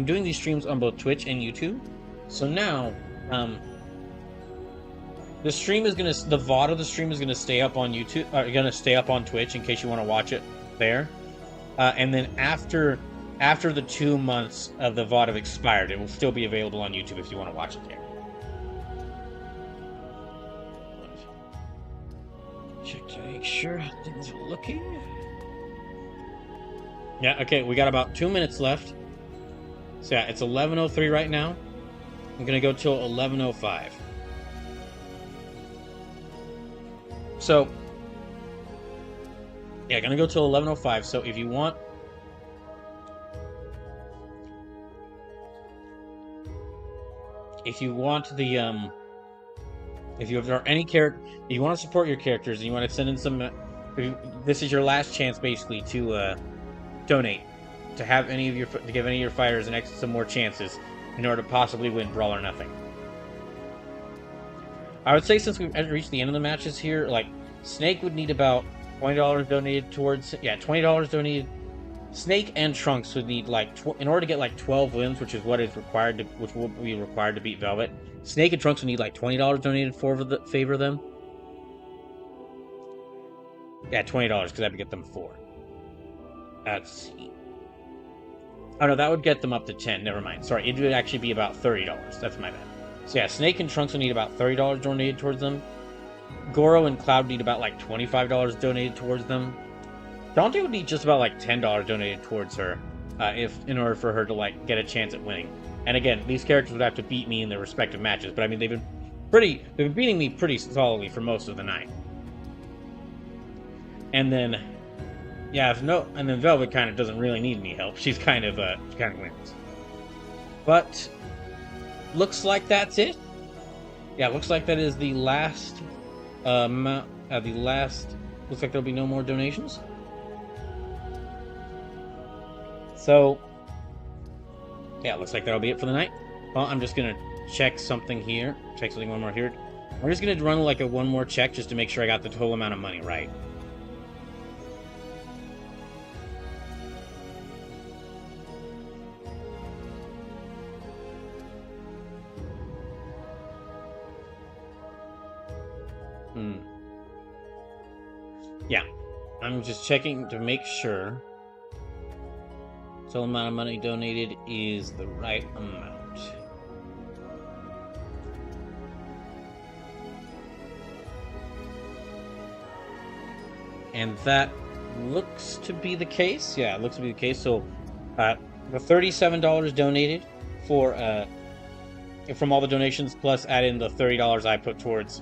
doing these streams on both Twitch and YouTube. So now, the VOD of the stream is gonna stay up on YouTube, gonna stay up on Twitch in case you want to watch it there. And then after the 2 months of the VOD have expired, it will still be available on YouTube if you want to watch it there. Check to make sure things are looking. Yeah, okay, we got about 2 minutes left. So yeah, it's 11:03 right now. I'm gonna go till 11:05. So, yeah, gonna go till 11:05. So if you want, if you want to support your characters and you want to send in some, this is your last chance basically to donate, to give any of your fighters some more chances in order to possibly win Brawl or Nothing. I would say since we've reached the end of the matches here, like Snake would need about $20 donated towards, $20 donated. Snake and Trunks would need in order to get 12 wins, which will be required to beat Velvet. Snake and Trunks would need $20 donated for favor them. Yeah, $20 because that would get them 4. Let's see. Oh no, that would get them up to 10. Never mind. Sorry, it would actually be about $30. That's my bad. So yeah, Snake and Trunks would need about $30 donated towards them. Goro and Cloud need about $25 donated towards them. Dante would need just about $10 donated towards her, in order for her to get a chance at winning. And again, these characters would have to beat me in their respective matches. But I mean, They've been beating me pretty solidly for most of the night. And then, yeah, and then Velvet kind of doesn't really need any help. She kind of wins. But looks like that's it. Yeah, looks like that is the last amount. Looks like there'll be no more donations. So, yeah, looks like that'll be it for the night. Well, I'm just gonna check something here. Check something one more here. I'm just gonna run like one more check just to make sure I got the total amount of money right. Yeah, I'm just checking to make sure total amount of money donated is the right amount. And that looks to be the case. Yeah, it looks to be the case. So, the $37 donated from all the donations, plus add in the $30 I put towards.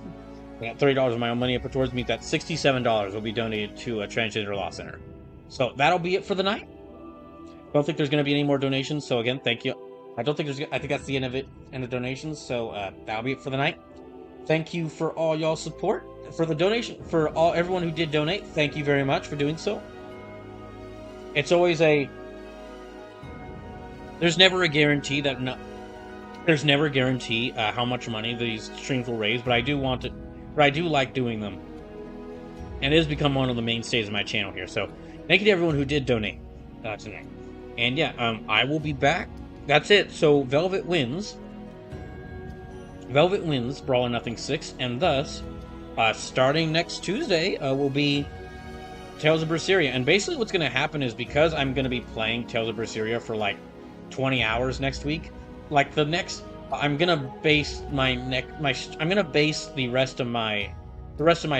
I got $30 of my own money I put towards me. That $67 will be donated to a Transgender Law Center. So that'll be it for the night. Don't think there's going to be any more donations. So again, thank you. I think that's the end of it, end of donations. So that'll be it for the night. Thank you for all y'all support for the donation for everyone who did donate. Thank you very much for doing so. It's always there's never a guarantee how much money these streams will raise, but I do like doing them. And it has become one of the mainstays of my channel here. So thank you to everyone who did donate tonight. And yeah, I will be back. That's it. So Velvet wins. Velvet wins Brawl or Nothing 6. And thus, starting next Tuesday, will be Tales of Berseria. And basically what's going to happen is, because I'm going to be playing Tales of Berseria for like 20 hours next week, like I'm gonna base the rest of my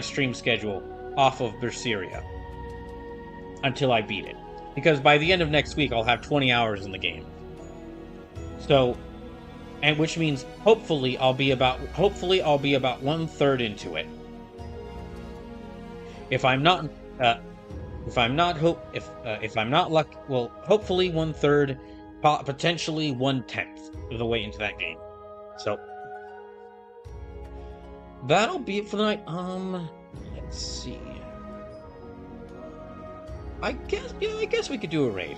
stream schedule off of Berseria until I beat it, because by the end of next week I'll have 20 hours in the game. So, and which means hopefully I'll be about 1/3 into it. If I'm not lucky, well, hopefully 1/3, potentially 1/10 of the way into that game. So that'll be it for the night. Let's see. I guess we could do a raid.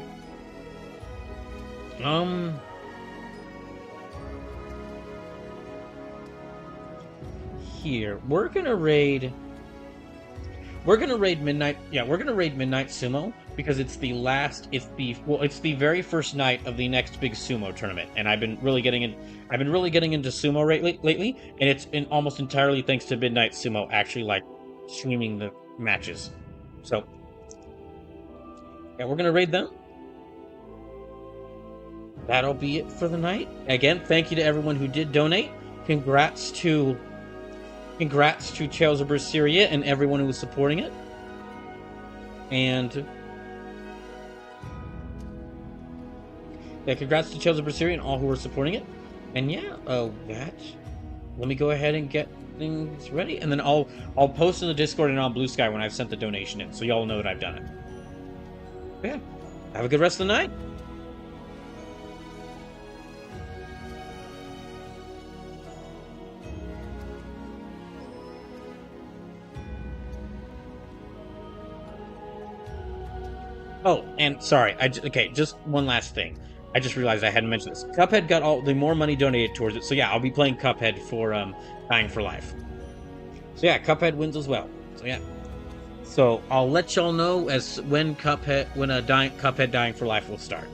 Here we're gonna raid Midnight. Yeah, we're gonna raid Midnight Sumo, because it's the very first night of the next big sumo tournament, and I've been really getting into sumo lately, and it's almost entirely thanks to Midnight Sumo actually like streaming the matches. So yeah, we're gonna raid them. That'll be it for the night. Again, thank you to everyone who did donate. Congrats to Tales of Berseria and everyone who was supporting it. And yeah, congrats to Tales of Berseria and all who were supporting it. And yeah, let me go ahead and get things ready, and then I'll post in the Discord and on Blue Sky when I've sent the donation in, so y'all know that I've done it. Yeah, have a good rest of the night. Oh, and sorry, just one last thing. I just realized I hadn't mentioned this. Cuphead got all the more money donated towards it, so yeah, I'll be playing Cuphead for Dying for Life. So yeah, Cuphead wins as well. So yeah, so I'll let y'all know when Cuphead Dying for Life will start.